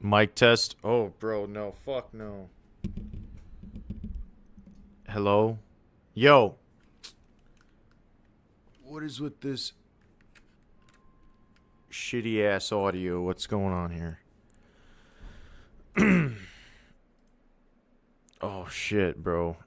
Mic test. Oh, bro, no. Fuck no. Hello? Yo. What is with this shitty ass audio? What's going on here? Oh, shit, bro.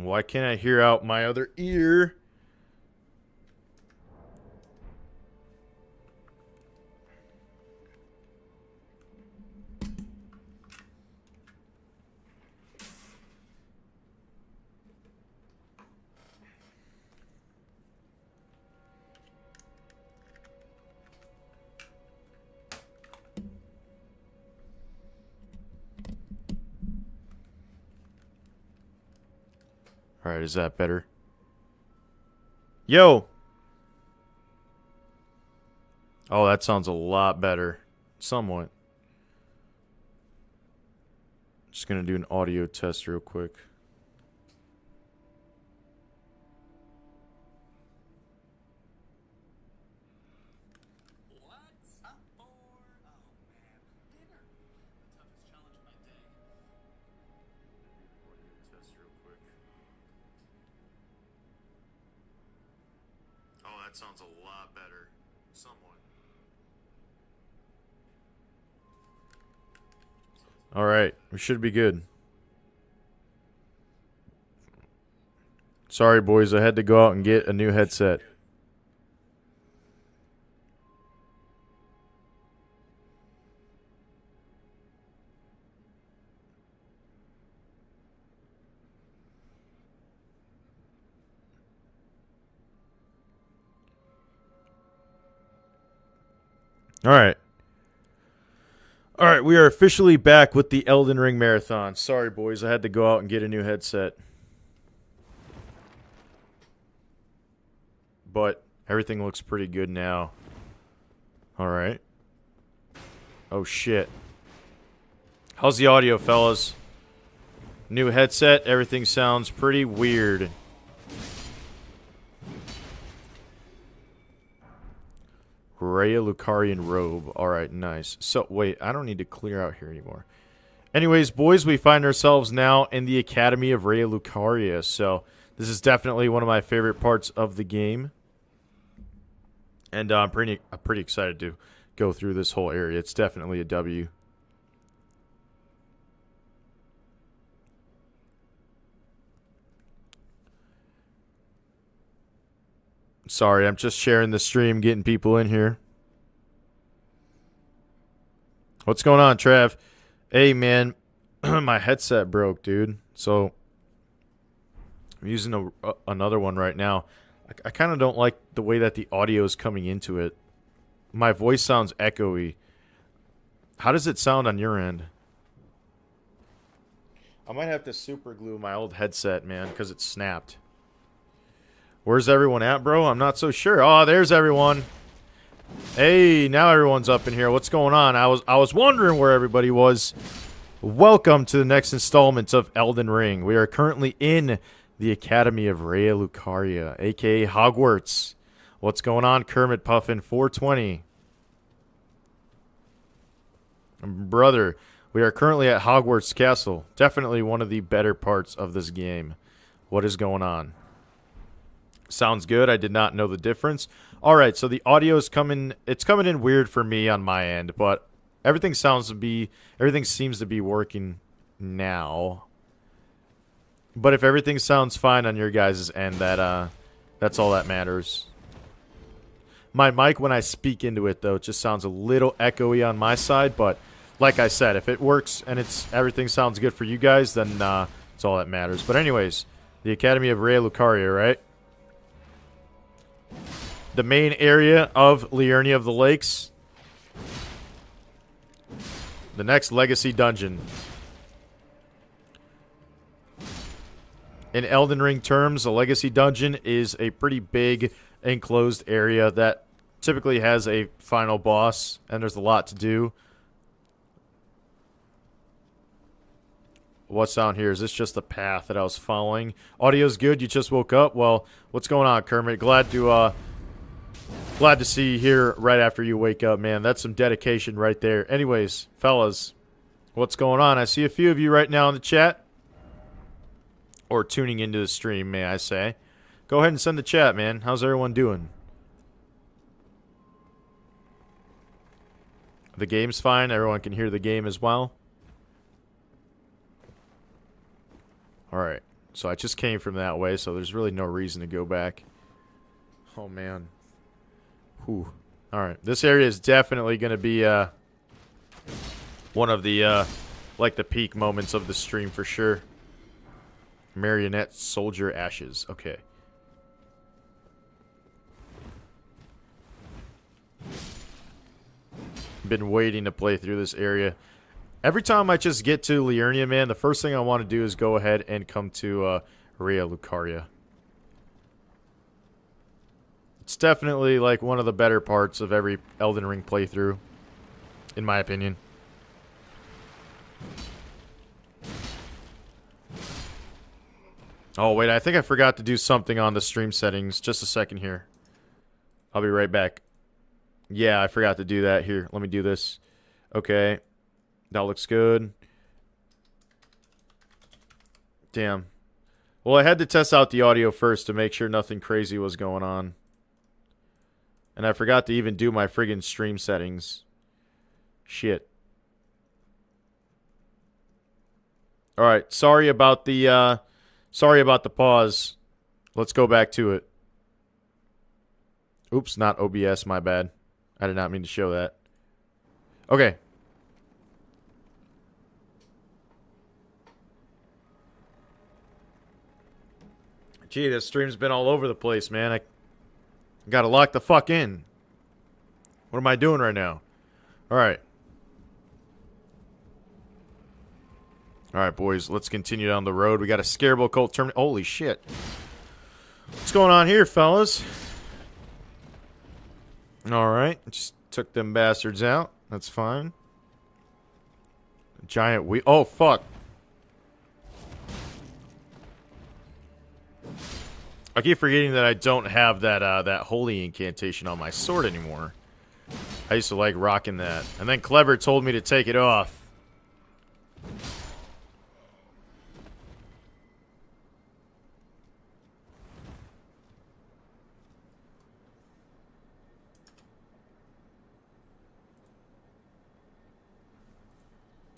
Why can't I hear out my other ear? Alright, is that better? Yo! Oh, that sounds a lot better. Somewhat. Just gonna do an audio test real quick. What's up for? Oh man, dinner. The toughest challenge of my day. Audio test real quick. Oh, that sounds a lot better. Somewhat. Alright, we should be good. Sorry, boys, I had to go out and get a new headset. Alright. Alright, we are officially back with the Elden Ring Marathon. Sorry, boys, I had to go out and get a new headset. But everything looks pretty good now. Alright. Oh, shit. How's the audio, fellas? New headset, everything sounds pretty weird. Raya Lucarian robe. Alright, nice. So, wait, I don't need to clear out here anymore. Anyways, boys, we find ourselves now in the Academy of Raya Lucaria. So, this is definitely one of my favorite parts of the game. And I'm pretty excited to go through this whole area. It's definitely a W. Sorry, I'm just sharing the stream, getting people in here. What's going on, Trav? Hey, man, my headset broke, dude. So I'm using another one right now. I kind of don't like the way that the audio is coming into it. My voice sounds echoey. How does it sound on your end? I might have to super glue my old headset, man, because it snapped. Where's everyone at, bro? I'm not so sure. Oh, there's everyone. Hey, now everyone's up in here. What's going on? I was wondering where everybody was. Welcome to the next installment of Elden Ring. We are currently in the Academy of Raya Lucaria, aka Hogwarts. What's going on, Kermit Puffin 420? Brother, we are currently at Hogwarts Castle. Definitely one of the better parts of this game. What is going on? Sounds good. I did not know the difference. All right, so the audio is coming. It's coming in weird for me on my end, but everything seems to be working now. But if everything sounds fine on your guys' end, that's all that matters. My mic, when I speak into it, though, it just sounds a little echoey on my side. But like I said, if it works and everything sounds good for you guys, then it's all that matters. But anyways, the Academy of Raya Lucaria, right? The main area of Liurnia of the Lakes. The next Legacy Dungeon. In Elden Ring terms, a Legacy Dungeon is a pretty big enclosed area that typically has a final boss, and there's a lot to do. What's down here? Is this just the path that I was following? Audio's good. You just woke up. Well, what's going on, Kermit? Glad to see you here right after you wake up, man. That's some dedication right there. Anyways, fellas, what's going on? I see a few of you right now in the chat, or tuning into the stream, may I say. Go ahead and send the chat, man. How's everyone doing? The game's fine. Everyone can hear the game as well. Alright. So I just came from that way, so there's really no reason to go back. Oh, man. Whew. Alright. This area is definitely going to be one of the, like, the peak moments of the stream for sure. Marionette soldier ashes. Okay. Been waiting to play through this area. Every time I just get to Liurnia, man, the first thing I want to do is go ahead and come to Raya Lucaria. It's definitely like one of the better parts of every Elden Ring playthrough, in my opinion. Oh, wait, I think I forgot to do something on the stream settings. Just a second here. I'll be right back. Yeah, I forgot to do that. Here, let me do this. Okay. That looks good. Damn. Well, I had to test out the audio first to make sure nothing crazy was going on. And I forgot to even do my friggin' stream settings. Shit. Alright, sorry about the pause. Let's go back to it. Oops, not OBS, my bad. I did not mean to show that. Okay. Gee, this stream's been all over the place, man. I gotta lock the fuck in. What am I doing right now? Alright. Alright, boys. Let's continue down the road. We got a Scarable Cult terminal. Holy shit. What's going on here, fellas? Alright. Just took them bastards out. That's fine. Giant wheel. Oh, fuck. I keep forgetting that I don't have that that holy incantation on my sword anymore. I used to like rocking that. And then Clever told me to take it off.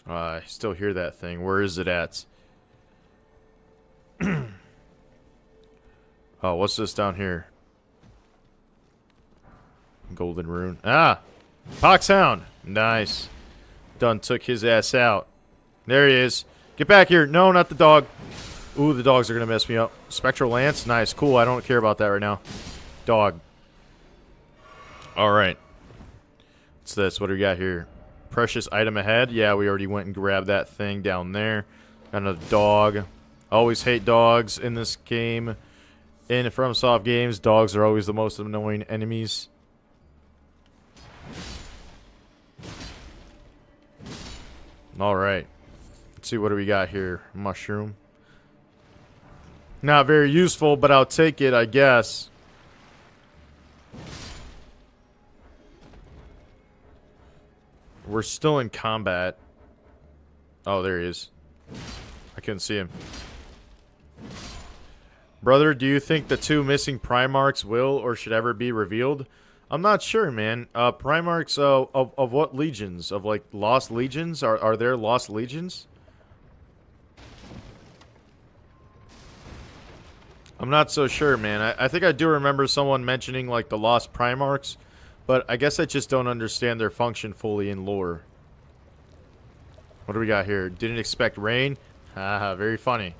I still hear that thing. Where is it at? Oh, what's this down here? Golden rune. Ah! Poxhound! Nice. Done took his ass out. There he is. Get back here. No, not the dog. Ooh, the dogs are going to mess me up. Spectral Lance? Nice. Cool. I don't care about that right now. Dog. Alright. What's this? What do we got here? Precious item ahead. Yeah, we already went and grabbed that thing down there. Got another dog. Always hate dogs in this game. In FromSoft games, dogs are always the most annoying enemies. Alright. Let's see, what do we got here? Mushroom. Not very useful, but I'll take it, I guess. We're still in combat. Oh, there he is. I couldn't see him. Brother, do you think the two missing Primarchs will or should ever be revealed? I'm not sure, man. Primarchs of what legions? Of, like, Lost Legions? Are there Lost Legions? I'm not so sure, man. I think I do remember someone mentioning, like, the Lost Primarchs. But I guess I just don't understand their function fully in lore. What do we got here? Didn't expect rain? Haha, very funny.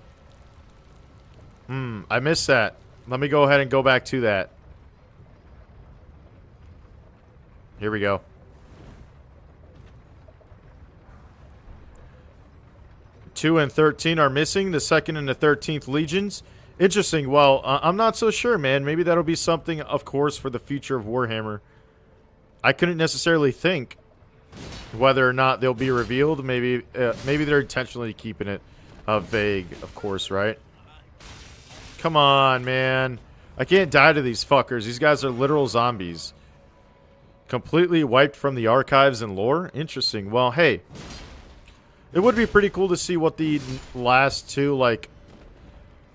I missed that. Let me go ahead and go back to that. Here we go. 2 and 13 are missing. The 2nd and the 13th legions. Interesting. Well, I'm not so sure, man. Maybe that'll be something, of course, for the future of Warhammer. I couldn't necessarily think whether or not they'll be revealed. Maybe they're intentionally keeping it vague, of course, right? Come on, man. I can't die to these fuckers. These guys are literal zombies. Completely wiped from the archives and lore? Interesting. Well, hey. It would be pretty cool to see what the last two, like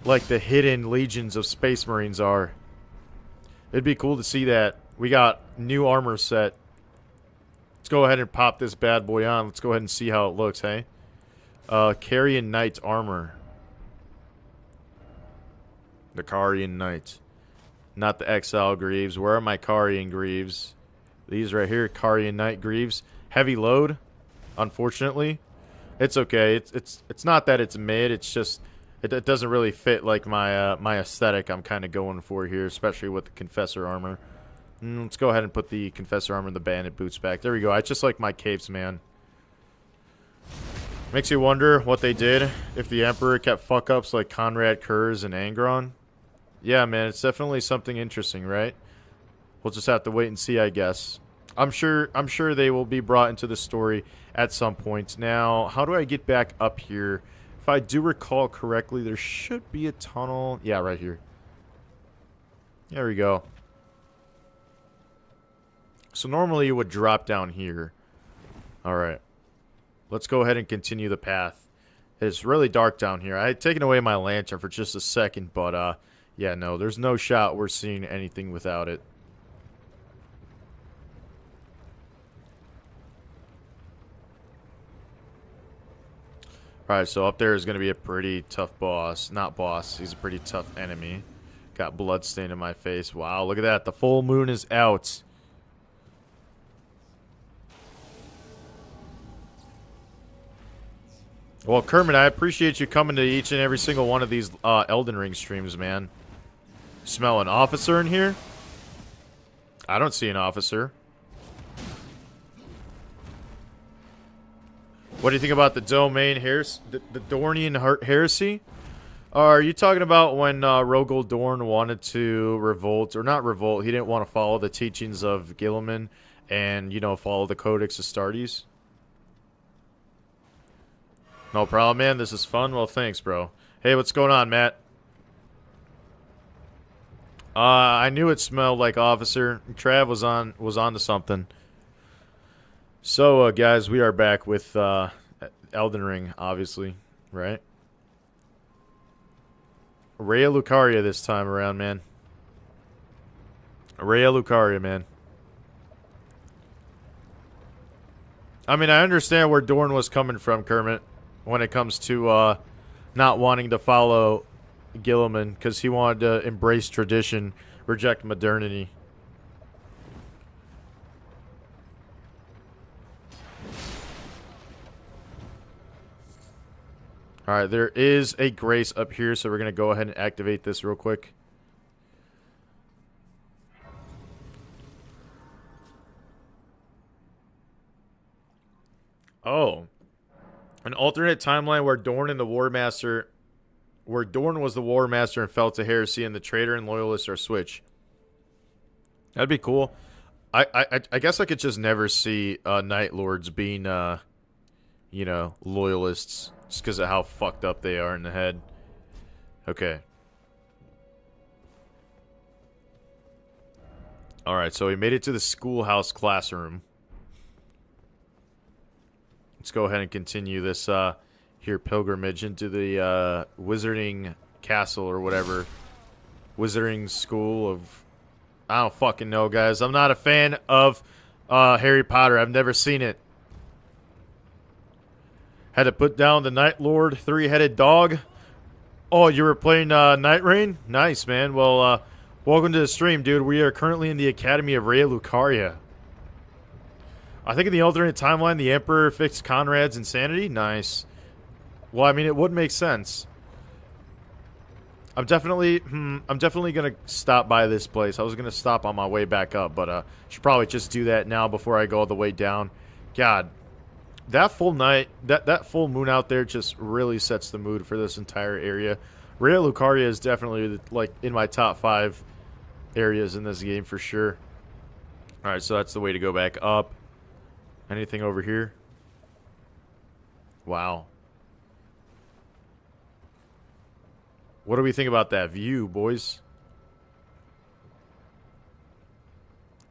the hidden legions of Space Marines are. It'd be cool to see that. We got new armor set. Let's go ahead and pop this bad boy on. Let's go ahead and see how it looks, hey? Carian Knight armor. The Carian Knight. Not the Exile Greaves. Where are my Carian Greaves? These right here, Carian Knight Greaves. Heavy load, unfortunately. It's okay. It's not that it's mid. It's just it doesn't really fit like my my aesthetic I'm kind of going for here, especially with the Confessor armor. Let's go ahead and put the Confessor armor and the Bandit boots back. There we go. I just like my capes, man. Makes you wonder what they did if the Emperor kept fuck-ups like Conrad Kurz and Angron. Yeah, man, it's definitely something interesting, right? We'll just have to wait and see, I guess. I'm sure they will be brought into the story at some point. Now, how do I get back up here? If I do recall correctly, there should be a tunnel. Yeah, right here. There we go. So normally you would drop down here. Alright. Let's go ahead and continue the path. It's really dark down here. I had taken away my lantern for just a second, but yeah, no, there's no shot we're seeing anything without it. Alright, so up there is going to be a pretty tough boss. Not boss, he's a pretty tough enemy. Got blood stained in my face. Wow, look at that. The full moon is out. Well, Kermit, I appreciate you coming to each and every single one of these Elden Ring streams, man. Smell an officer in here? I don't see an officer. What do you think about the Domain Heresy? The Dornian Heresy? Are you talking about when Rogol Dorn wanted to revolt, or not revolt, he didn't want to follow the teachings of Guilliman and, you know, follow the Codex Astartes? No problem, man. This is fun. Well, thanks, bro. Hey, what's going on, Matt? I knew it smelled like officer. Trav was on to something. So, guys, we are back with Elden Ring, obviously, right? Raya Lucaria this time around, man. Raya Lucaria, man. I mean, I understand where Dorn was coming from, Kermit, when it comes to not wanting to follow Guilliman, because he wanted to embrace tradition, reject modernity. Alright, there is a grace up here, so we're going to go ahead and activate this real quick. Oh. An alternate timeline where Dorn and the War Master... Where Dorn was the War Master and fell to heresy, and the traitor and loyalist are switch. That'd be cool. I guess I could just never see Night Lords being, you know, loyalists. Just because of how fucked up they are in the head. Okay. Alright, so we made it to the schoolhouse classroom. Let's go ahead and continue this here pilgrimage into the wizarding castle or whatever. Wizarding school of... I don't fucking know, guys. I'm not a fan of Harry Potter. I've never seen it. Had to put down the Night Lord three-headed dog. Oh, you were playing Night Rain? Nice, man. Well, welcome to the stream, dude. We are currently in the Academy of Raya Lucaria. I think in the alternate timeline, the Emperor fixed Conrad's insanity. Nice. Well, I mean, it would make sense. I'm definitely gonna stop by this place. I was gonna stop on my way back up, but should probably just do that now before I go all the way down. God. That full night, that full moon out there just really sets the mood for this entire area. Raya Lucaria is definitely like in my top 5 areas in this game for sure. All right, so that's the way to go back up. Anything over here? Wow. What do we think about that view, boys?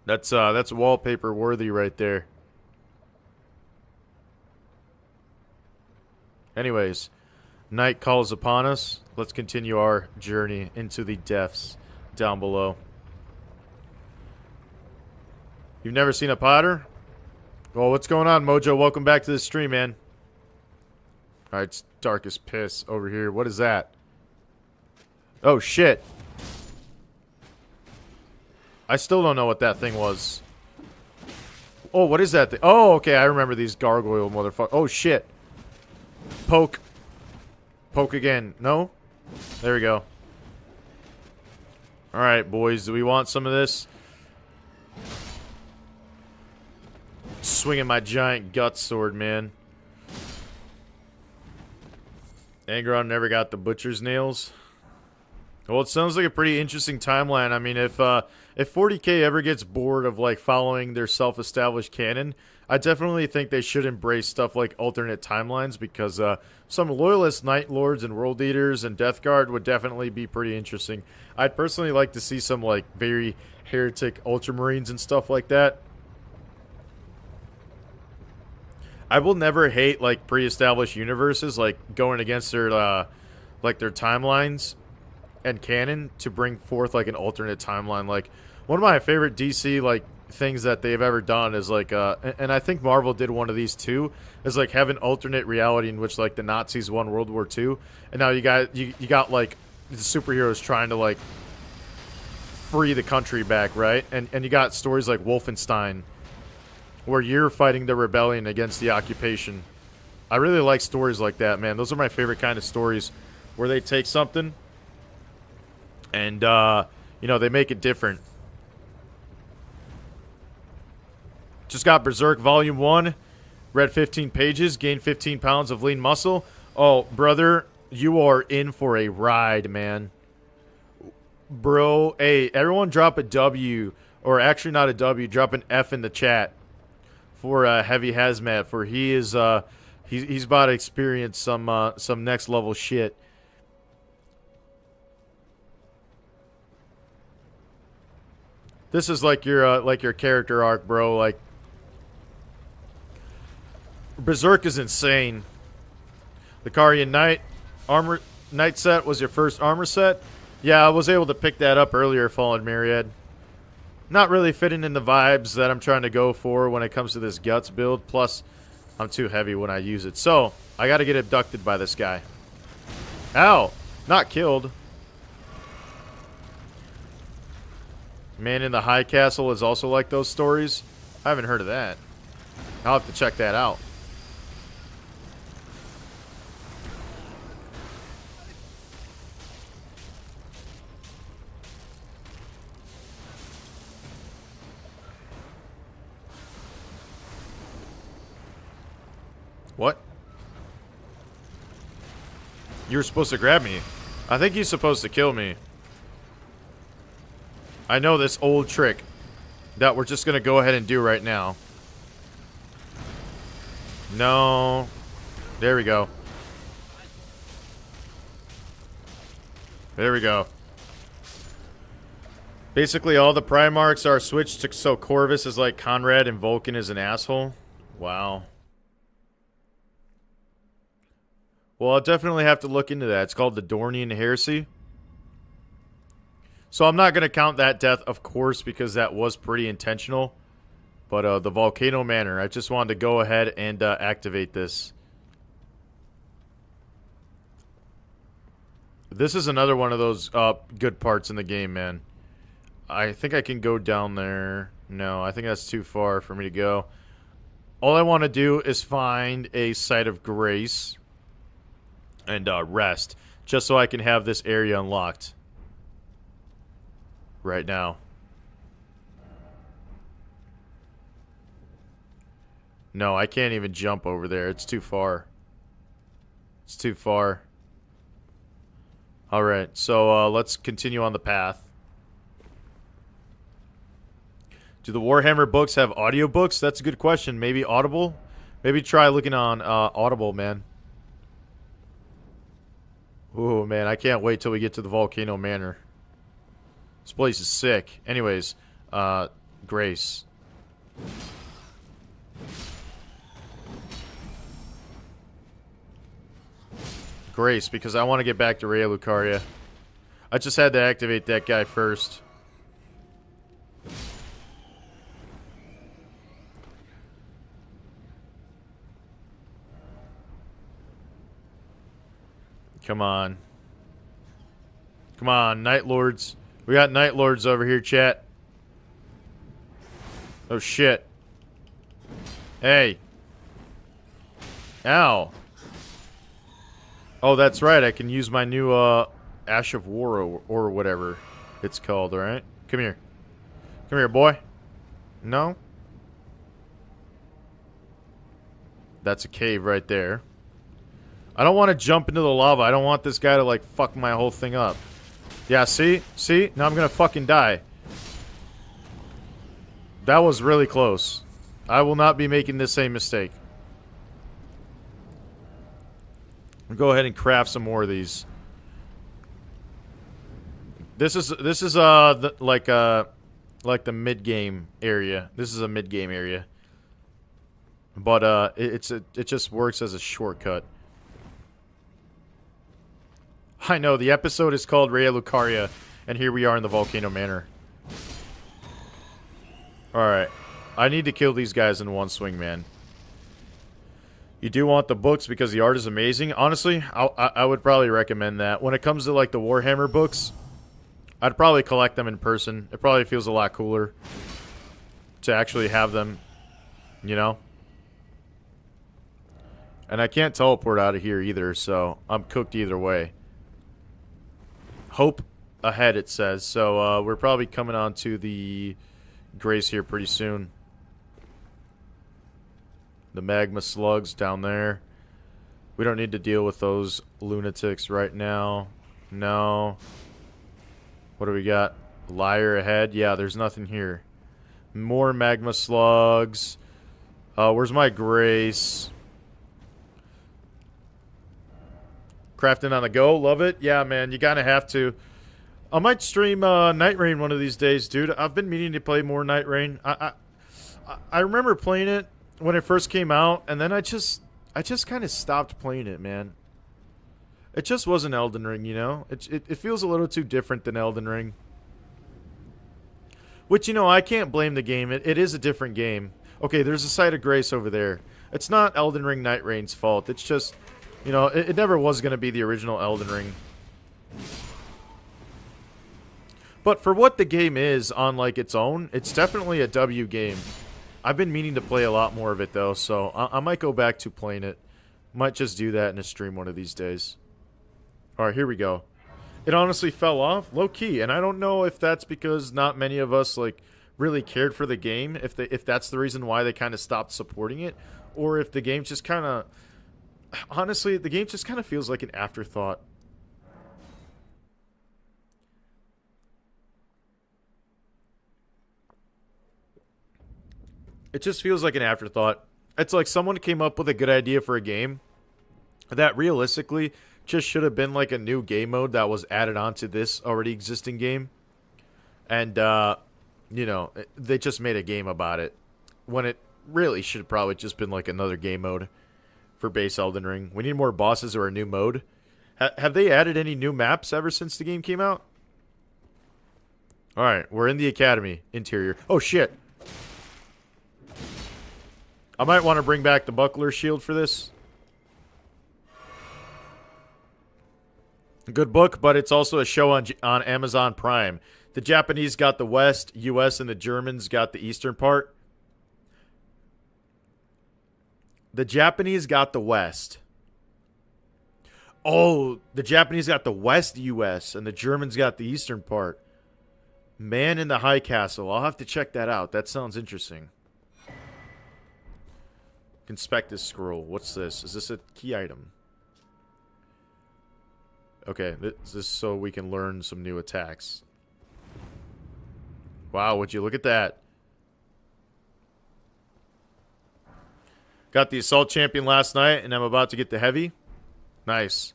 That's wallpaper worthy right there. Anyways, night calls upon us. Let's continue our journey into the depths down below. You've never seen a Potter? Well, what's going on, Mojo? Welcome back to the stream, man. Alright, it's dark as piss over here. What is that? Oh, shit. I still don't know what that thing was. Oh, what is that thing? Oh, okay, I remember these gargoyle motherfuckers. Oh, shit. Poke. Poke again. No? There we go. Alright, boys. Do we want some of this? Swinging my giant gut sword, man. Angron never got the butcher's nails. Well, it sounds like a pretty interesting timeline. I mean, if 40K ever gets bored of like following their self-established canon, I definitely think they should embrace stuff like alternate timelines, because some loyalist Night Lords and World Eaters and Death Guard would definitely be pretty interesting. I'd personally like to see some like very heretic Ultramarines and stuff like that. I will never hate like pre-established universes, like going against their their timelines and canon to bring forth like an alternate timeline. Like one of my favorite DC like things that they've ever done is like and I think Marvel did one of these too, is like have an alternate reality in which like the Nazis won World War II, and now you got like the superheroes trying to like free the country back, right? And you got stories like Wolfenstein where you're fighting the rebellion against the occupation. I really like stories like that, man. Those are my favorite kind of stories, where they take something and you know, they make it different. Just got Berserk Volume 1. Read 15 pages. Gained 15 pounds of lean muscle. Oh, brother, you are in for a ride, man. Bro, hey, everyone drop a W. Or actually not a W. Drop an F in the chat for Heavy Hazmat. For he is he's about to experience some next level shit. This is like your character arc, bro. Like, Berserk is insane. Lucarian Knight armor Knight set was your first armor set. Yeah, I was able to pick that up earlier, Fallen Myriad. Not really fitting in the vibes that I'm trying to go for when it comes to this Guts build. Plus, I'm too heavy when I use it. So, I gotta get abducted by this guy. Ow! Not killed. Man in the High Castle is also like those stories. I haven't heard of that. I'll have to check that out. What? You were supposed to grab me. I think he's supposed to kill me. I know this old trick that we're just going to go ahead and do right now. No. There we go. There we go. Basically, all the Primarchs are switched to, so Corvus is like Conrad and Vulcan is an asshole. Wow. Well, I'll definitely have to look into that. It's called the Dornian Heresy. So I'm not going to count that death, of course, because that was pretty intentional. But the Volcano Manor, I just wanted to go ahead and activate this. This is another one of those good parts in the game, man. I think I can go down there. No, I think that's too far for me to go. All I want to do is find a site of grace and rest, just so I can have this area unlocked right now. No, I can't even jump over there. It's too far. It's too far. Alright, so let's continue on the path. Do the Warhammer books have audiobooks? That's a good question. Maybe Audible? Maybe try looking on Audible, man. Ooh, man, I can't wait till we get to the Volcano Manor. This place is sick. Anyways, Grace. Grace, because I want to get back to Raya Lucaria. I just had to activate that guy first. Come on. Come on, Night Lords. We got Night Lords over here, chat. Oh, shit. Hey. Ow. Oh, that's right. I can use my new Ash of War or whatever it's called, alright? Come here. Come here, boy. No? That's a cave right there. I don't want to jump into the lava. I don't want this guy to, like, fuck my whole thing up. Yeah, see? See? Now I'm gonna fucking die. That was really close. I will not be making this same mistake. I'll go ahead and craft some more of these. This is like the mid-game area. This is a mid-game area. But it just works as a shortcut. I know, the episode is called Raya Lucaria, and here we are in the Volcano Manor. Alright. I need to kill these guys in one swing, man. You do want the books because the art is amazing. Honestly, I would probably recommend that. When it comes to, like, the Warhammer books, I'd probably collect them in person. It probably feels a lot cooler to actually have them, you know? And I can't teleport out of here either, so I'm cooked either way. Hope ahead, it says. So we're probably coming on to the Grace here pretty soon. The magma slugs down there. We don't need to deal with those lunatics right now. No. What do we got? Liar ahead? Yeah, there's nothing here. More magma slugs. Where's my Grace? Crafting on the go, love it. Yeah, man, you gotta have to. I might stream Night Rain one of these days, dude. I've been meaning to play more Night Rain. I remember playing it when it first came out, and then I just kind of stopped playing it, man. It just wasn't Elden Ring, you know? It feels a little too different than Elden Ring. Which, you know, I can't blame the game. It is a different game. Okay, there's a site of Grace over there. It's not Elden Ring Night Rain's fault. It's just... You know, it never was going to be the original Elden Ring. But for what the game is on, like, its own, it's definitely a W game. I've been meaning to play a lot more of it, though, so I might go back to playing it. Might just do that in a stream one of these days. Alright, here we go. It honestly fell off, low-key, and I don't know if that's because not many of us, like, really cared for the game, if that's the reason why they kind of stopped supporting it, or if the game just kind of... Honestly, the game just kind of feels like an afterthought. It just feels like an afterthought. It's like someone came up with a good idea for a game that realistically just should have been like a new game mode that was added onto this already existing game. And, you know, they just made a game about it. When it really should have probably just been like another game mode. For base Elden Ring. We need more bosses or a new mode. Have they added any new maps ever since the game came out? Alright, we're in the academy. Interior. Oh, shit. I might want to bring back the buckler shield for this. Good book, but it's also a show on Amazon Prime. The Japanese got the West, US, and the Germans got the eastern part. The Japanese got the West. Oh, the Japanese got the West US, and the Germans got the eastern part. Man in the High Castle. I'll have to check that out. That sounds interesting. Conspectus scroll. What's this? Is this a key item? Okay, this is so we can learn some new attacks. Wow, would you look at that? Got the Assault Champion last night, and I'm about to get the Heavy. Nice.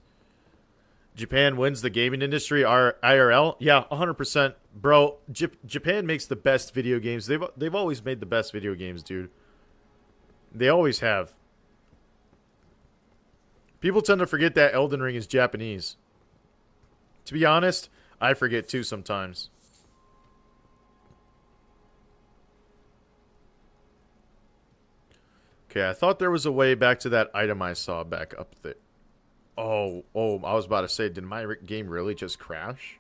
Japan wins the gaming industry IRL? Yeah, 100%. Bro, Japan makes the best video games. They've always made the best video games, dude. They always have. People tend to forget that Elden Ring is Japanese. To be honest, I forget too sometimes. Okay, I thought there was a way back to that item I saw back up there. Oh, I was about to say, did my game really just crash?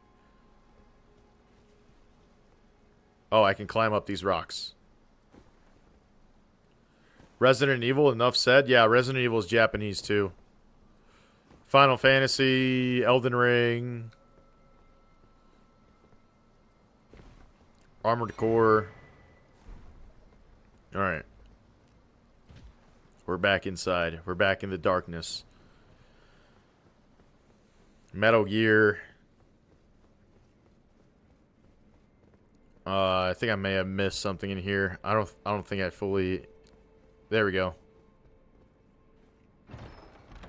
Oh, I can climb up these rocks. Resident Evil, enough said. Yeah, Resident Evil is Japanese too. Final Fantasy, Elden Ring, Armored Core. Alright. We're back inside. We're back in the darkness. Metal Gear. I think I may have missed something in here. I don't think I fully... There we go.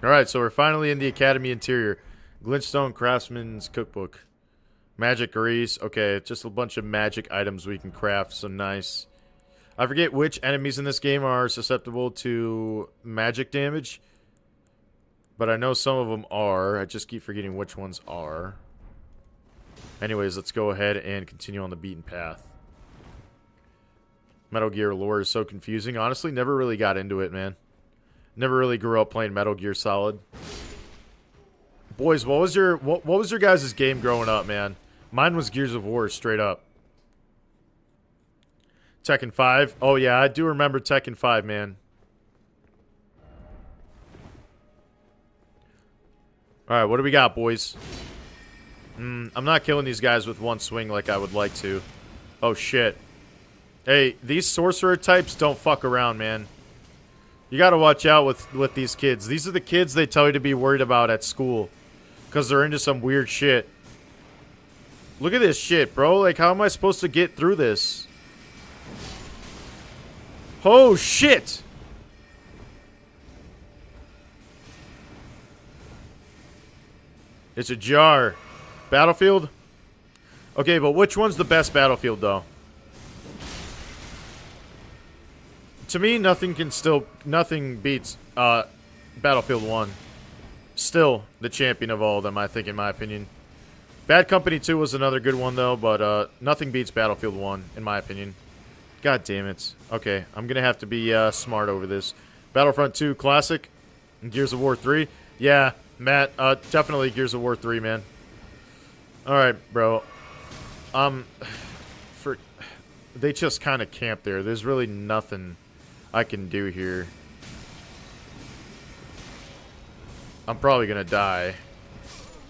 Alright, so we're finally in the Academy interior. Glintstone Craftsman's Cookbook. Magic Grease. Okay, just a bunch of magic items we can craft. So nice. I forget which enemies in this game are susceptible to magic damage. But I know some of them are. I just keep forgetting which ones are. Anyways, let's go ahead and continue on the beaten path. Metal Gear lore is so confusing. Honestly, never really got into it, man. Never really grew up playing Metal Gear Solid. Boys, what was your guys' game growing up, man? Mine was Gears of War, straight up. Tekken 5. Oh, yeah, I do remember Tekken 5, man. Alright, what do we got, boys? I'm not killing these guys with one swing like I would like to. Oh, shit. Hey, these sorcerer types don't fuck around, man. You gotta watch out with these kids. These are the kids they tell you to be worried about at school. Because they're into some weird shit. Look at this shit, bro. Like, how am I supposed to get through this? Oh, shit! It's a jar. Battlefield? Okay, but which one's the best Battlefield, though? To me, nothing beats Battlefield 1. Still the champion of all of them, I think, in my opinion. Bad Company 2 was another good one, though, but nothing beats Battlefield 1, in my opinion. God damn it. Okay, I'm going to have to be smart over this. Battlefront 2 Classic. Gears of War 3. Yeah, Matt, definitely Gears of War 3, man. Alright, bro. They just kind of camp there. There's really nothing I can do here. I'm probably gonna die.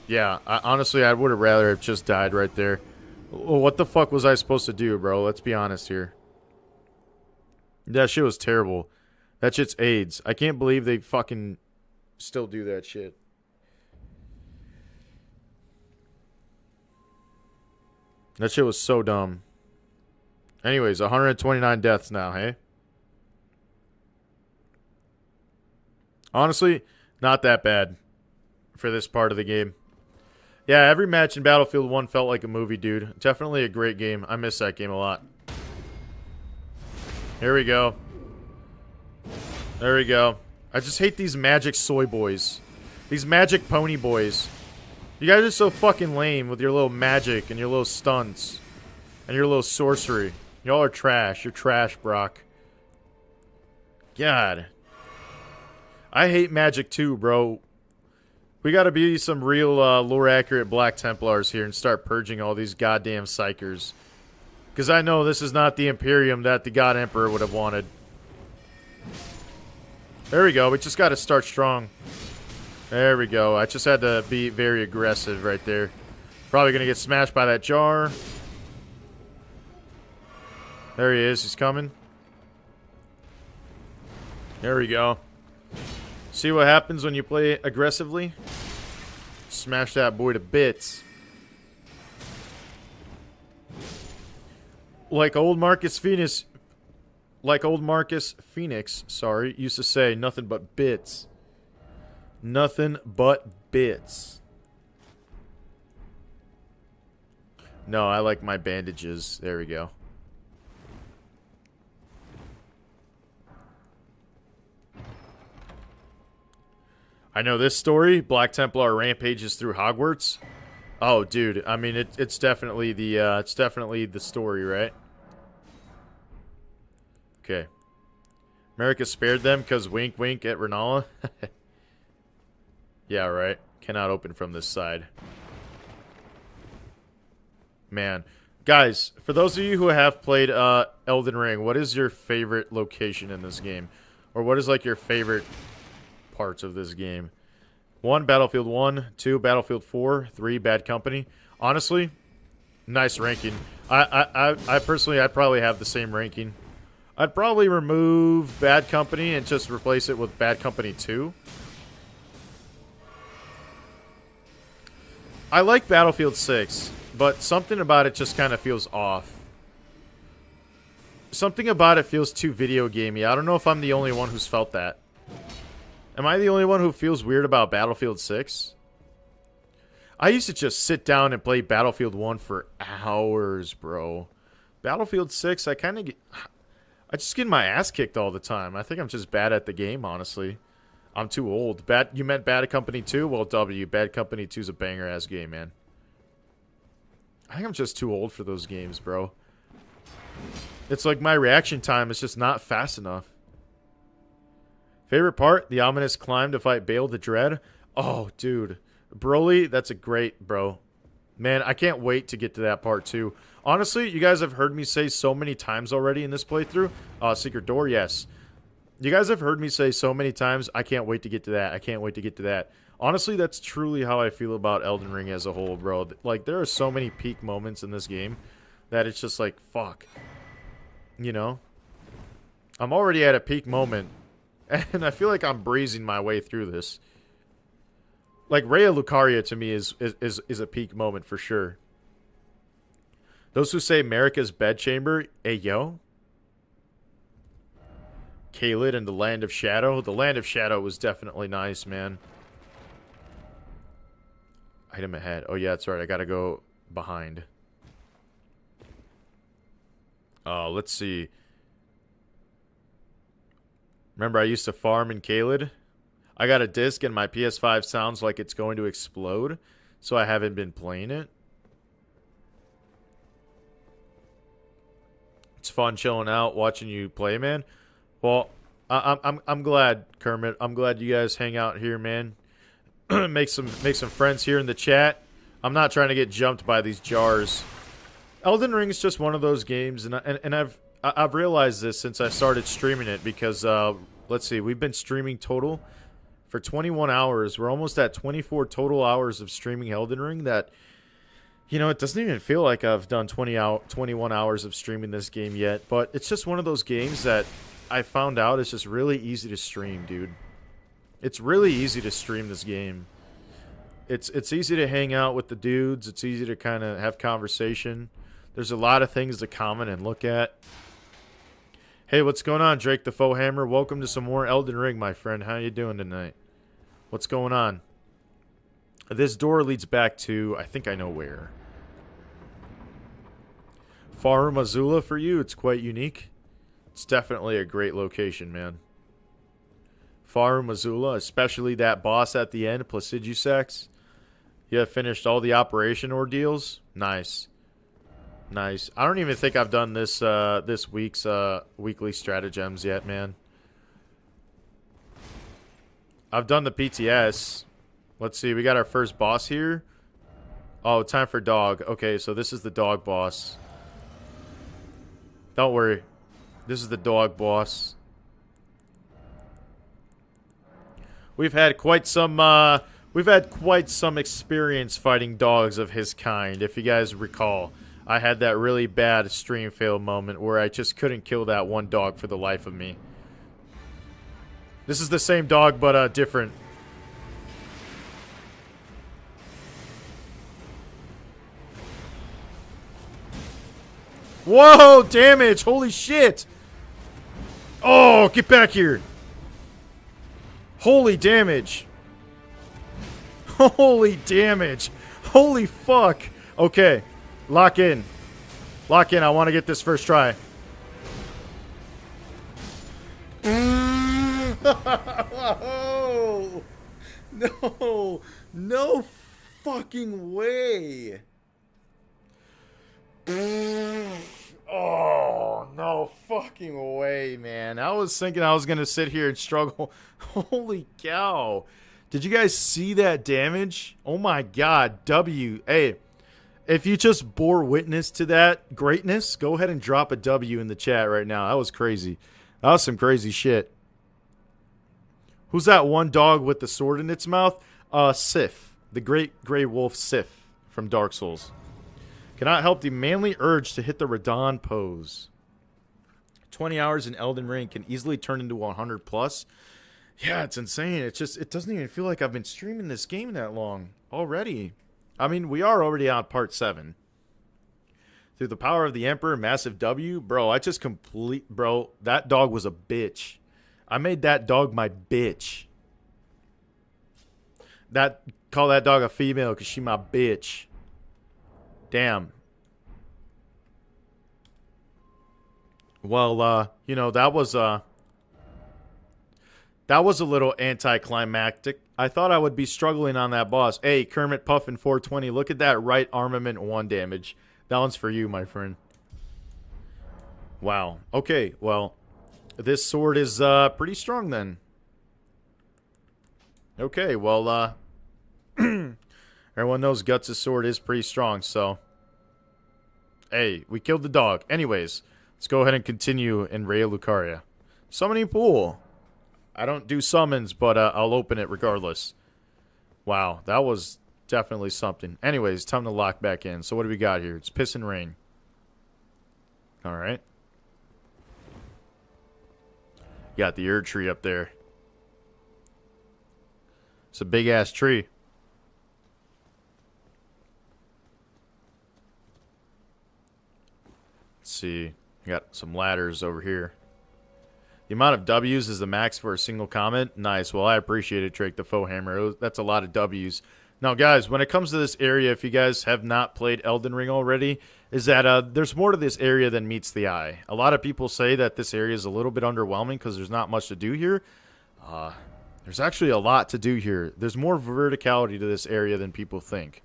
Yeah, honestly, I would have rather have just died right there. What the fuck was I supposed to do, bro? Let's be honest here. That shit was terrible. That shit's AIDS. I can't believe they fucking still do that shit. That shit was so dumb. Anyways, 129 deaths now, hey? Honestly, not that bad for this part of the game. Yeah, every match in Battlefield 1 felt like a movie, dude. Definitely a great game. I miss that game a lot. Here we go. There we go. I just hate these magic soy boys. These magic pony boys. You guys are so fucking lame with your little magic and your little stunts. And your little sorcery. Y'all are trash. You're trash, Brock. God. I hate magic too, bro. We gotta be some real lore-accurate Black Templars here and start purging all these goddamn psychers. Because I know this is not the Imperium that the God Emperor would have wanted. There we go. We just gotta start strong. There we go. I just had to be very aggressive right there. Probably gonna get smashed by that jar. There he is. He's coming. There we go. See what happens when you play aggressively? Smash that boy to bits. Like old Marcus Phoenix, sorry, used to say, nothing but bits. Nothing but bits. No, I like my bandages. There we go. I know this story. Black Templar rampages through Hogwarts. Oh, dude. I mean, it's definitely the story, right? Okay. America spared them because wink, wink at Renala. Yeah, right. Cannot open from this side. Man. Guys, for those of you who have played Elden Ring, what is your favorite location in this game? Or what is, like, your favorite parts of this game? 1, Battlefield 1. 2, Battlefield 4. 3, Bad Company. Honestly, nice ranking. I personally, I'd probably have the same ranking. I'd probably remove Bad Company and just replace it with Bad Company 2. I like Battlefield 6, but something about it just kind of feels off. Something about it feels too video gamey. I don't know if I'm the only one who's felt that. Am I the only one who feels weird about Battlefield 6? I used to just sit down and play Battlefield 1 for hours, bro. Battlefield 6, I just get my ass kicked all the time. I think I'm just bad at the game, honestly. I'm too old. You meant Bad Company 2? Well, W. Bad Company 2's a banger-ass game, man. I think I'm just too old for those games, bro. It's like my reaction time is just not fast enough. Favorite part? The ominous climb to fight Bale the Dread. Oh, dude. Broly, that's a great, bro. Man, I can't wait to get to that part, too. Honestly, you guys have heard me say so many times already in this playthrough. Secret Door, yes. You guys have heard me say so many times, I can't wait to get to that. I can't wait to get to that. Honestly, that's truly how I feel about Elden Ring as a whole, bro. Like, there are so many peak moments in this game that it's just like, fuck. You know? I'm already at a peak moment, and I feel like I'm breezing my way through this. Like, Raya Lucaria to me is a peak moment for sure. Those who say America's bedchamber, hey yo. Caelid and the Land of Shadow. The Land of Shadow was definitely nice, man. Item ahead. Oh yeah, that's right. I gotta go behind. Let's see. Remember, I used to farm in Caelid? I got a disc and my PS5 sounds like it's going to explode, so I haven't been playing it. It's fun chilling out, watching you play, man. Well, I'm glad, Kermit. I'm glad you guys hang out here, man. make some friends here in the chat. I'm not trying to get jumped by these jars. Elden Ring is just one of those games, and I've realized this since I started streaming it because let's see, we've been streaming total for 21 hours. We're almost at 24 total hours of streaming Elden Ring. That, you know, it doesn't even feel like I've done 21 hours of streaming this game yet. But it's just one of those games that I found out is just really easy to stream, dude. It's really easy to stream this game. It's easy to hang out with the dudes. It's easy to kind of have conversation. There's a lot of things to comment and look at. Hey, what's going on, Drake the Faux Hammer? Welcome to some more Elden Ring, my friend. How you doing tonight? What's going on? This door leads back to, I think I know where. Farum Azula for you. It's quite unique. It's definitely a great location, man. Farum Azula, especially that boss at the end, Placidusax. You have finished all the operation ordeals? Nice. Nice. I don't even think I've done this this week's weekly stratagems yet, man. I've done the PTS. Let's see, we got our first boss here. Oh, time for dog. Okay, so this is the dog boss. Don't worry. This is the dog boss. We've had quite some experience fighting dogs of his kind, if you guys recall. I had that really bad stream fail moment where I just couldn't kill that one dog for the life of me. This is the same dog, but different. Whoa, damage. Holy shit. Oh, get back here. Holy damage. Holy damage. Holy fuck. Okay. Lock in. Lock in. I want to get this first try. No. No. No fucking way. Oh, no fucking way, man. I was thinking I was going to sit here and struggle. Holy cow. Did you guys see that damage? Oh my god. W. Hey, if you just bore witness to that greatness, go ahead and drop a W in the chat right now. That was crazy. That was some crazy shit. Who's that one dog with the sword in its mouth? Sif. The great gray wolf Sif from Dark Souls. Cannot help the manly urge to hit the Radon pose. 20 hours in Elden Ring can easily turn into 100 plus. Yeah, it's insane. It doesn't even feel like I've been streaming this game that long already. I mean, we are already on part 7. Through the power of the Emperor, massive W. Bro, Bro, that dog was a bitch. I made that dog my bitch. Call that dog a female because she my bitch. Damn. Well, you know, that was a little anticlimactic. I thought I would be struggling on that boss. Hey, Kermit Puffin 420, look at that right armament 1 damage. That one's for you, my friend. Wow. Okay, well, this sword is pretty strong then. Okay, well, everyone knows Guts' sword is pretty strong, so... Hey, we killed the dog. Anyways, let's go ahead and continue in Raya Lucaria. Summoning pool. I don't do summons, but I'll open it regardless. Wow, that was definitely something. Anyways, time to lock back in. So what do we got here? It's Piss and Rain. Alright. Got the Erd tree up there. It's a big-ass tree. Let's see. Got some ladders over here. The amount of W's is the max for a single comment. Nice. Well, I appreciate it, Drake the Foehammer. That's a lot of W's. Now, guys, when it comes to this area, if you guys have not played Elden Ring already, is that there's more to this area than meets the eye. A lot of people say that this area is a little bit underwhelming because there's not much to do here. There's actually a lot to do here. There's more verticality to this area than people think.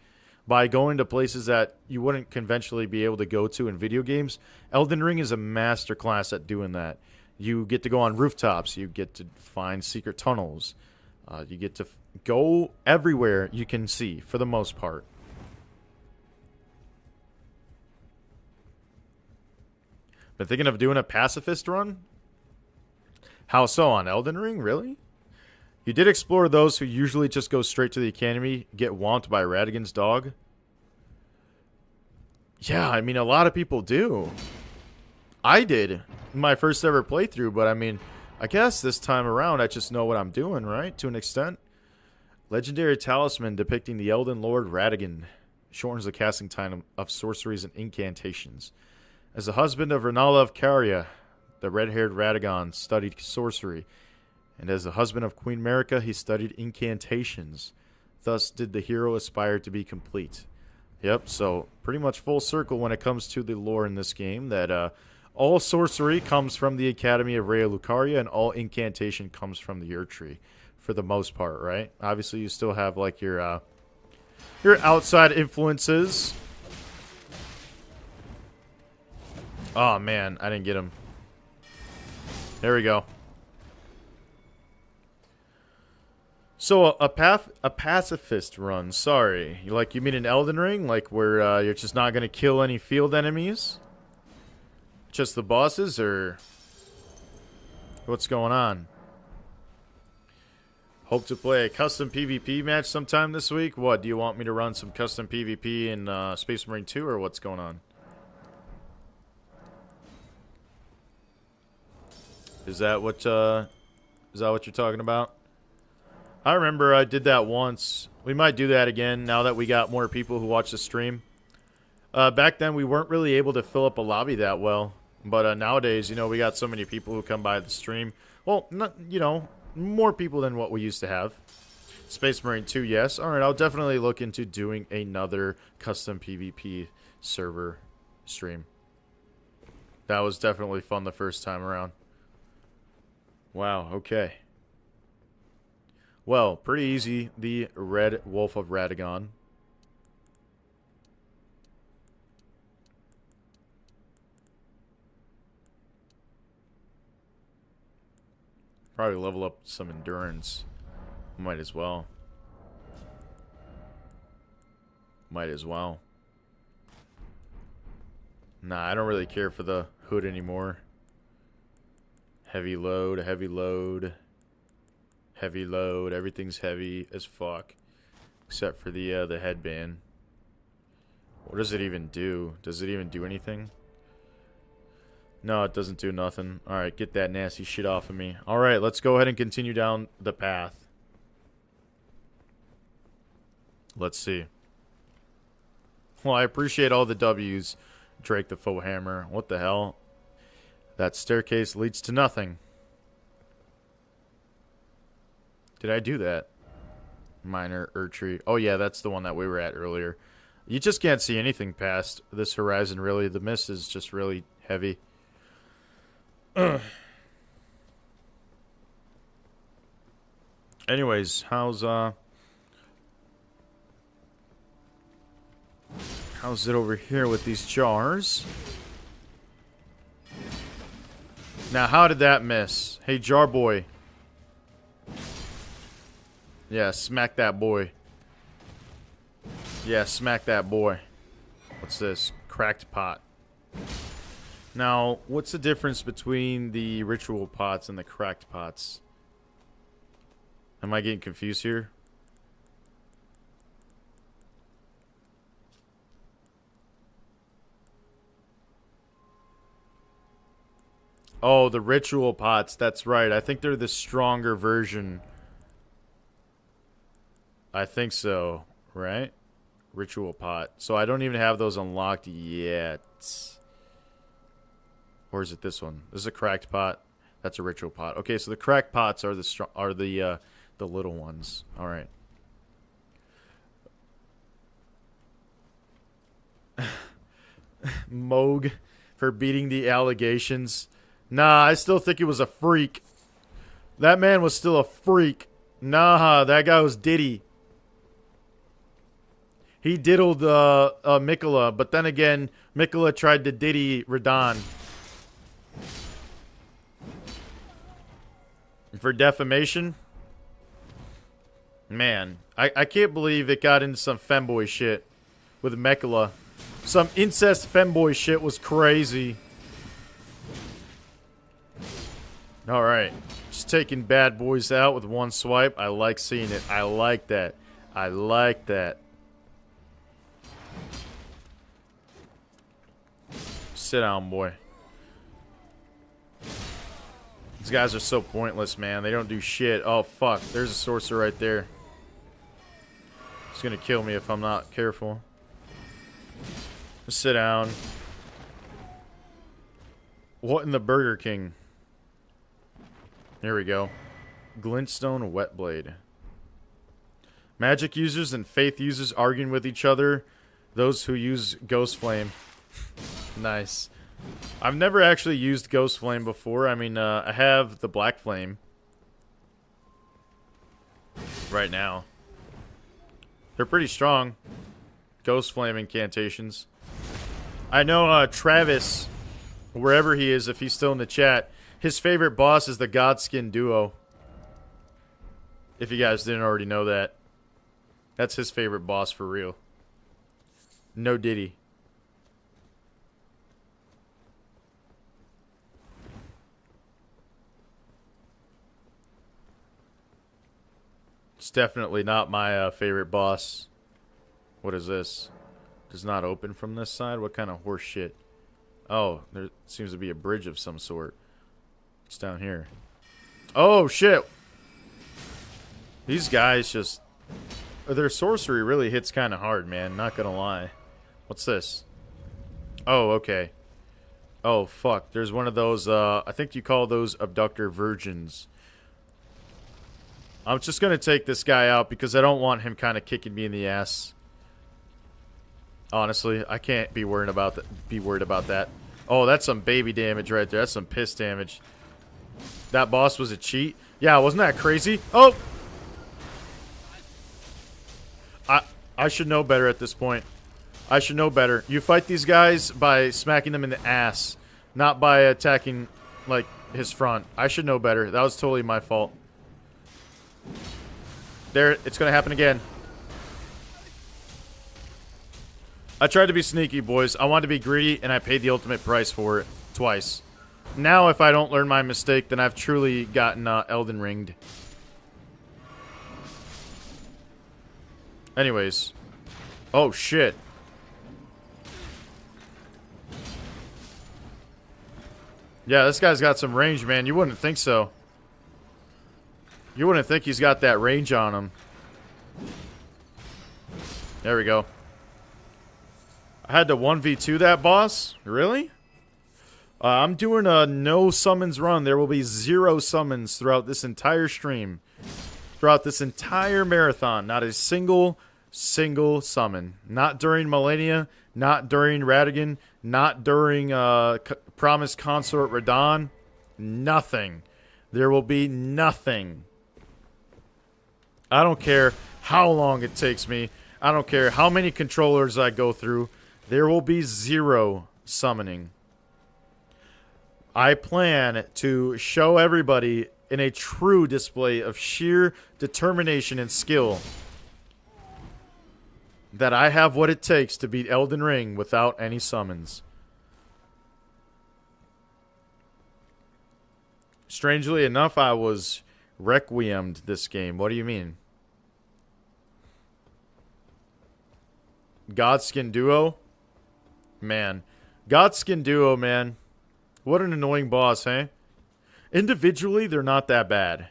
By going to places that you wouldn't conventionally be able to go to in video games, Elden Ring is a masterclass at doing that. You get to go on rooftops. You get to find secret tunnels. You get to go everywhere you can see, for the most part. Been thinking of doing a pacifist run? How so on Elden Ring? Really? You did explore those who usually just go straight to the academy, get whomped by Radigan's dog? Yeah, I mean, a lot of people do. I did in my first ever playthrough, but I mean, I guess this time around I just know what I'm doing, right? To an extent. Legendary talisman depicting the Elden Lord Radigan. Shortens the casting time of sorceries and incantations. As the husband of Renala of Caria, the red-haired Radagon studied sorcery. And as the husband of Queen Marika, he studied incantations. Thus did the hero aspire to be complete. Yep, so pretty much full circle when it comes to the lore in this game. That all sorcery comes from the Academy of Raya Lucaria, and all incantation comes from the Erd Tree. For the most part, right? Obviously, you still have, like, your outside influences. Oh, man, I didn't get him. There we go. So a pacifist run. Sorry, you mean an Elden Ring, like where you're just not gonna kill any field enemies, just the bosses, or what's going on? Hope to play a custom PvP match sometime this week. What, do you want me to run some custom PvP in Space Marine 2, or what's going on? Is that what you're talking about? I remember I did that once. We might do that again now that we got more people who watch the stream. Back then, we weren't really able to fill up a lobby that well. But nowadays, you know, we got so many people who come by the stream. Well, not, you know, more people than what we used to have. Space Marine 2, yes. Alright, I'll definitely look into doing another custom PvP server stream. That was definitely fun the first time around. Wow, okay. Well, pretty easy. The Red Wolf of Radagon. Probably level up some endurance. Might as well. Might as well. Nah, I don't really care for the hood anymore. Heavy load, heavy load. Heavy load. Everything's heavy as fuck. Except for the headband. What does it even do? Does it even do anything? No, it doesn't do nothing. Alright, get that nasty shit off of me. Alright, let's go ahead and continue down the path. Let's see. Well, I appreciate all the W's, Drake the Faux Hammer. What the hell? That staircase leads to nothing. Did I do that? Minor Erdtree. Oh yeah, that's the one that we were at earlier. You just can't see anything past this horizon, really. The mist is just really heavy. Anyways, how's it over here with these jars? Now, how did that miss? Hey, jar boy. Yeah, smack that boy. Yeah, smack that boy. What's this? Cracked pot. Now, what's the difference between the ritual pots and the cracked pots? Am I getting confused here? Oh, the ritual pots. That's right. I think they're the stronger version. I think so, right? Ritual pot. So I don't even have those unlocked yet. Or is it this one? This is a cracked pot. That's a ritual pot. Okay, so the cracked pots are the little ones. All right. Moog for beating the allegations. Nah, I still think it was a freak. That man was still a freak. Nah, that guy was Diddy. He diddled Mikola, but then again, Mikola tried to Diddy Radon. For defamation? Man, I can't believe it got into some femboy shit with Mikola. Some incest femboy shit was crazy. Alright. Just taking bad boys out with one swipe. I like seeing it. I like that. I like that. Sit down, boy. These guys are so pointless, man. They don't do shit. Oh, fuck. There's a sorcerer right there. He's gonna kill me if I'm not careful. Just sit down. What in the Burger King? Here we go. Glintstone Wetblade. Magic users and faith users arguing with each other. Those who use Ghost Flame. Nice. I've never actually used Ghost Flame before. I mean, I have the Black Flame. Right now. They're pretty strong. Ghost Flame incantations. I know Travis, wherever he is, if he's still in the chat, his favorite boss is the Godskin Duo. If you guys didn't already know that. That's his favorite boss for real. No Diddy. It's definitely not my favorite boss. What is this? Does not open from this side? What kind of horse shit? Oh, there seems to be a bridge of some sort. It's down here. Oh, shit! These guys just... Their sorcery really hits kind of hard, man. Not gonna lie. What's this? Oh, okay. Oh, fuck. There's one of those, I think you call those abductor virgins. I'm just gonna take this guy out because I don't want him kind of kicking me in the ass. Honestly, I can't be worried about that. Oh, that's some baby damage right there. That's some piss damage. That boss was a cheat. Yeah, wasn't that crazy? Oh! I should know better at this point. I should know better. You fight these guys by smacking them in the ass, not by attacking, like, his front. I should know better. That was totally my fault. There, it's gonna happen again. I tried to be sneaky, boys. I wanted to be greedy, and I paid the ultimate price for it. Twice. Now, if I don't learn my mistake, then I've truly gotten Elden Ringed. Anyways. Oh, shit. Yeah, this guy's got some range, man. You wouldn't think so. You wouldn't think he's got that range on him. There we go. I had to 1v2 that boss? Really? I'm doing a no summons run. There will be 0 summons throughout this entire stream. Throughout this entire marathon. Not a single summon. Not during Millennia. Not during Radigan. Not during Promised Consort Radon. Nothing. There will be nothing. I don't care how long it takes me. I don't care how many controllers I go through. There will be 0 summoning. I plan to show everybody in a true display of sheer determination and skill that I have what it takes to beat Elden Ring without any summons. Strangely enough, I was requiemed this game. What do you mean? Godskin Duo? Man. Godskin Duo, man. What an annoying boss, hey? Individually, they're not that bad.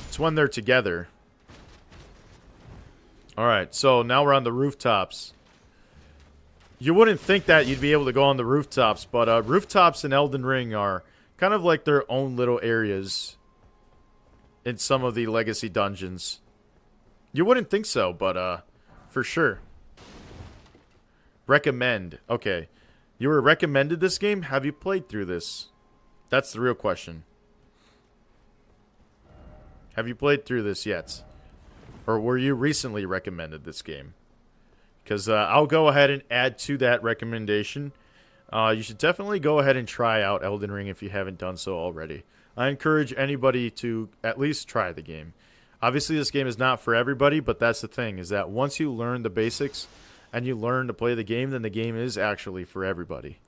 It's when they're together. Alright, so now we're on the rooftops. You wouldn't think that you'd be able to go on the rooftops, but rooftops in Elden Ring are kind of like their own little areas in some of the legacy dungeons. You wouldn't think so, but for sure. Recommend. Okay. You were recommended this game? Have you played through this? That's the real question. Have you played through this yet? Or were you recently recommended this game? Because I'll go ahead and add to that recommendation. You should definitely go ahead and try out Elden Ring if you haven't done so already. I encourage anybody to at least try the game. Obviously, this game is not for everybody, but that's the thing, is that once you learn the basics and you learn to play the game, then the game is actually for everybody.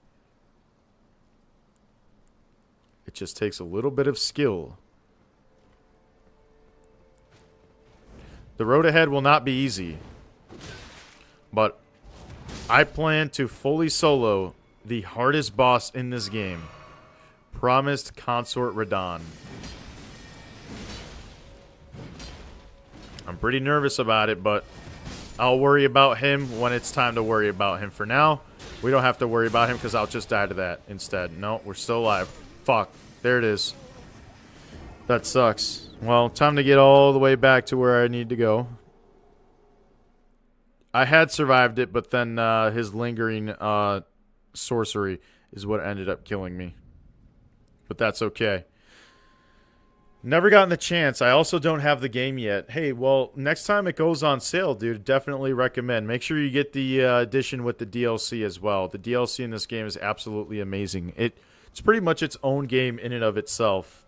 It just takes a little bit of skill. The road ahead will not be easy, but I plan to fully solo the hardest boss in this game, Promised Consort Radon. I'm pretty nervous about it, but I'll worry about him when it's time to worry about him. For now, we don't have to worry about him because I'll just die to that instead. No, we're still alive. Fuck. There it is. That sucks. Well, time to get all the way back to where I need to go. I had survived it, but then his lingering sorcery is what ended up killing me. But that's okay. Never gotten the chance. I also don't have the game yet. Hey, well, next time it goes on sale, dude, definitely recommend. Make sure you get the edition with the DLC as well. The DLC in this game is absolutely amazing. It's pretty much its own game in and of itself.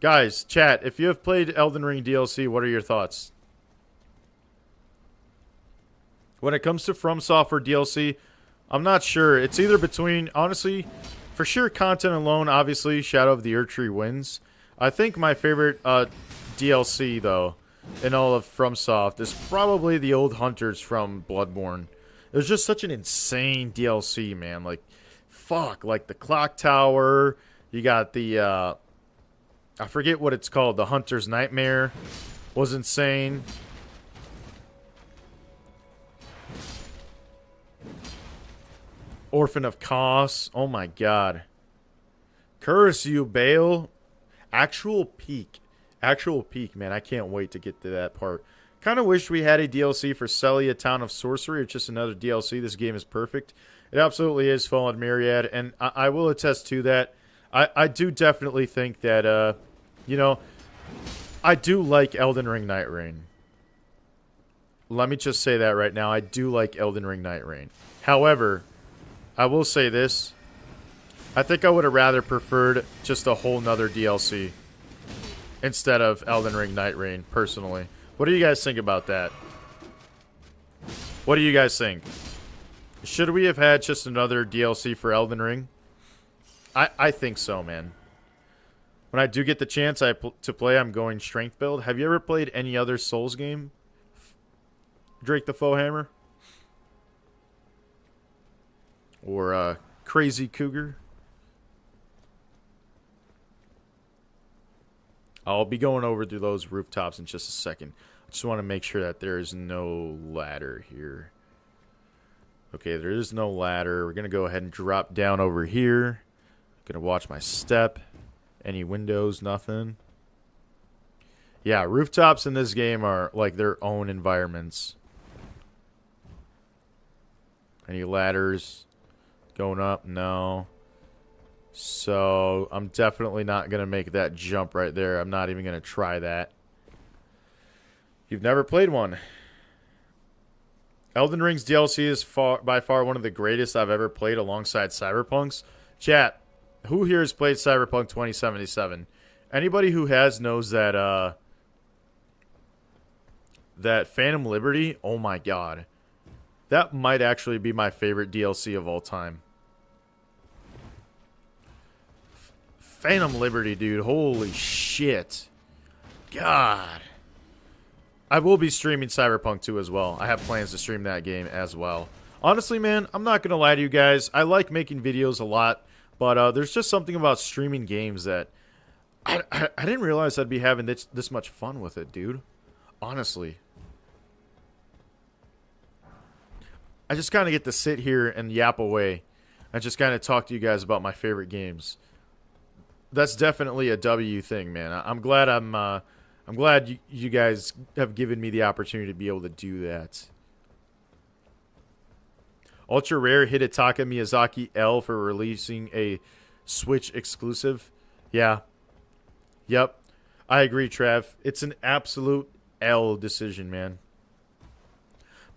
Guys, chat, if you have played Elden Ring DLC, what are your thoughts? When it comes to From Software DLC, I'm not sure. It's either between, honestly, for sure content alone, obviously, Shadow of the Erdtree wins. I think my favorite DLC, though, in all of FromSoft is probably the old Hunters from Bloodborne. It was just such an insane DLC, man. Like, fuck. Like, the Clock Tower. You got the, I forget what it's called. The Hunter's Nightmare was insane. Orphan of Kos. Oh my god. Curse you, Bale. Actual peak. Actual peak, man. I can't wait to get to that part. Kind of wish we had a DLC for Celia, Town of Sorcery. It's just another DLC. This game is perfect. It absolutely is Fallen Myriad, and I will attest to that. I do definitely think that, you know, I do like Elden Ring Night Rain. Let me just say that right now. I do like Elden Ring Night Rain. However, I will say this. I think I would have rather preferred just a whole nother DLC instead of Elden Ring Night Rain, personally. What do you guys think about that? What do you guys think? Should we have had just another DLC for Elden Ring? I think so, man. When I do get the chance to play, I'm going strength build. Have you ever played any other Souls game? Drake the Foehammer? Or Crazy Cougar? I'll be going over through those rooftops in just a second. I just want to make sure that there is no ladder here. Okay, there is no ladder. We're going to go ahead and drop down over here. Going to watch my step. Any windows, nothing. Yeah, rooftops in this game are like their own environments. Any ladders going up? No. So, I'm definitely not going to make that jump right there. I'm not even going to try that. You've never played one. Elden Ring's DLC is by far one of the greatest I've ever played alongside Cyberpunk's. Chat, who here has played Cyberpunk 2077? Anybody who has knows that, that Phantom Liberty, oh my god. That might actually be my favorite DLC of all time. Phantom Liberty, dude. Holy shit. God. I will be streaming Cyberpunk 2 as well. I have plans to stream that game as well. Honestly, man, I'm not going to lie to you guys. I like making videos a lot, but there's just something about streaming games that I didn't realize I'd be having this much fun with it, dude. Honestly. I just kind of get to sit here and yap away. I just kind of talk to you guys about my favorite games. That's definitely a W thing, man. I'm glad I'm glad you guys have given me the opportunity to be able to do that. Ultra rare Hidetaka Miyazaki L for releasing a Switch exclusive. Yeah. Yep. I agree, Trav. It's an absolute L decision, man.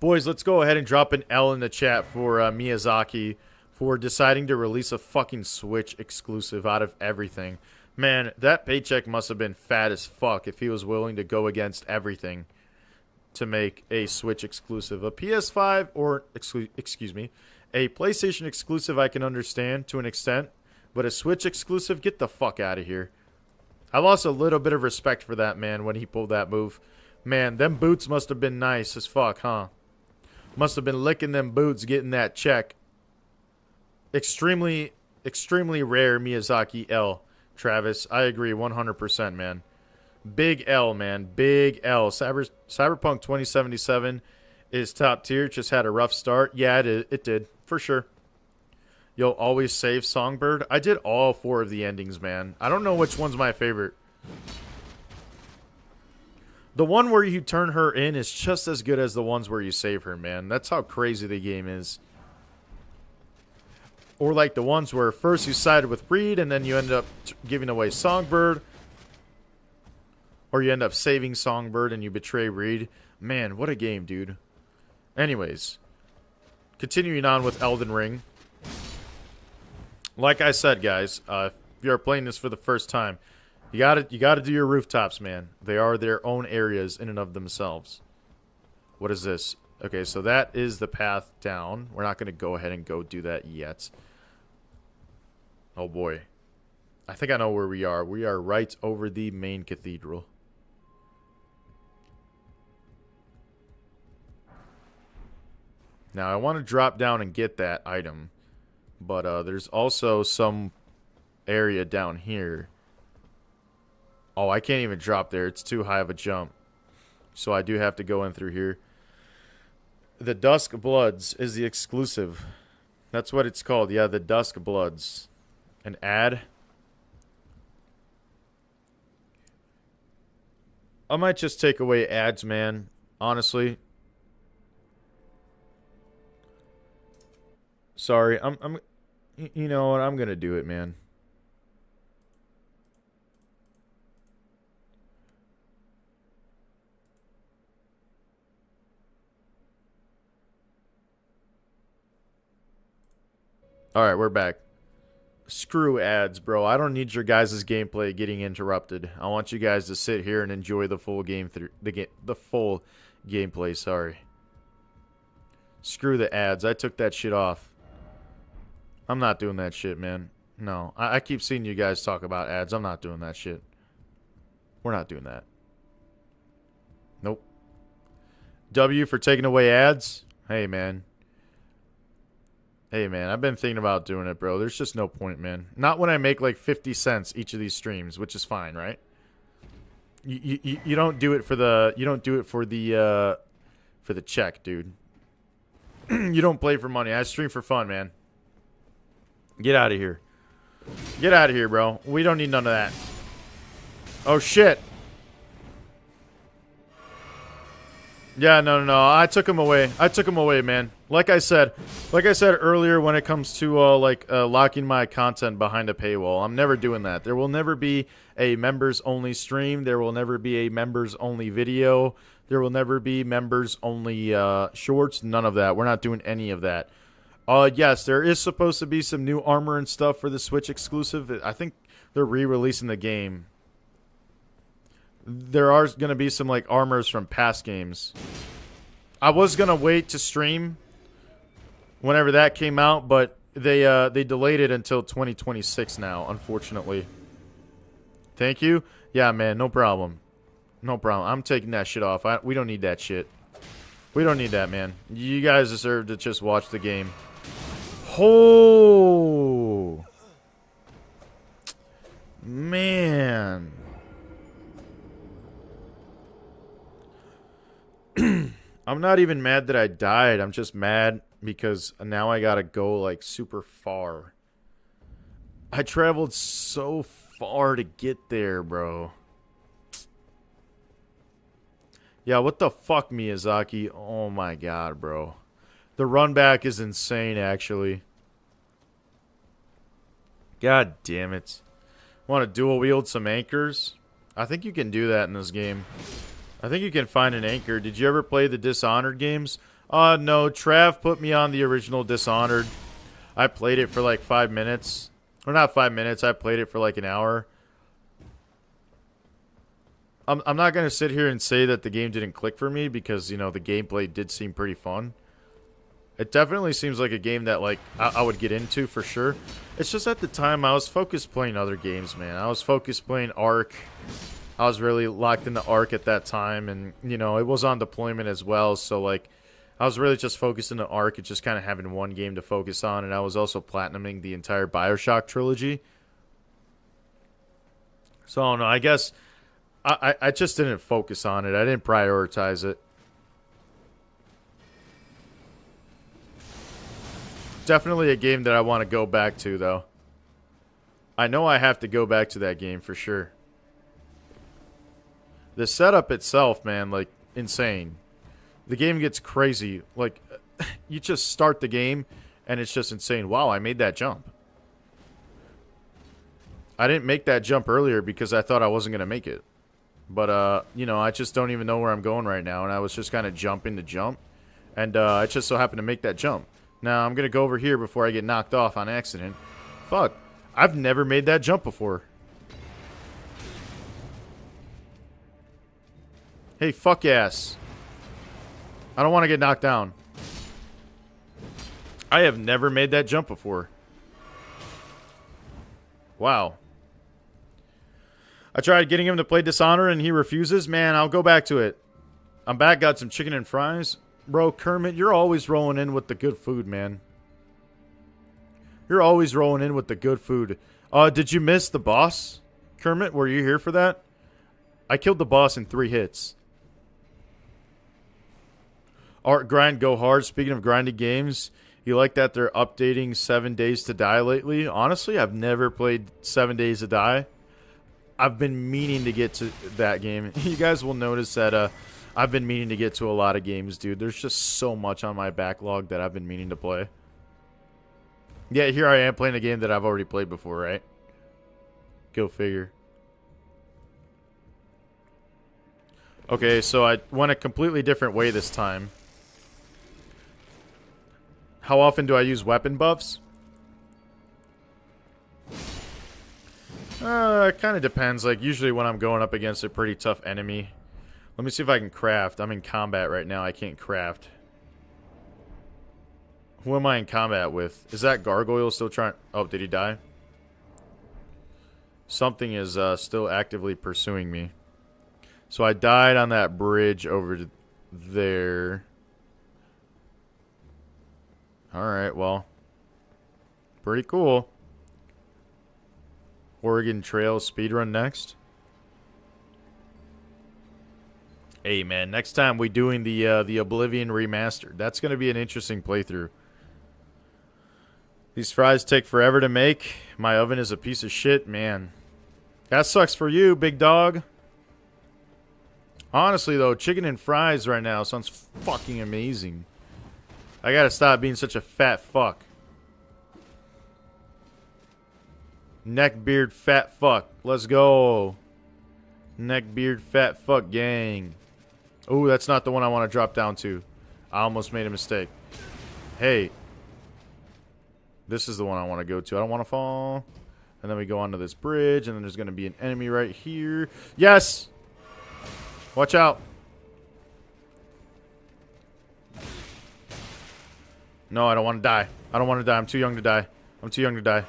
Boys, let's go ahead and drop an L in the chat for Miyazaki for deciding to release a fucking Switch exclusive out of everything. Man, that paycheck must have been fat as fuck if he was willing to go against everything to make a Switch exclusive. A PS5 or, excuse me, a PlayStation exclusive I can understand to an extent, but a Switch exclusive, get the fuck out of here. I lost a little bit of respect for that man when he pulled that move. Man, them boots must have been nice as fuck, huh? Must have been licking them boots getting that check. Extremely rare Miyazaki L, Travis. I agree 100%, man. Big L, man. Big L. Cyberpunk 2077 is top tier. Just had a rough start. Yeah, it did. For sure. You'll always save Songbird. I did all 4 of the endings, man. I don't know which one's my favorite. The one where you turn her in is just as good as the ones where you save her, man. That's how crazy the game is. Or like the ones where first you sided with Reed and then you end up giving away Songbird. Or you end up saving Songbird and you betray Reed. Man, what a game, dude. Anyways. Continuing on with Elden Ring. Like I said, guys, if you're playing this for the first time, you gotta do your rooftops, man. They are their own areas in and of themselves. What is this? Okay, so that is the path down. We're not going to go ahead and go do that yet. Oh, boy. I think I know where we are. We are right over the main cathedral. Now, I want to drop down and get that item. But there's also some area down here. Oh, I can't even drop there. It's too high of a jump. So I do have to go in through here. The Dusk Bloods is the exclusive. That's what it's called. Yeah, the Dusk Bloods. An ad. I might just take away ads, man. Honestly. Sorry. You know what? I'm going to do it, man. Alright, we're back. Screw ads, bro. I don't need your guys' gameplay getting interrupted. I want you guys to sit here and enjoy the full game through the full gameplay, sorry. Screw the ads. I took that shit off. I'm not doing that shit, man. No. I keep seeing you guys talk about ads. I'm not doing that shit. We're not doing that. Nope. W for taking away ads? Hey, man. Hey, man, I've been thinking about doing it, bro. There's just no point, man. Not when I make like 50 cents each of these streams, which is fine, right? You don't do it for the for the check, dude. You don't play for money. I stream for fun, man. Get out of here. Get out of here, bro. We don't need none of that. Oh shit. Yeah, no. I took him away. Man. Like I said earlier, when it comes to locking my content behind a paywall, I'm never doing that. There will never be a members only stream. There will never be a members only video. There will never be members only shorts. None of that. We're not doing any of that. Yes, there is supposed to be some new armor and stuff for the Switch exclusive. I think they're re-releasing the game. There are going to be some like armors from past games. I was going to wait to stream whenever that came out, but they delayed it until 2026 now, unfortunately. Thank you. Yeah, man, no problem. No problem. I'm taking that shit off. We don't need that shit. We don't need that, man. You guys deserve to just watch the game. Oh, man. I'm not even mad that I died. I'm just mad because now I gotta go like super far. I traveled so far to get there, bro. Yeah, what the fuck, Miyazaki? Oh my god, bro. The run back is insane, actually. God damn it. Want to dual wield some anchors? I think you can do that in this game. I think you can find an anchor. Did you ever play the Dishonored games? No. Trav put me on the original Dishonored. I played it for like 5 minutes. Or not 5 minutes. I played it for like an hour. I'm not going to sit here and say that the game didn't click for me because, you know, the gameplay did seem pretty fun. It definitely seems like a game that, like, I would get into for sure. It's just at the time I was focused playing other games, man. I was focused playing Ark. I was really locked into Ark at that time, and, you know, it was on deployment as well, so, like, I was really just focused into Ark and just kind of having one game to focus on, and I was also platinuming the entire BioShock trilogy. So, I don't know, I guess I just didn't focus on it. I didn't prioritize it. Definitely a game that I want to go back to, though. I know I have to go back to that game for sure. The setup itself, man, like, insane. The game gets crazy. Like, you just start the game, and it's just insane. Wow, I made that jump. I didn't make that jump earlier because I thought I wasn't going to make it. But, you know, I just don't even know where I'm going right now, and I was just kind of jumping to jump. And I just so happened to make that jump. Now, I'm going to go over here before I get knocked off on accident. Fuck. I've never made that jump before. Hey, fuck ass. I don't want to get knocked down. I have never made that jump before. Wow. I tried getting him to play Dishonor and he refuses. Man, I'll go back to it. I'm back, got some chicken and fries. Bro, Kermit, you're always rolling in with the good food, man. You're always rolling in with the good food. Did you miss the boss? Kermit, were you here for that? I killed the boss in 3 hits. Art grind, go hard. Speaking of grinding games, You like that they're updating 7 Days to Die lately? Honestly, I've never played 7 Days to Die. I've been meaning to get to that game. You guys will notice that I've been meaning to get to a lot of games, dude. There's just so much on my backlog that I've been meaning to play. Yeah, here I am playing a game that I've already played before, right? Go figure. Okay, so I went a completely different way this time. How often do I use weapon buffs? It kind of depends. Like, usually when I'm going up against a pretty tough enemy. Let me see if I can craft. I'm in combat right now. I can't craft. Who am I in combat with? Is that gargoyle still trying... Oh, did he die? Something is still actively pursuing me. So I died on that bridge over there. Alright, well. Pretty cool. Oregon Trail speedrun next. Hey, man. Next time we doing the Oblivion Remastered. That's going to be an interesting playthrough. These fries take forever to make. My oven is a piece of shit, man. That sucks for you, big dog. Honestly, though, chicken and fries right now sounds fucking amazing. I gotta stop being such a fat fuck. Neckbeard fat fuck. Let's go. Neckbeard fat fuck gang. Oh, that's not the one I want to drop down to. I almost made a mistake. Hey. This is the one I want to go to. I don't want to fall. And then we go onto this bridge, and then there's going to be an enemy right here. Yes! Watch out. No, I don't want to die. I don't want to die. I'm too young to die. I'm too young to die.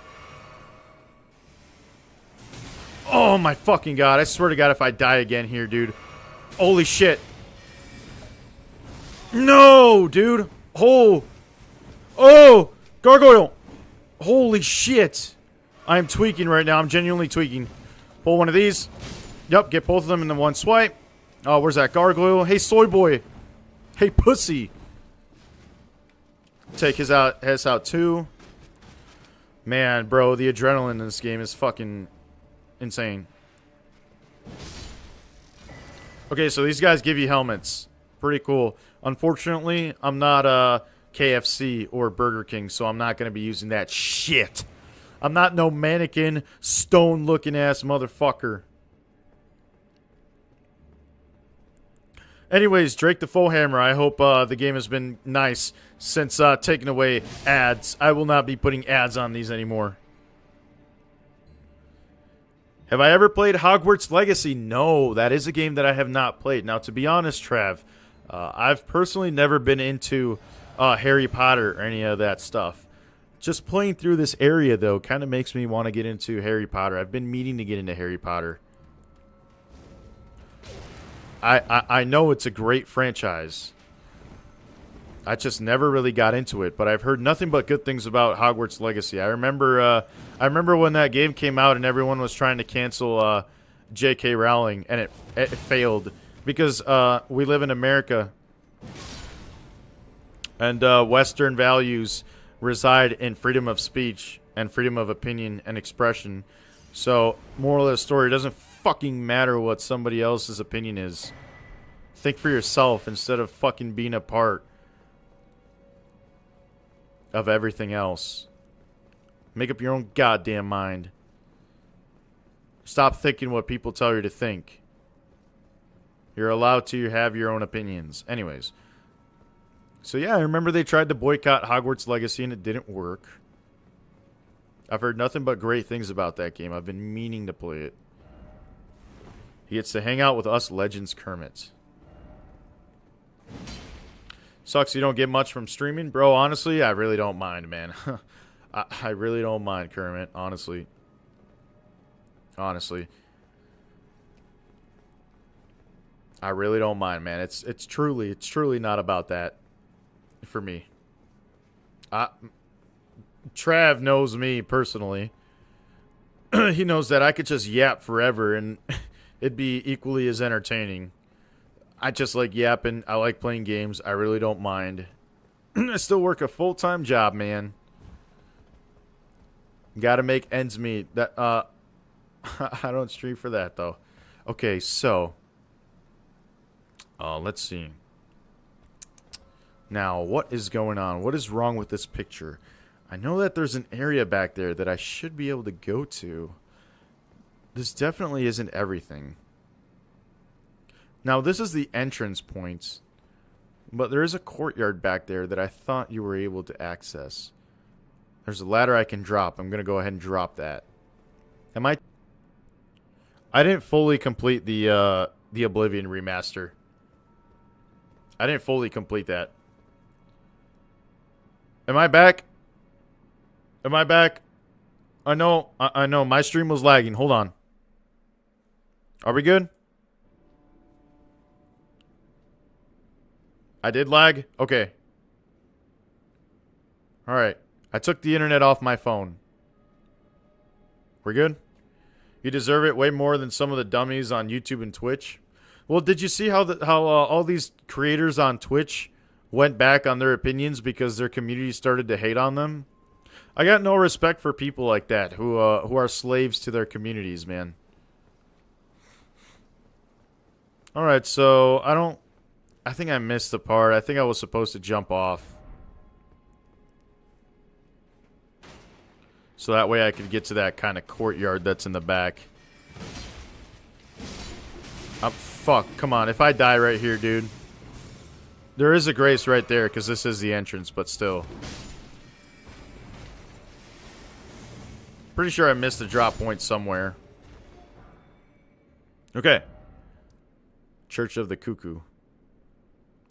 Oh my fucking god. I swear to god if I die again here, dude. Holy shit. No, dude. Oh. Oh. Gargoyle. Holy shit. I am tweaking right now. I'm genuinely tweaking. Pull one of these. Yep, get both of them in the one swipe. Oh, where's that gargoyle? Hey, soy boy. Hey, pussy. Take his out too. Man, bro, the adrenaline in this game is fucking insane. Okay, so these guys give you helmets. Pretty cool. Unfortunately, I'm not KFC or Burger King, so I'm not going to be using that shit. I'm not no mannequin, stone-looking ass motherfucker. Anyways, Drake the Foehammer, I hope the game has been nice since taking away ads. I will not be putting ads on these anymore. Have I ever played Hogwarts Legacy? No, that is a game that I have not played. Now, to be honest, Trav, I've personally never been into Harry Potter or any of that stuff. Just playing through this area, though, kind of makes me want to get into Harry Potter. I've been meaning to get into Harry Potter. I know it's a great franchise. I just never really got into it, but I've heard nothing but good things about Hogwarts Legacy. I remember when that game came out and everyone was trying to cancel J.K. Rowling, and it failed because we live in America, and Western values reside in freedom of speech and freedom of opinion and expression. So, moral of the story, it doesn't fucking matter what somebody else's opinion is. Think for yourself instead of fucking being a part of everything else. Make up your own goddamn mind. Stop thinking what people tell you to think. You're allowed to have your own opinions. Anyways. So yeah, I remember they tried to boycott Hogwarts Legacy and it didn't work. I've heard nothing but great things about that game. I've been meaning to play it. He gets to hang out with us Legends Kermit. Sucks you don't get much from streaming. Bro, honestly, I really don't mind, man. I really don't mind, Kermit, honestly. Honestly. I really don't mind, man. It's truly not about that for me. Trav knows me personally. He knows that I could just yap forever and it'd be equally as entertaining. I just like yapping. I like playing games. I really don't mind. I still work a full-time job, man. Gotta make ends meet. That I don't stream for that though. Okay, so let's see. Now, what is going on? What is wrong with this picture? I know that there's an area back there that I should be able to go to. This definitely isn't everything. Now, this is the entrance point, but there is a courtyard back there that I thought you were able to access. There's a ladder I can drop. I'm going to go ahead and drop that. I didn't fully complete the Oblivion remaster. I didn't fully complete that. Am I back? Am I back? I know my stream was lagging. Hold on. Are we good? I did lag? Okay. Alright. I took the internet off my phone. We're good? You deserve it way more than some of the dummies on YouTube and Twitch. Well, did you see how all these creators on Twitch went back on their opinions because their community started to hate on them? I got no respect for people like that who are slaves to their communities, man. Alright, so I think I missed the part. I think I was supposed to jump off. So that way I could get to that kind of courtyard that's in the back. Oh, fuck. Come on. If I die right here, dude. There is a grace right there because this is the entrance, but still. Pretty sure I missed the drop point somewhere. Okay. Church of the Cuckoo.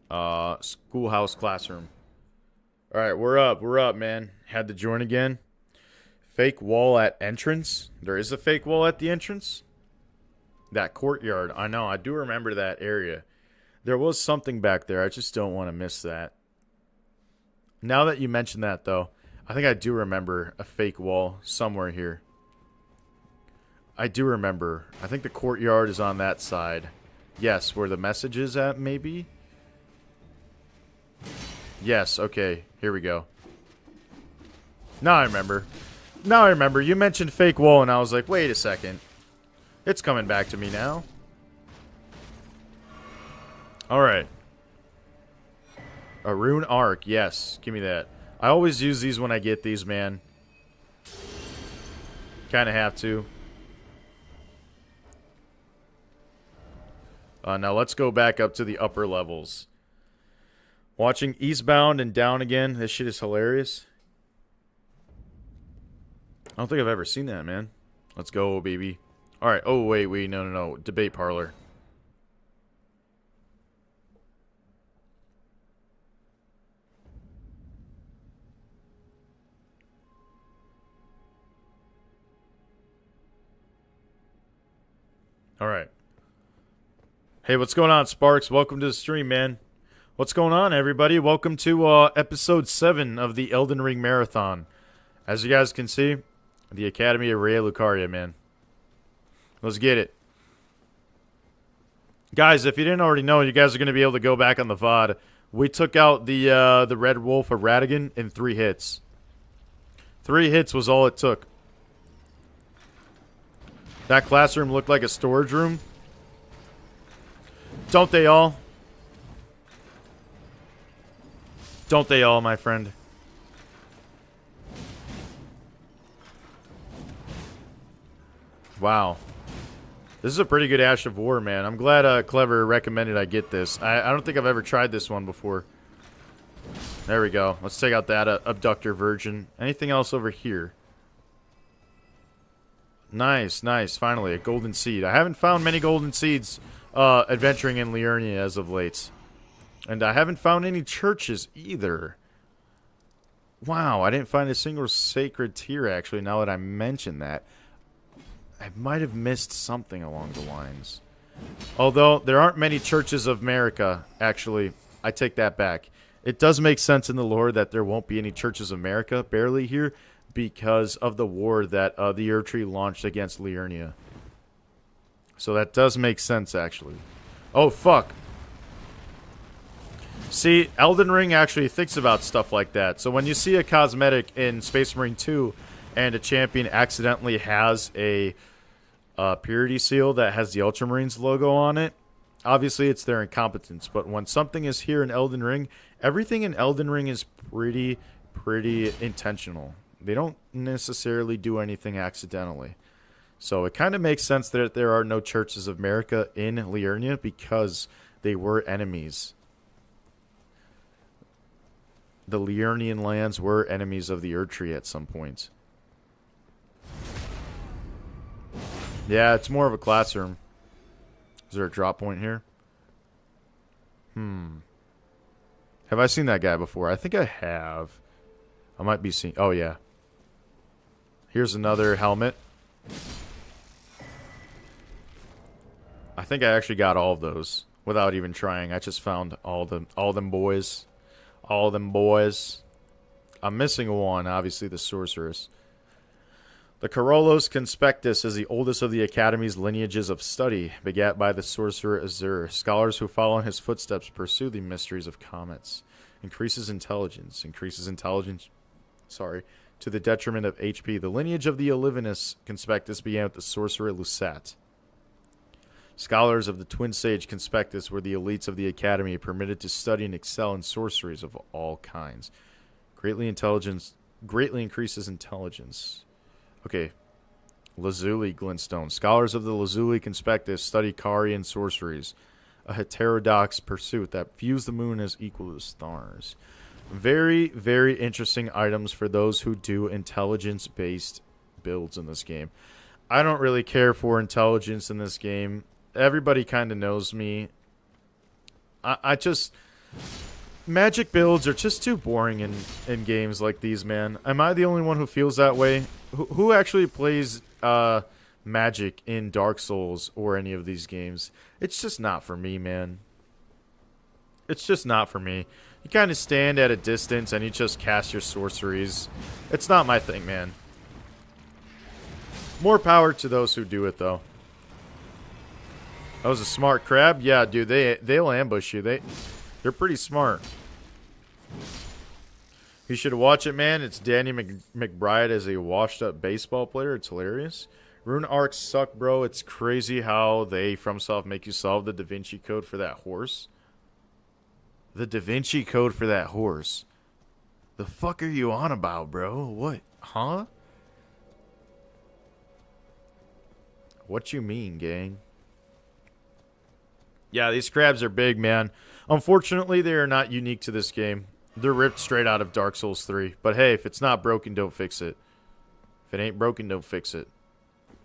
Schoolhouse classroom. Alright, we're up, man. Had to join again. Fake wall at entrance. There is a fake wall at the entrance. That courtyard. I know, I do remember that area. There was something back there. I just don't want to miss that. Now that you mention that, though, I think I do remember a fake wall somewhere here. I do remember. I think the courtyard is on that side. Yes, where the message is at, maybe? Yes, okay. Here we go. Now I remember. Now I remember. You mentioned fake wall, and I was like, wait a second. It's coming back to me now. Alright. A rune arc. Yes. Give me that. I always use these when I get these, man. Kind of have to. Now let's go back up to the upper levels. Watching Eastbound and Down again. This shit is hilarious. I don't think I've ever seen that, man. Let's go, baby. Alright. Oh, wait. No. Debate parlor. Alright. Hey, what's going on, Sparks? Welcome to the stream, man. What's going on, everybody? Welcome to episode 7 of the Elden Ring Marathon. As you guys can see, the Academy of Raya Lucaria, man. Let's get it. Guys, if you didn't already know, you guys are going to be able to go back on the VOD. We took out the Red Wolf of Radigan in 3 hits. 3 hits was all it took. That classroom looked like a storage room. Don't they all? Don't they all, my friend? Wow. This is a pretty good Ash of War, man. I'm glad Clever recommended I get this. I don't think I've ever tried this one before. There we go. Let's take out that Abductor Virgin. Anything else over here? Nice, nice. Finally, a golden seed. I haven't found many golden seeds adventuring in Liurnia as of late. And I haven't found any churches either. Wow, I didn't find a single sacred tier, actually, now that I mention that. I might have missed something along the lines. Although, there aren't many churches of America, actually. I take that back. It does make sense in the lore that there won't be any churches of America, barely here, because of the war that the Erdtree launched against Liurnia. So that does make sense, actually. Oh, fuck. See, Elden Ring actually thinks about stuff like that. So when you see a cosmetic in Space Marine 2 and a champion accidentally has a purity seal that has the Ultramarines logo on it, obviously it's their incompetence. But when something is here in Elden Ring, everything in Elden Ring is pretty intentional. They don't necessarily do anything accidentally. So it kind of makes sense that there are no churches of America in Liurnia because they were enemies. The Liurnian lands were enemies of the Erdtree at some point. Yeah, it's more of a classroom. Is there a drop point here? Have I seen that guy before? I think I have. I might be seeing... Oh, yeah. Here's another helmet. I think I actually got all of those without even trying. I just found all them boys. All them boys. I'm missing one, obviously the sorceress. The Corolos Conspectus is the oldest of the Academy's lineages of study, begat by the sorcerer Azur. Scholars who follow in his footsteps pursue the mysteries of comets. Increases intelligence, to the detriment of HP. The lineage of the Olivinus Conspectus began with the sorcerer Lusat. Scholars of the Twin Sage Conspectus were the elites of the Academy, permitted to study and excel in sorceries of all kinds. Greatly increases intelligence. Okay. Lazuli Glintstone. Scholars of the Lazuli Conspectus study Karian sorceries. A heterodox pursuit that views the moon as equal to the stars. Very, very interesting items for those who do intelligence-based builds in this game. I don't really care for intelligence in this game. Everybody kind of knows me. I just... Magic builds are just too boring in games like these, man. Am I the only one who feels that way? Who actually plays Magic in Dark Souls or any of these games? It's just not for me, man. It's just not for me. You kind of stand at a distance and you just cast your sorceries. It's not my thing, man. More power to those who do it, though. That was a smart crab? Yeah, dude, they'll ambush you. They're pretty smart. You should watch it, man. It's Danny McBride as a washed-up baseball player. It's hilarious. Rune arcs suck, bro. It's crazy how they, FromSoft, make you solve the Da Vinci Code for that horse. The Da Vinci Code for that horse. The fuck are you on about, bro? What? Huh? What you mean, gang? Yeah, these crabs are big, man. Unfortunately, they are not unique to this game. They're ripped straight out of Dark Souls 3. But hey, if it's not broken, don't fix it. If it ain't broken, don't fix it.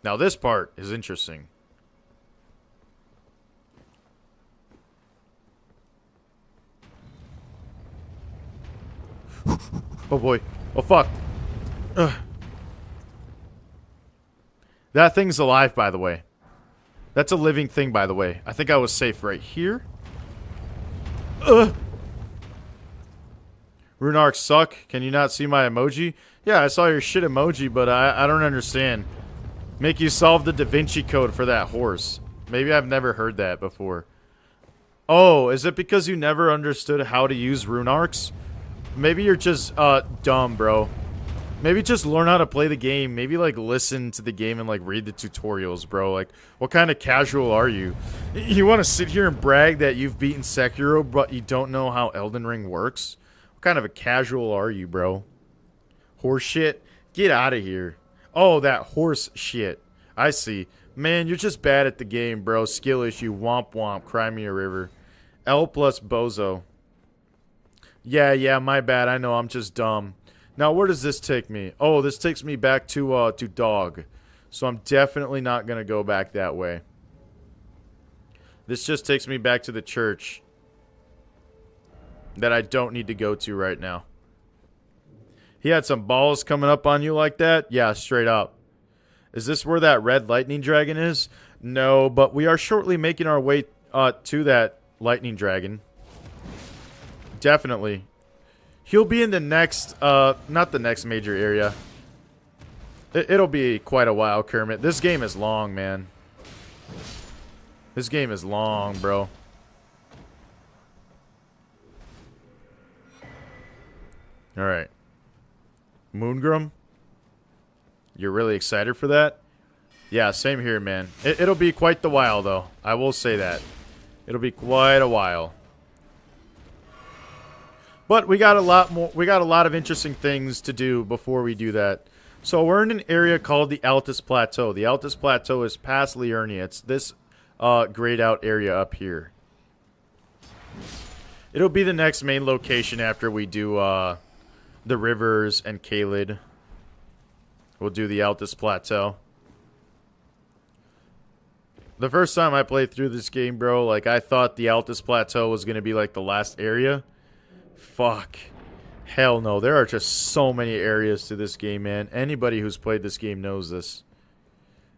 Now, this part is interesting. Oh, boy. Oh, fuck. Ugh. That thing's alive, by the way. That's a living thing, by the way. I think I was safe right here. Ugh. Rune arcs suck. Can you not see my emoji? Yeah, I saw your shit emoji, but I don't understand. Make you solve the Da Vinci Code for that horse. Maybe I've never heard that before. Oh, is it because you never understood how to use rune arcs? Maybe you're just dumb, bro. Maybe just learn how to play the game. Maybe, like, listen to the game and, like, read the tutorials, bro. Like, what kind of casual are you? You want to sit here and brag that you've beaten Sekiro, but you don't know how Elden Ring works? What kind of a casual are you, bro? Horse shit? Get out of here. Oh, that horse shit. I see. Man, you're just bad at the game, bro. Skill issue. Womp womp. Cry me a river. L plus bozo. Yeah, my bad. I know, I'm just dumb. Now, where does this take me? Oh, this takes me back to dog. So I'm definitely not going to go back that way. This just takes me back to the church that I don't need to go to right now. He had some balls coming up on you like that? Yeah, straight up. Is this where that red lightning dragon is? No, but we are shortly making our way to that lightning dragon. Definitely. He'll be in the next, not the next major area. It'll be quite a while, Kermit. This game is long, man. This game is long, bro. All right. Moongrum? You're really excited for that? Yeah, same here, man. It'll be quite the while, though. I will say that. It'll be quite a while. But we got a lot more. We got a lot of interesting things to do before we do that. So we're in an area called the Altus Plateau. The Altus Plateau is past Liurnia. It's this grayed out area up here. It'll be the next main location after we do the rivers and Caelid. We'll do the Altus Plateau. The first time I played through this game, bro, like, I thought the Altus Plateau was going to be, like, the last area. Fuck. Hell no. There are just so many areas to this game, man. Anybody who's played this game knows this.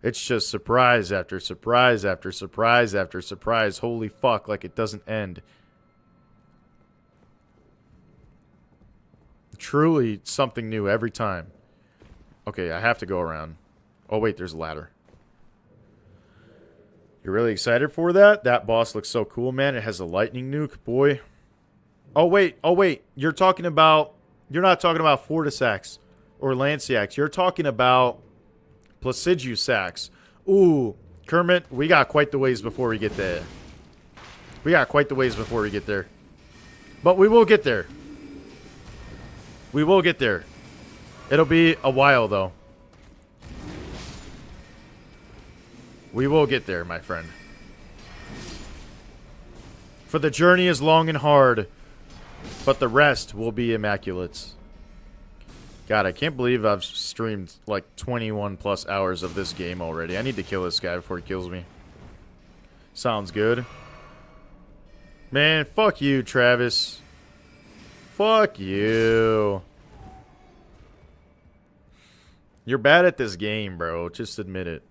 It's just surprise after surprise after surprise after surprise. Holy fuck, like it doesn't end. Truly something new every time. Okay, I have to go around. Oh, wait, there's a ladder. You're really excited for that? That boss looks so cool, man. It has a lightning nuke, boy. Oh, wait. Oh, wait. You're not talking about Fortisax or Lanciax. You're talking about Placidusax. Ooh, Kermit, we got quite the ways before we get there. We got quite the ways before we get there. But we will get there. We will get there. It'll be a while, though. We will get there, my friend. For the journey is long and hard, but the rest will be immaculate. God, I can't believe I've streamed like 21 plus hours of this game already. I need to kill this guy before he kills me. Sounds good. Man, fuck you, Travis. Fuck you. You're bad at this game, bro. Just admit it.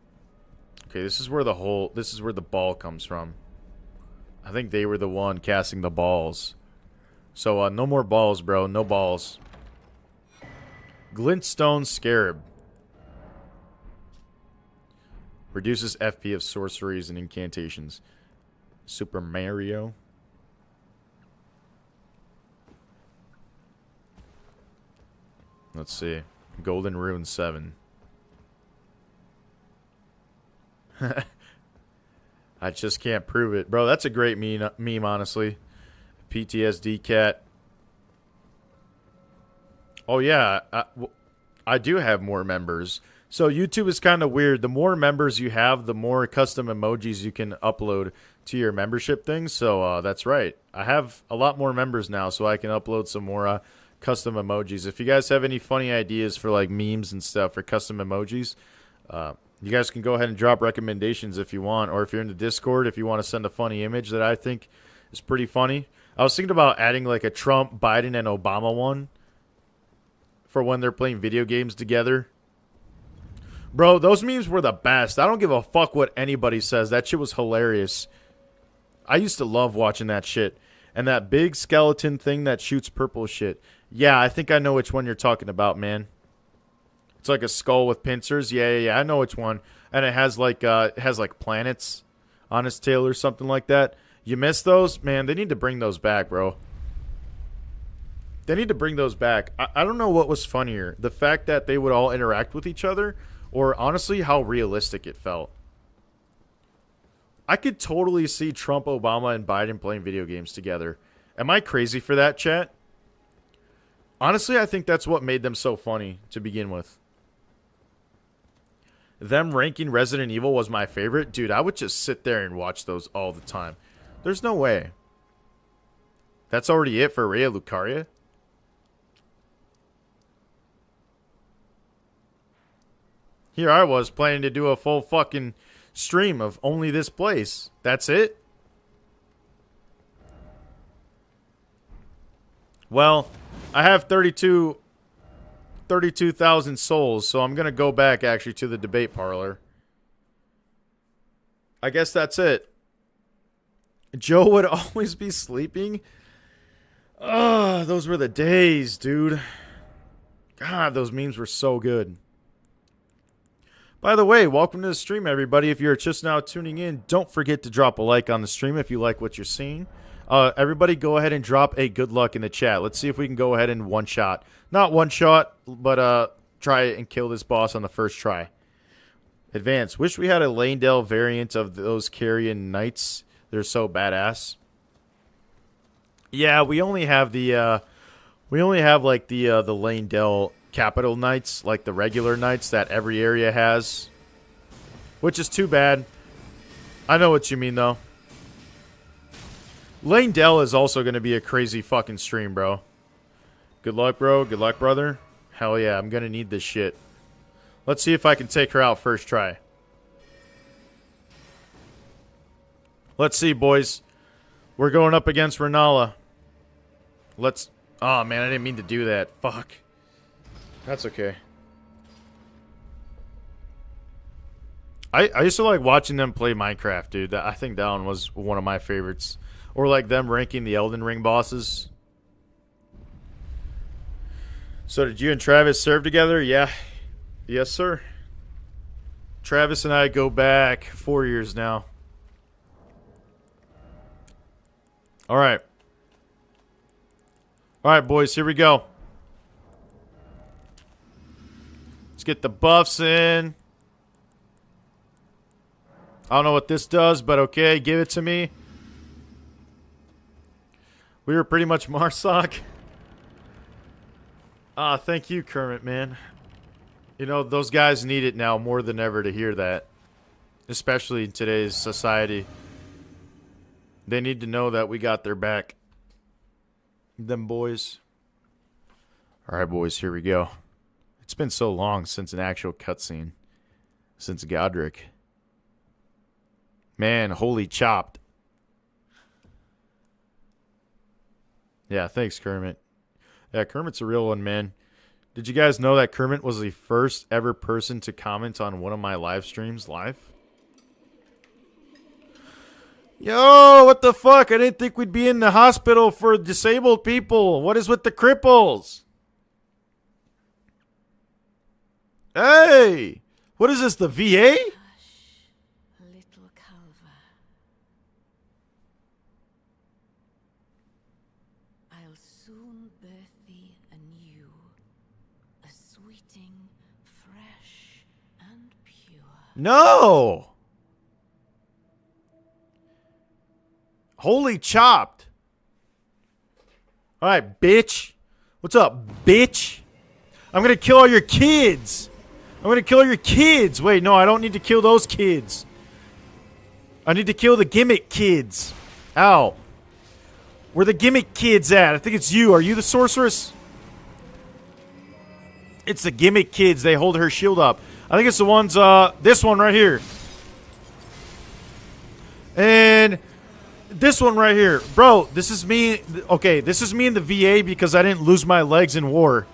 Okay, this is where the ball comes from. I think they were the one casting the balls. So, no more balls, bro. No balls. Glintstone Scarab. Reduces FP of sorceries and incantations. Super Mario. Let's see. Golden Rune 7. I just can't prove it. Bro, that's a great meme, honestly. PTSD cat. Oh, yeah. I do have more members. So YouTube is kind of weird. The more members you have, the more custom emojis you can upload to your membership thing. So that's right. I have a lot more members now, so I can upload some more custom emojis. If you guys have any funny ideas for like memes and stuff for custom emojis, you guys can go ahead and drop recommendations if you want. Or if you're in the Discord, if you want to send a funny image that I think is pretty funny. I was thinking about adding like a Trump, Biden, and Obama one for when they're playing video games together. Bro, those memes were the best. I don't give a fuck what anybody says. That shit was hilarious. I used to love watching that shit. And that big skeleton thing that shoots purple shit. Yeah, I think I know which one you're talking about, man. It's like a skull with pincers. Yeah, I know which one. And it has like planets on its tail or something like that. You miss those? Man, they need to bring those back, bro. They need to bring those back. I don't know what was funnier. The fact that they would all interact with each other, or honestly how realistic it felt. I could totally see Trump, Obama, and Biden playing video games together. Am I crazy for that, chat? Honestly, I think that's what made them so funny to begin with. Them ranking Resident Evil was my favorite. Dude, I would just sit there and watch those all the time. There's no way. That's already it for Raya Lucaria? Here I was planning to do a full fucking stream of only this place. That's it? Well, I have 32,000 souls, so I'm going to go back actually to the debate parlor. I guess that's it. Joe would always be sleeping. Ugh, those were the days, dude. God, those memes were so good. By the way, welcome to the stream, everybody. If you're just now tuning in, don't forget to drop a like on the stream if you like what you're seeing. Everybody go ahead and drop a good luck in the chat. Let's see if we can go ahead and one shot. Not one shot, but try and kill this boss on the first try. Advance. Wish we had a Lanedale variant of those Carrion Knights. They're so badass. Yeah, we only have the like the Lanedale Capital Knights, like the regular Knights that every area has. Which is too bad. I know what you mean though. Lanedale is also going to be a crazy fucking stream, bro. Good luck, bro. Good luck, brother. Hell yeah, I'm going to need this shit. Let's see if I can take her out first try. Let's see, boys. We're going up against Renala. Let's... Oh, man, I didn't mean to do that. Fuck. That's okay. I used to like watching them play Minecraft, dude. I think that one was one of my favorites. Or like them ranking the Elden Ring bosses. So did you and Travis serve together? Yeah. Yes, sir. Travis and I go back 4 years now. Alright. Alright, boys. Here we go. Let's get the buffs in. I don't know what this does, but okay. Give it to me. We were pretty much Marsoc. Ah, thank you, Kermit, man. You know, those guys need it now more than ever to hear that. Especially in today's society. They need to know that we got their back. Them boys. Alright, boys, here we go. It's been so long since an actual cutscene. Since Godric. Man, holy chopped. Yeah, thanks, Kermit. Yeah, Kermit's a real one, man. Did you guys know that Kermit was the first ever person to comment on one of my live streams live? Yo, what the fuck? I didn't think we'd be in the hospital for disabled people. What is with the cripples? Hey! What is this, the VA? No! Holy chopped. Alright, bitch. What's up, bitch? I'm gonna kill all your kids. I'm gonna kill your kids. Wait, no, I don't need to kill those kids. I need to kill the gimmick kids. Ow. Where the gimmick kids at? I think it's you. Are you the sorceress? It's the gimmick kids. They hold her shield up. I think it's the ones, this one right here. And this one right here. Bro, this is me. Okay, this is me in the VA because I didn't lose my legs in war.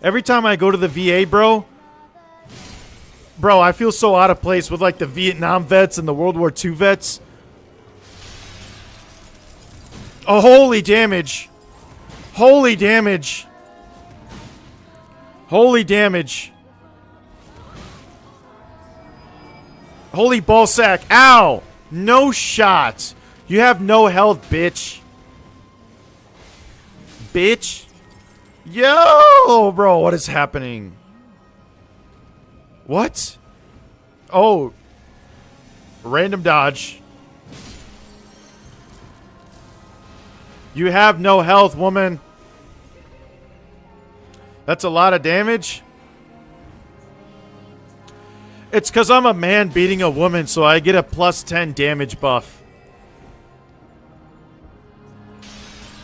Every time I go to the VA, bro, I feel so out of place with, like, the Vietnam vets and the World War II vets. Oh, holy damage. Holy damage. Holy damage. Holy ballsack. Ow. No shot. You have no health, bitch. Bitch. Yo, bro, what is happening? What? Oh. Random dodge. You have no health, woman. That's a lot of damage. It's because I'm a man beating a woman, so I get a plus 10 damage buff.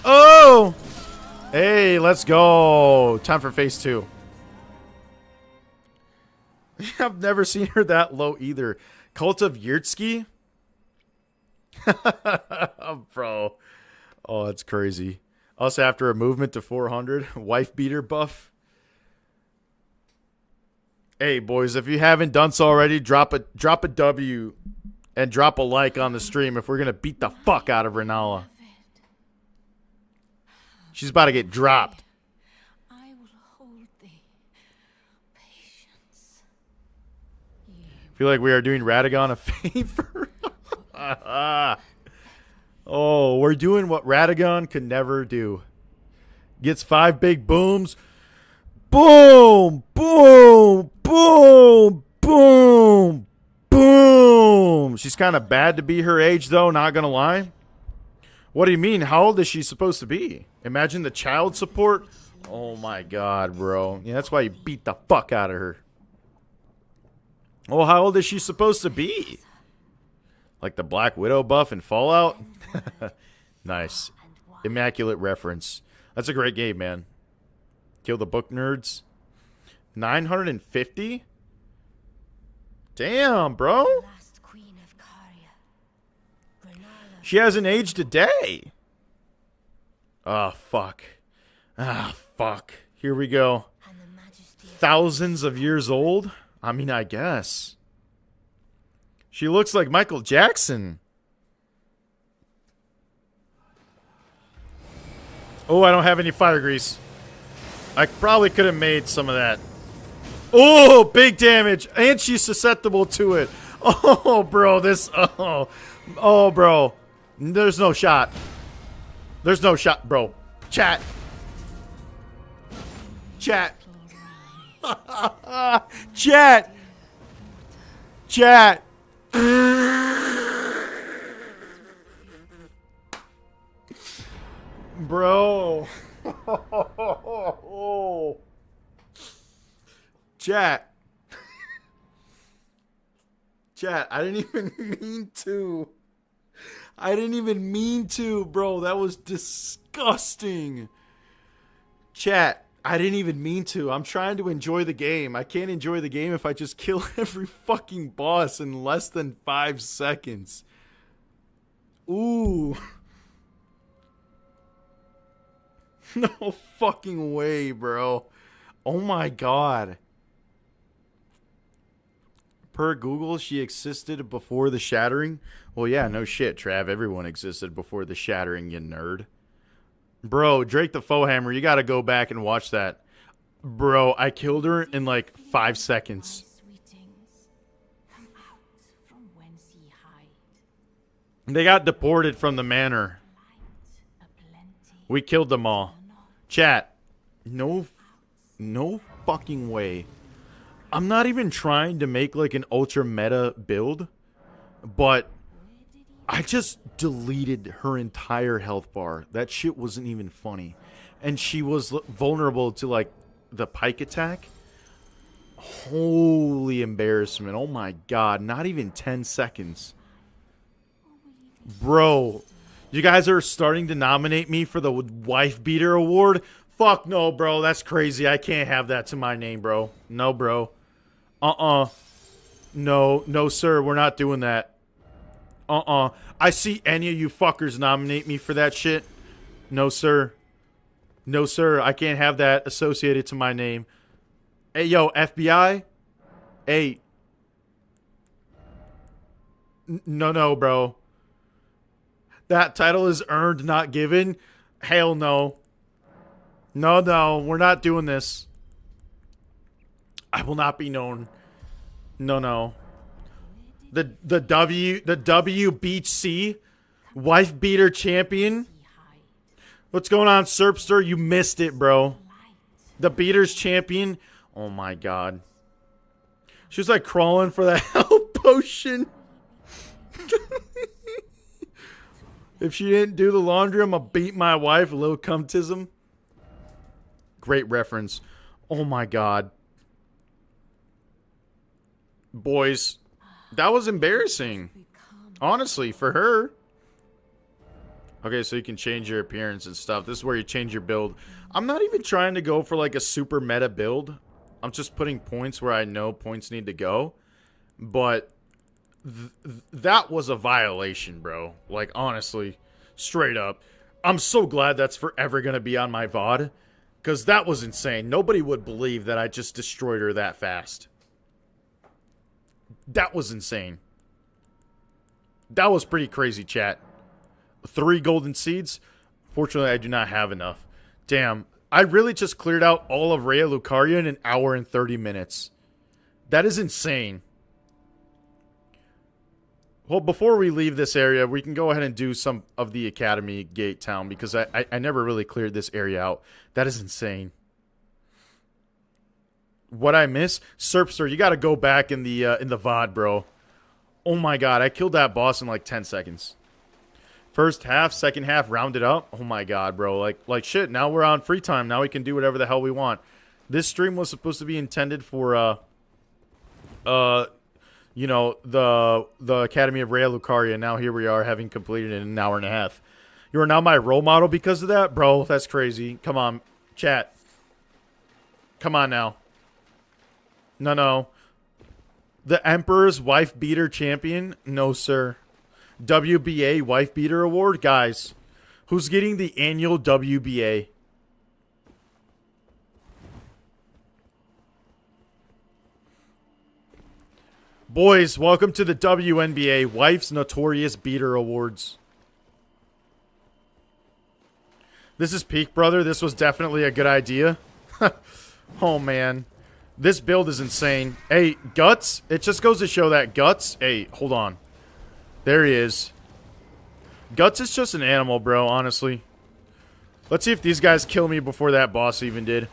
Oh! Hey, let's go. Time for phase 2. I've never seen her that low either. Cult of Yurtsky? Bro. Oh, that's crazy. Us after a movement to 400. Wife beater buff. Hey, boys, if you haven't done so already, drop a W and drop a like on the stream if we're going to beat the fuck out of Renala. She's about to get dropped. I will hold thee. Patience. I feel like we are doing Radagon a favor. Oh, we're doing what Radagon could never do. Gets 5 big booms. Boom! Boom! Boom! Boom! Boom! She's kind of bad to be her age, though, not gonna lie. What do you mean? How old is she supposed to be? Imagine the child support. Oh my god, bro. Yeah, that's why you beat the fuck out of her. Oh, how old is she supposed to be? Like the Black Widow buff in Fallout? Nice. Immaculate reference. That's a great game, man. Kill the book nerds. 950? Damn, bro. Last queen of Caria. She hasn't aged a day. Oh, fuck. Ah, fuck. Here we go. And the majesty of Thousands of years old? I mean, I guess. She looks like Michael Jackson. Oh, I don't have any fire grease. I probably could have made some of that. Oh, big damage. And she's susceptible to it. Oh, bro, this... Oh, bro. There's no shot. There's no shot, bro. Chat. Chat. Chat. Chat. Bro. Chat. Chat, I didn't even mean to. I didn't even mean to, bro. That was disgusting. Chat, I didn't even mean to. I'm trying to enjoy the game. I can't enjoy the game if I just kill every fucking boss in less than 5 seconds. Ooh. No fucking way, bro. Oh my god. Per Google, she existed before the Shattering. Well, yeah, no shit, Trav. Everyone existed before the Shattering, you nerd. Bro, Drake the Foehammer, you gotta go back and watch that. Bro, I killed her in like 5 seconds. sweetings. Come out from whence ye hide. They got deported from the manor. Light aplenty. We killed them all. Chat, no fucking way. I'm not even trying to make like an ultra meta build, but I just deleted her entire health bar. That shit wasn't even funny. And she was vulnerable to like the pike attack. Holy embarrassment. Oh my god, not even 10 seconds. Bro, you guys are starting to nominate me for the Wife Beater Award? Fuck no, bro. That's crazy. I can't have that to my name, bro. No, bro. No, sir. We're not doing that. I see any of you fuckers nominate me for that shit. No, sir. No, sir. I can't have that associated to my name. Hey, yo, FBI? Hey. No, bro. That title is earned, not given. Hell no. No, we're not doing this. I will not be known. No. The WBC Wife Beater Champion. What's going on, Serpster? You missed it, bro. The Beaters Champion. Oh my god. She was like crawling for that health potion. If she didn't do the laundry, I'm gonna beat my wife. A little cumtism. Great reference. Oh my god. Boys, that was embarrassing. Honestly, for her. Okay, so you can change your appearance and stuff. This is where you change your build. I'm not even trying to go for like a super meta build. I'm just putting points where I know points need to go. But that was a violation, bro. Like, honestly, straight up. I'm so glad that's forever going to be on my VOD. Because that was insane. Nobody would believe that I just destroyed her that fast. That was insane. That was pretty crazy, chat. 3 golden seeds. Fortunately, I do not have enough. Damn. I really just cleared out all of Raya Lucaria in an hour and 30 minutes. That is insane. Well, before we leave this area, we can go ahead and do some of the Academy Gate Town because I never really cleared this area out. That is insane. What I miss? Serpster, you got to go back in the VOD, bro. Oh my god, I killed that boss in like 10 seconds. First half, second half, rounded up. Oh my god, bro. Like shit, now we're on free time. Now we can do whatever the hell we want. This stream was supposed to be intended for you know, the Academy of Raya Lucaria. Now here we are, having completed it in an hour and a half. You are now my role model because of that? Bro, that's crazy. Come on, chat. Come on now. No. The Emperor's Wife Beater Champion? No, sir. WBA Wife Beater Award? Guys, who's getting the annual WBA? Boys, welcome to the WNBA Wife's Notorious Beater Awards. This is peak, brother. This was definitely a good idea. Oh, man. This build is insane. Hey, Guts. It just goes to show that Guts. Hey, hold on. There he is. Guts is just an animal, bro, honestly. Let's see if these guys kill me before that boss even did.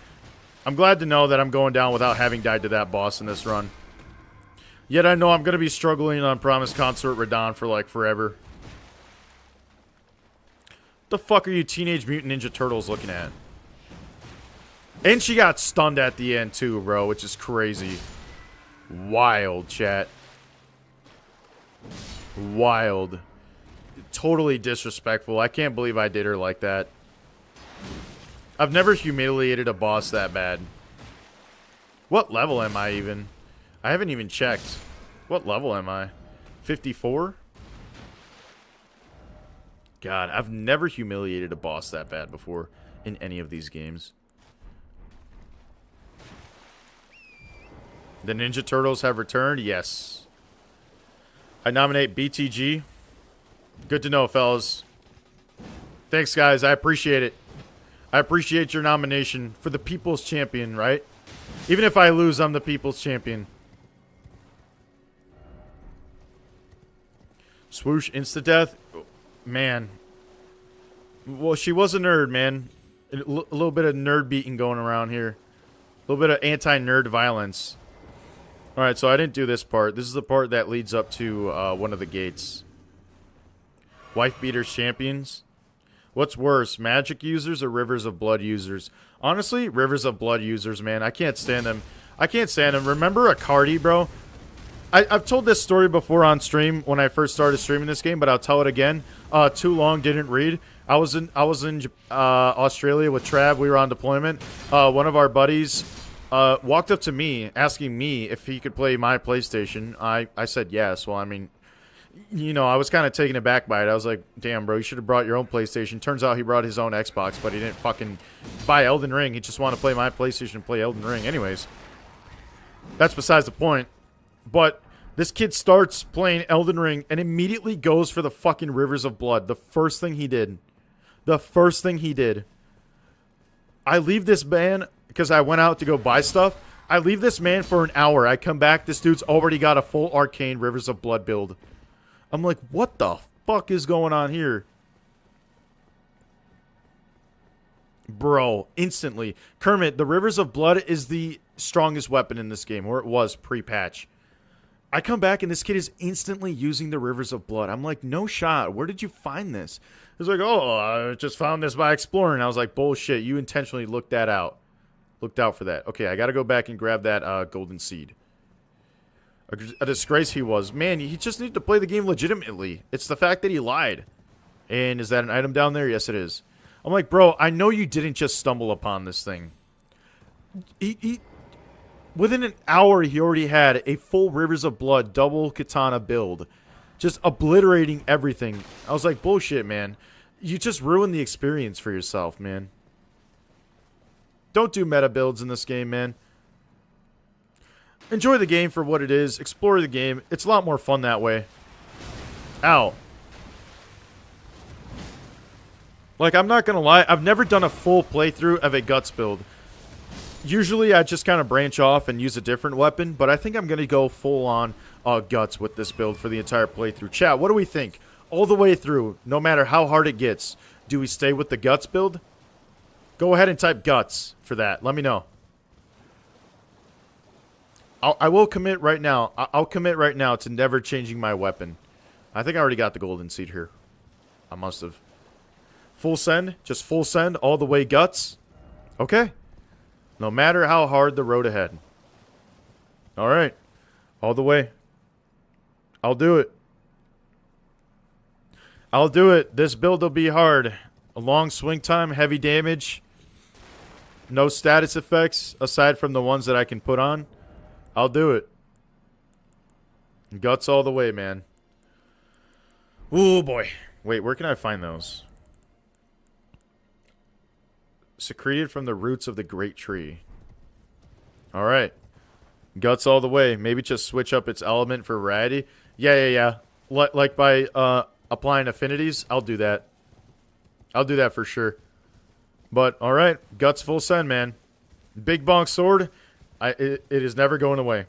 I'm glad to know that I'm going down without having died to that boss in this run. Yet I know I'm going to be struggling on Promised Consort Radon for, like, forever. What the fuck are you Teenage Mutant Ninja Turtles looking at? And she got stunned at the end, too, bro, which is crazy. Wild, chat. Wild. Totally disrespectful. I can't believe I did her like that. I've never humiliated a boss that bad. What level am I even? I haven't even checked. What level am I? 54? God, I've never humiliated a boss that bad before in any of these games. The Ninja Turtles have returned? Yes. I nominate BTG. Good to know, fellas. Thanks, guys. I appreciate it. I appreciate your nomination for the People's Champion, right? Even if I lose, I'm the People's Champion. Swoosh insta-death? Man. Well, she was a nerd, man. A little bit of nerd beating going around here. A little bit of anti-nerd violence. Alright, so I didn't do this part. This is the part that leads up to one of the gates. Wife Beaters Champions. What's worse, magic users or Rivers of Blood users? Honestly, Rivers of Blood users, man. I can't stand them. I can't stand them. Remember Acardi, bro? I've told this story before on stream when I first started streaming this game, but I'll tell it again. Too long, didn't read. I was in Australia with Trav. We were on deployment. One of our buddies walked up to me asking me if he could play my PlayStation. I said yes. Well, I mean, you know, I was kind of taken aback by it. I was like, damn, bro, you should have brought your own PlayStation. Turns out he brought his own Xbox, but he didn't fucking buy Elden Ring. He just wanted to play my PlayStation and play Elden Ring. Anyways, that's besides the point. But this kid starts playing Elden Ring and immediately goes for the fucking Rivers of Blood. The first thing he did. The first thing he did. I leave this man because I went out to go buy stuff. I leave this man for an hour. I come back. This dude's already got a full arcane Rivers of Blood build. I'm like, what the fuck is going on here? Bro, instantly. Kermit, the Rivers of Blood is the strongest weapon in this game, or it was pre-patch. I come back and this kid is instantly using the Rivers of Blood. I'm like, no shot. Where did you find this? He's like, oh, I just found this by exploring. I was like, bullshit. You intentionally looked that out. Looked out for that. Okay, I got to go back and grab that golden seed. A disgrace he was. Man, he just needed to play the game legitimately. It's the fact that he lied. And is that an item down there? Yes, it is. I'm like, bro, I know you didn't just stumble upon this thing. Within an hour, he already had a full Rivers of Blood double katana build. Just obliterating everything. I was like, bullshit, man. You just ruined the experience for yourself, man. Don't do meta builds in this game, man. Enjoy the game for what it is. Explore the game. It's a lot more fun that way. Ow. Like, I'm not gonna lie. I've never done a full playthrough of a Guts build. Usually I just kind of branch off and use a different weapon, but I think I'm going to go full on guts with this build for the entire playthrough. Chat, what do we think? All the way through, no matter how hard it gets, do we stay with the guts build? Go ahead and type guts for that. Let me know. I will commit right now. I'll commit right now to never changing my weapon. I think I already got the golden seed here. I must have. Full send. Just full send all the way guts. Okay. No matter how hard the road ahead. Alright. All the way. I'll do it. I'll do it. This build will be hard. A long swing time, heavy damage. No status effects aside from the ones that I can put on. I'll do it. Guts all the way, man. Ooh, boy. Wait, where can I find those? Secreted from the roots of the great tree. Alright. Guts all the way. Maybe just switch up its element for variety. Yeah. Like by applying affinities, I'll do that. I'll do that for sure. But, alright. Guts full send, man. Big bonk sword. It is never going away.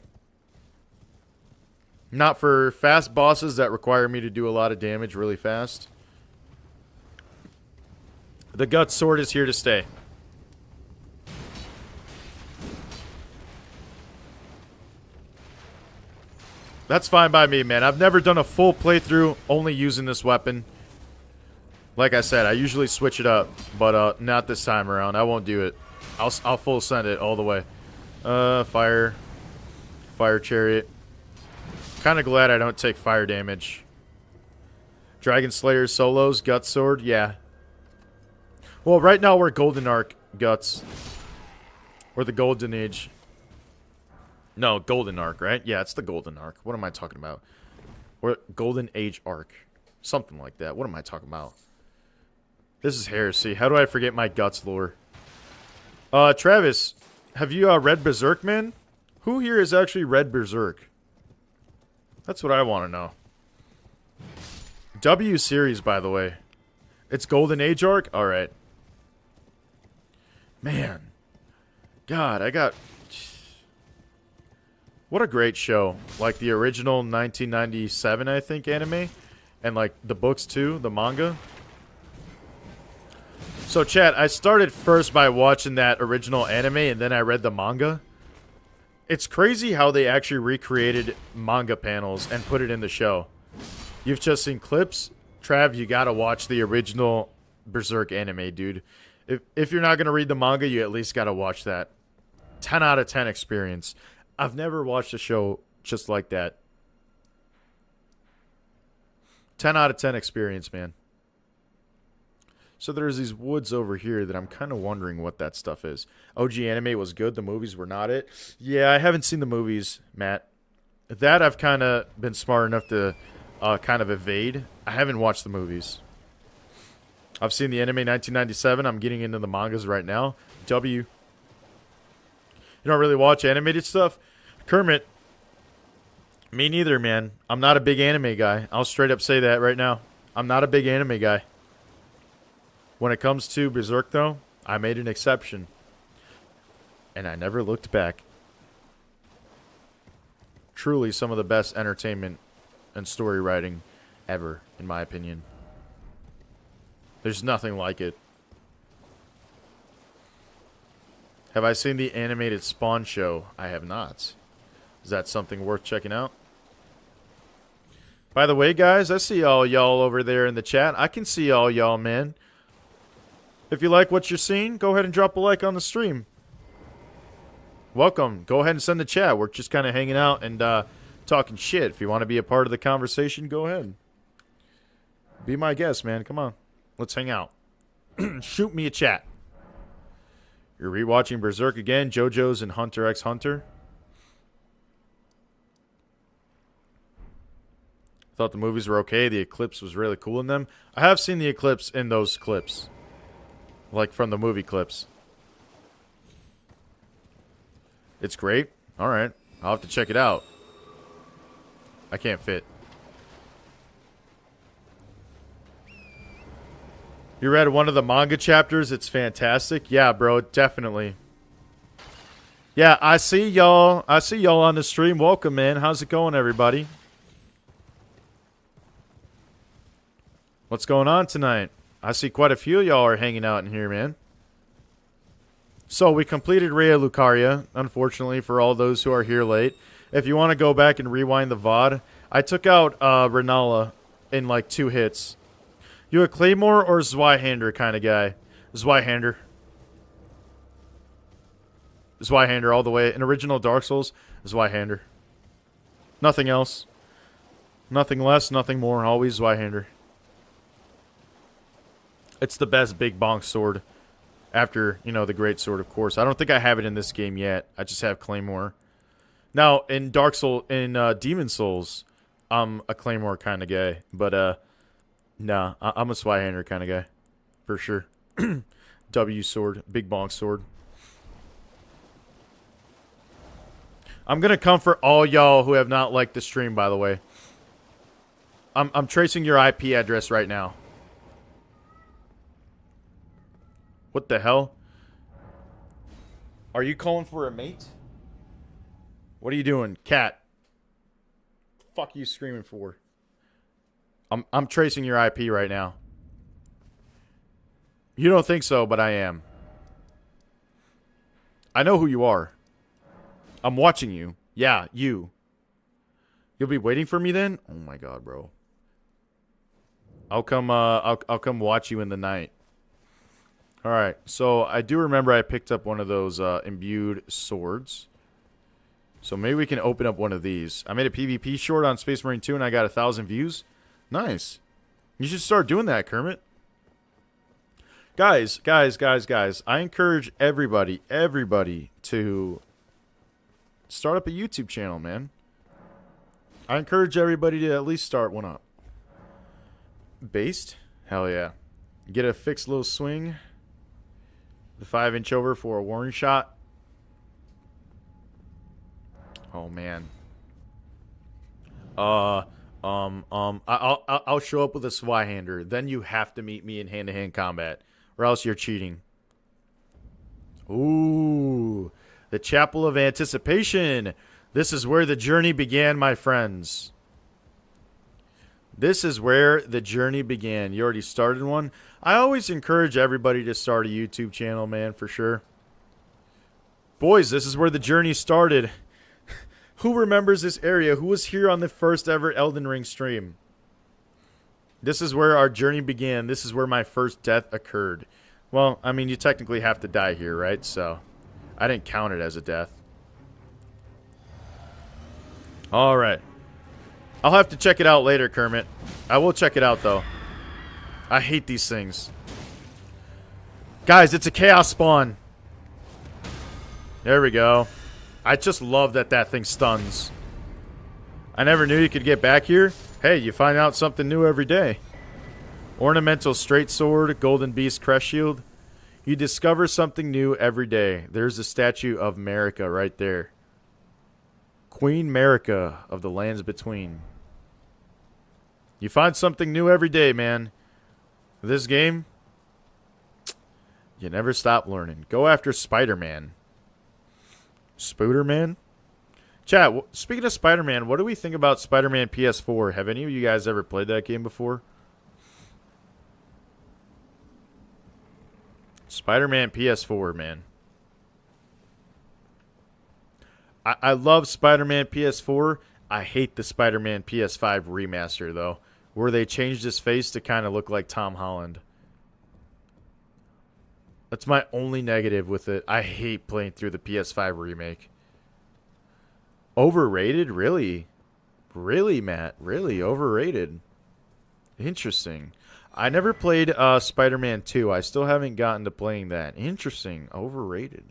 Not for fast bosses that require me to do a lot of damage really fast. The Guts sword is here to stay. That's fine by me, man. I've never done a full playthrough only using this weapon. Like I said, I usually switch it up, but not this time around. I won't do it. I'll full send it all the way. Fire chariot. Kind of glad I don't take fire damage. Dragon Slayer solos, Guts sword, yeah. Well, right now we're Golden Arc Guts. Or the Golden Age. No, Golden Arc, right? Yeah, it's the Golden Arc. What am I talking about? Or Golden Age Arc. Something like that. What am I talking about? This is heresy. How do I forget my Guts lore? Travis, have you read Berserk, man? Who here has actually read Berserk? That's what I want to know. W series, by the way. It's Golden Age Arc? Alright. Man. God, I got... What a great show. Like the original 1997, I think, anime. And like the books too, the manga. So chat, I started first by watching that original anime and then I read the manga. It's crazy how they actually recreated manga panels and put it in the show. You've just seen clips. Trav, you gotta watch the original Berserk anime, dude. If you're not gonna read the manga, you at least gotta watch that. 10 out of 10 experience. I've never watched a show just like that. 10 out of 10 experience, man. So there's these woods over here that I'm kind of wondering what that stuff is. OG anime was good. The movies were not it. Yeah, I haven't seen the movies, Matt. That I've kind of been smart enough to kind of evade. I haven't watched the movies. I've seen the anime 1997. I'm getting into the mangas right now. W. You don't really watch animated stuff? Kermit. Me neither, man. I'm not a big anime guy. I'll straight up say that right now. I'm not a big anime guy. When it comes to Berserk, though, I made an exception. And I never looked back. Truly some of the best entertainment and story writing ever, in my opinion. There's nothing like it. Have I seen the animated Spawn show? I have not. Is that something worth checking out? By the way, guys, I see all y'all over there in the chat. I can see all y'all, man. If you like what you're seeing, go ahead and drop a like on the stream. Welcome. Go ahead and send the chat. We're just kind of hanging out and talking shit. If you want to be a part of the conversation, go ahead. Be my guest, man. Come on. Let's hang out. Shoot me a chat. You're rewatching Berserk again. JoJo's and Hunter x Hunter. Thought the movies were okay. The Eclipse was really cool in them. I have seen the Eclipse in those clips. Like from the movie clips. It's great. Alright. I'll have to check it out. I can't fit. You read one of the manga chapters? It's fantastic. Yeah, bro. Definitely. Yeah, I see y'all. I see y'all on the stream. Welcome, man. How's it going, everybody? What's going on tonight? I see quite a few of y'all are hanging out in here, man. So we completed Raya Lucaria, unfortunately, for all those who are here late. If you want to go back and rewind the VOD, I took out Renala in like 2 hits. You a Claymore or Zweihander kind of guy? Zweihander. Zweihander all the way. In original Dark Souls, Zweihander. Nothing else. Nothing less, nothing more. Always Zweihander. It's the best big bonk sword. After, you know, the great sword, of course. I don't think I have it in this game yet. I just have Claymore. Now, in Demon Souls, I'm a Claymore kind of guy. But, nah, I'm a Zweihander kind of guy. For sure. W sword. Big bonk sword. I'm going to come for all y'all who have not liked the stream, by the way. I'm tracing your IP address right now. What the hell? Are you calling for a mate? What are you doing, cat? Fuck you screaming for? I'm tracing your IP right now. You don't think so, but I am. I know who you are. I'm watching you. Yeah, you. You'll be waiting for me then? Oh my god, bro. I'll come watch you in the night. Alright, so I do remember I picked up one of those imbued swords. So maybe we can open up one of these. I made a PvP short on Space Marine 2 and I got 1,000 views. Nice. You should start doing that, Kermit. Guys. I encourage everybody to start up a YouTube channel, man. I encourage everybody to at least start one up. Based? Hell yeah. Get a fixed little swing. The 5-inch over for a warning shot. Oh man. I'll show up with a Zweihander. Then you have to meet me in hand-to-hand combat, or else you're cheating. Ooh, the Chapel of Anticipation. This is where the journey began, my friends. This is where the journey began. You already started one. I always encourage everybody to start a YouTube channel, man, for sure. Boys, this is where the journey started. Who remembers this area? Who was here on the first ever Elden Ring stream? This is where our journey began. This is where my first death occurred. Well, I mean, you technically have to die here, right? So, I didn't count it as a death. Alright. I'll have to check it out later, Kermit. I will check it out, though. I hate these things. Guys, it's a chaos spawn. There we go. I just love that that thing stuns. I never knew you could get back here. Hey, you find out something new every day. Ornamental straight sword, golden beast crest shield. You discover something new every day. There's the statue of Marika right there. Queen Marika of the lands between. You find something new every day, man. This game, you never stop learning. Go after Spider-Man. Spooderman? Chat, speaking of Spider-Man, what do we think about Spider-Man PS4? Have any of you guys ever played that game before? Spider-Man PS4, man. I love Spider-Man PS4. I hate the Spider-Man PS5 remaster, though, where they changed his face to kind of look like Tom Holland. That's my only negative with it. I hate playing through the PS5 remake. Overrated? Really? Really, Matt? Really? Overrated? Interesting. I never played Spider-Man 2. I still haven't gotten to playing that. Interesting. Overrated.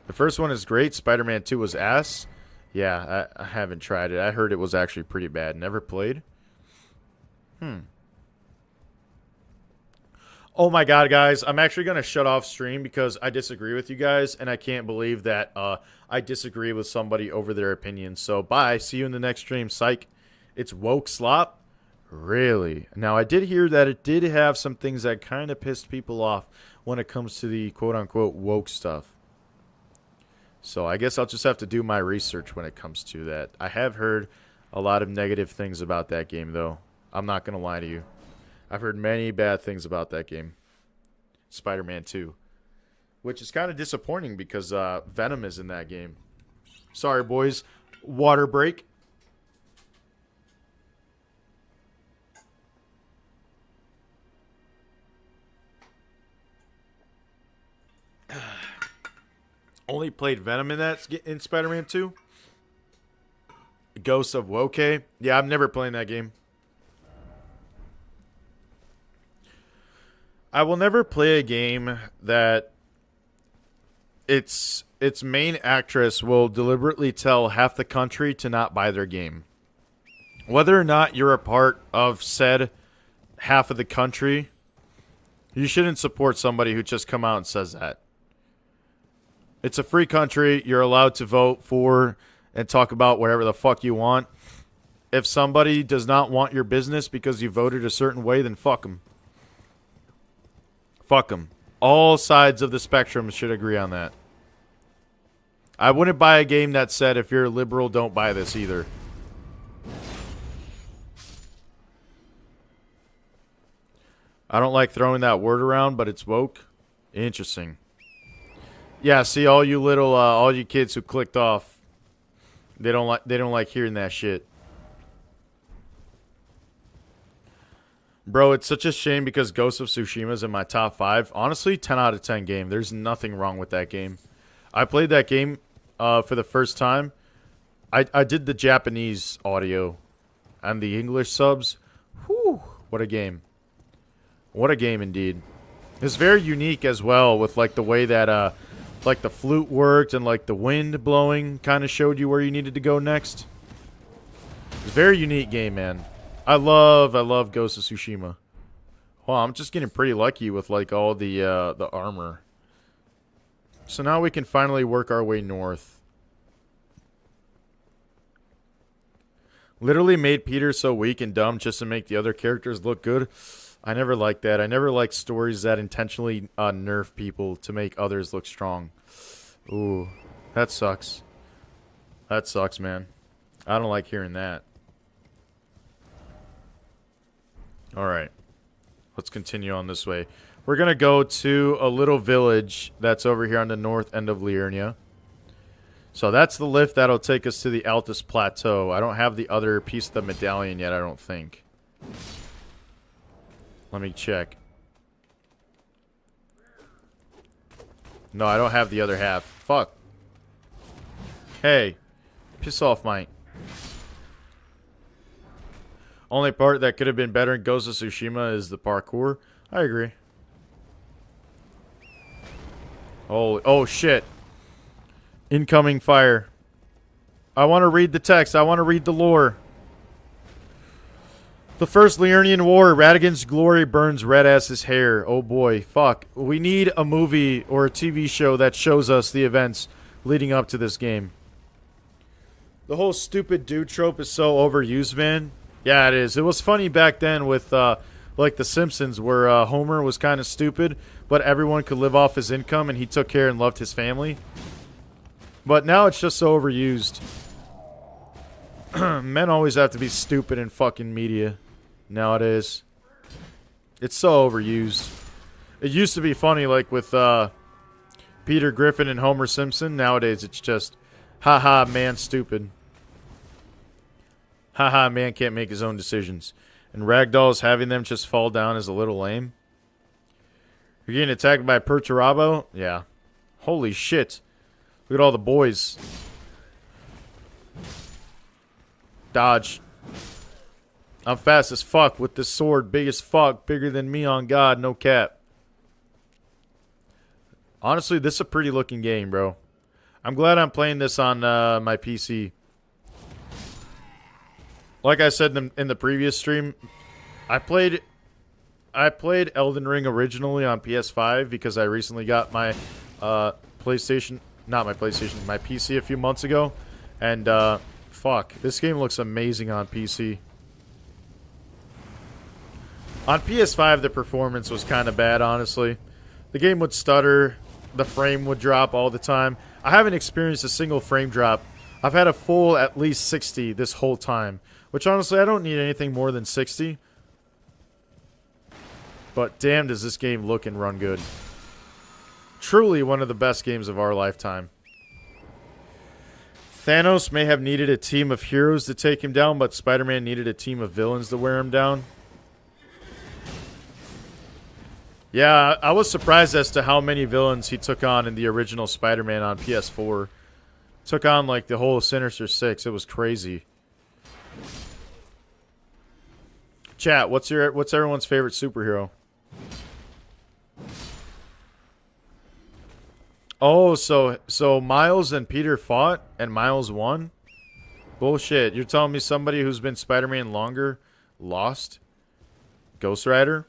The first one is great. Spider-Man 2 was ass. Yeah, I haven't tried it. I heard it was actually pretty bad. Never played. Oh my god, guys. I'm actually going to shut off stream because I disagree with you guys, and I can't believe that I disagree with somebody over their opinion. So, bye. See you in the next stream. Psych. It's woke slop? Really? Now, I did hear that it did have some things that kind of pissed people off when it comes to the quote-unquote woke stuff. So I guess I'll just have to do my research when it comes to that. I have heard a lot of negative things about that game, though. I'm not going to lie to you. I've heard many bad things about that game. Spider-Man 2. Which is kind of disappointing because Venom is in that game. Sorry, boys. Water break. Only played Venom in Spider-Man 2. Ghosts of Woke. Yeah, I'm never playing that game. I will never play a game that its main actress will deliberately tell half the country to not buy their game. Whether or not you're a part of said half of the country, you shouldn't support somebody who just come out and says that. It's a free country. You're allowed to vote for and talk about whatever the fuck you want. If somebody does not want your business because you voted a certain way, then fuck them. Fuck them. All sides of the spectrum should agree on that. I wouldn't buy a game that said, if you're a liberal, don't buy this either. I don't like throwing that word around, but it's woke. Interesting. Yeah, see, all you little, all you kids who clicked off, they don't like hearing that shit. Bro, it's such a shame because Ghost of Tsushima is in my top 5. Honestly, 10 out of 10 game. There's nothing wrong with that game. I played that game for the first time. I did the Japanese audio and the English subs. Whew, what a game. What a game indeed. It's very unique as well with like the way that like the flute worked and like the wind blowing kind of showed you where you needed to go next. It's a very unique game, man. I love Ghost of Tsushima. Well, I'm just getting pretty lucky with like all the armor. So now we can finally work our way north. Literally made Peter so weak and dumb just to make the other characters look good. I never liked that. I never liked stories that intentionally nerf people to make others look strong. Ooh, that sucks. That sucks, man. I don't like hearing that. Alright. Let's continue on this way. We're going to go to a little village that's over here on the north end of Liurnia. So that's the lift that'll take us to the Altus Plateau. I don't have the other piece of the medallion yet, I don't think. Let me check. No, I don't have the other half. Fuck. Hey. Piss off, mate. Only part that could have been better in Ghost of Tsushima is the parkour. I agree. Oh shit. Incoming fire. I want to read the text. I want to read the lore. The first Liurnian war, Radigan's glory burns red as his hair. Oh boy, fuck. We need a movie or a TV show that shows us the events leading up to this game. The whole stupid dude trope is so overused, man. Yeah, it is. It was funny back then with, like, The Simpsons, where Homer was kind of stupid, but everyone could live off his income, and he took care and loved his family. But now it's just so overused. Men always have to be stupid in fucking media nowadays. It's so overused. It used to be funny, like, with Peter Griffin and Homer Simpson. Nowadays, it's just, haha, man, stupid. Haha, man can't make his own decisions. And Ragdoll's having them just fall down is a little lame. You're getting attacked by Perturabo? Yeah. Holy shit. Look at all the boys. Dodge. I'm fast as fuck with this sword. Big as fuck. Bigger than me on God. No cap. Honestly, this is a pretty looking game, bro. I'm glad I'm playing this on my PC. Like I said in the previous stream, I played Elden Ring originally on PS5 because I recently got my PlayStation, not my PlayStation, my PC a few months ago. And fuck, this game looks amazing on PC. On PS5, the performance was kind of bad, honestly. The game would stutter. The frame would drop all the time. I haven't experienced a single frame drop. I've had a full at least 60 this whole time. Which honestly, I don't need anything more than 60. But damn does this game look and run good. Truly one of the best games of our lifetime. Thanos may have needed a team of heroes to take him down, but Spider-Man needed a team of villains to wear him down. Yeah, I was surprised as to how many villains he took on in the original Spider-Man on PS4. Took on like the whole Sinister Six. It was crazy. Chat, what's everyone's favorite superhero? Oh, so Miles and Peter fought and Miles won? Bullshit. You're telling me somebody who's been Spider-Man longer lost? Ghost Rider?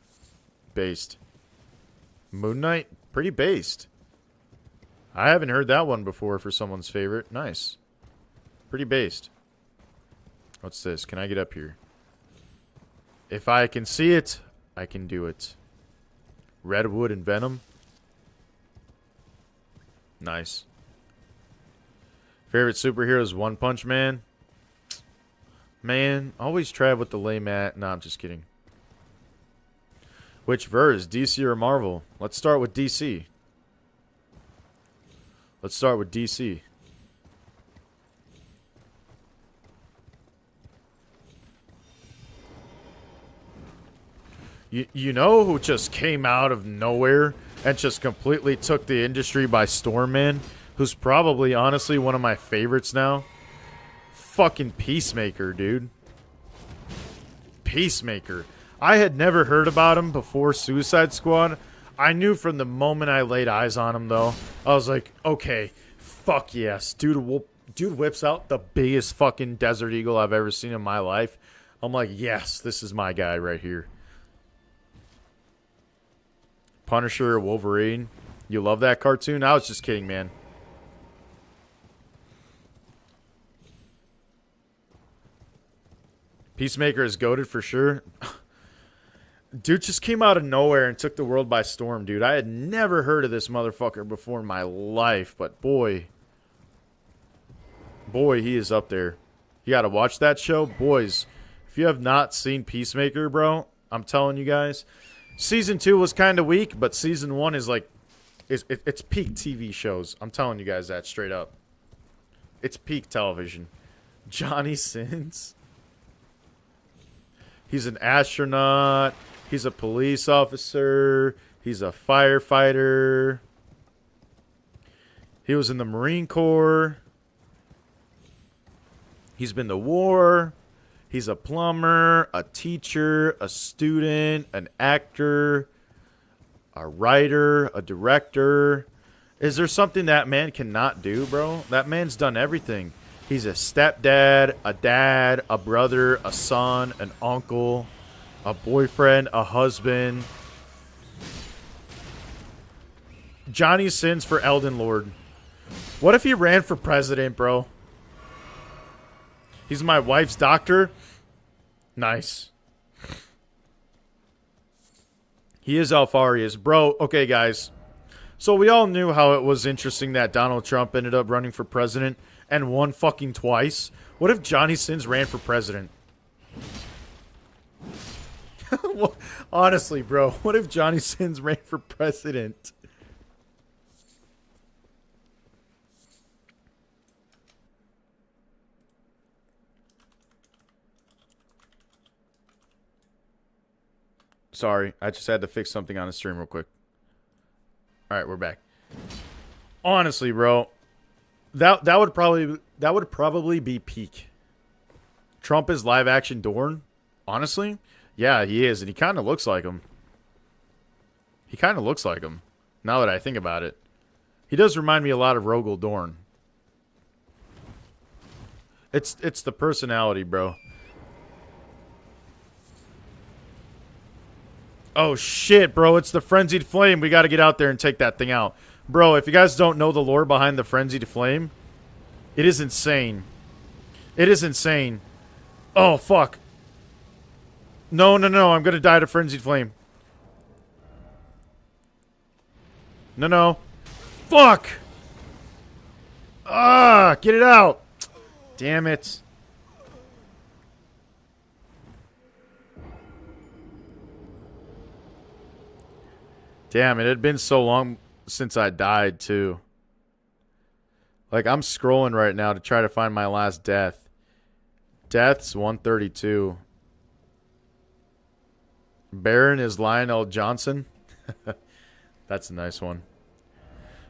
Based. Moon Knight? Pretty based. I haven't heard that one before for someone's favorite. Nice. Pretty based. What's this? Can I get up here? If I can see it, I can do it. Redwood and Venom? Nice. Favorite superhero is One Punch Man? Man, always try with the lame at. Nah, I'm just kidding. Which verse, DC or Marvel? Let's start with DC. Let's start with DC. You know who just came out of nowhere and just completely took the industry by storm, man? Who's probably, honestly, one of my favorites now? Fucking Peacemaker, dude. Peacemaker. I had never heard about him before Suicide Squad. I knew from the moment I laid eyes on him, though. I was like, okay, fuck yes. Dude whips out the biggest fucking Desert Eagle I've ever seen in my life. I'm like, yes, this is my guy right here. Punisher, Wolverine. You love that cartoon? I was just kidding, man. Peacemaker is goated for sure. Dude just came out of nowhere and took the world by storm, dude. I had never heard of this motherfucker before in my life, but boy, he is up there. You gotta watch that show. Boys, if you have not seen Peacemaker, bro, I'm telling you guys, Season 2 was kind of weak, but Season 1 is like, it's peak TV shows. I'm telling you guys that straight up. It's peak television. Johnny Sins. He's an astronaut. He's a police officer. He's a firefighter. He was in the Marine Corps. He's been to war. He's a plumber, a teacher, a student, an actor, a writer, a director. Is there something that man cannot do, bro? That man's done everything. He's a stepdad, a dad, a brother, a son, an uncle, a boyfriend, a husband. Johnny Sins for Elden Lord. What if he ran for president, bro? He's my wife's doctor. Nice. He is Alfarius. Bro, okay, guys. So we all knew how it was interesting that Donald Trump ended up running for president and won fucking twice. What if Johnny Sins ran for president? Honestly, bro. What if Johnny Sins ran for president? Sorry, I just had to fix something on the stream real quick. Alright, we're back. Honestly, bro. That would probably be peak. Trump is live action Dorn? Honestly? Yeah, he is, and he kinda looks like him. He kinda looks like him. Now that I think about it. He does remind me a lot of Rogel Dorn. It's the personality, bro. Oh, shit, bro. It's the Frenzied Flame. We got to get out there and take that thing out. Bro, if you guys don't know the lore behind the Frenzied Flame, it is insane. It is insane. Oh, fuck. No. I'm going to die to Frenzied Flame. No, no. Fuck! Ah, get it out! Damn it. Damn, it had been so long since I died, too. Like, I'm scrolling right now to try to find my last death. Deaths, 132. Baron is Lionel Johnson. That's a nice one.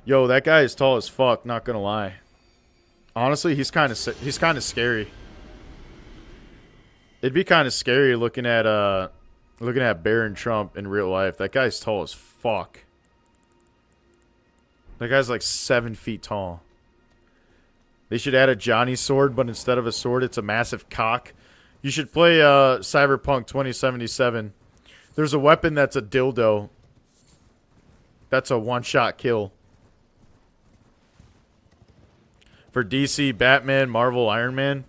Yo, that guy is tall as fuck, not gonna lie. Honestly, he's kind of scary. It'd be kind of scary looking at Baron Trump in real life. That guy's tall as fuck. That guy's like 7 feet tall. They should add a Johnny sword, but instead of a sword, it's a massive cock. You should play Cyberpunk 2077. There's a weapon that's a dildo. That's a one-shot kill. For DC, Batman, Marvel, Iron Man.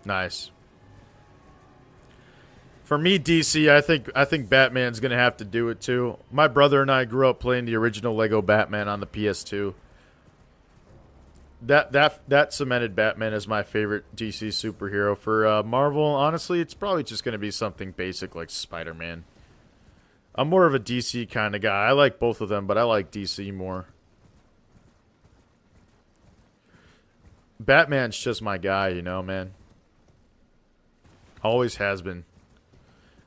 Nice. For me, DC, I think Batman's gonna have to do it too. My brother and I grew up playing the original Lego Batman on the PS2. That cemented Batman as my favorite DC superhero. For Marvel, honestly, it's probably just gonna be something basic like Spider-Man. I'm more of a DC kind of guy. I like both of them, but I like DC more. Batman's just my guy, you know, man. Always has been.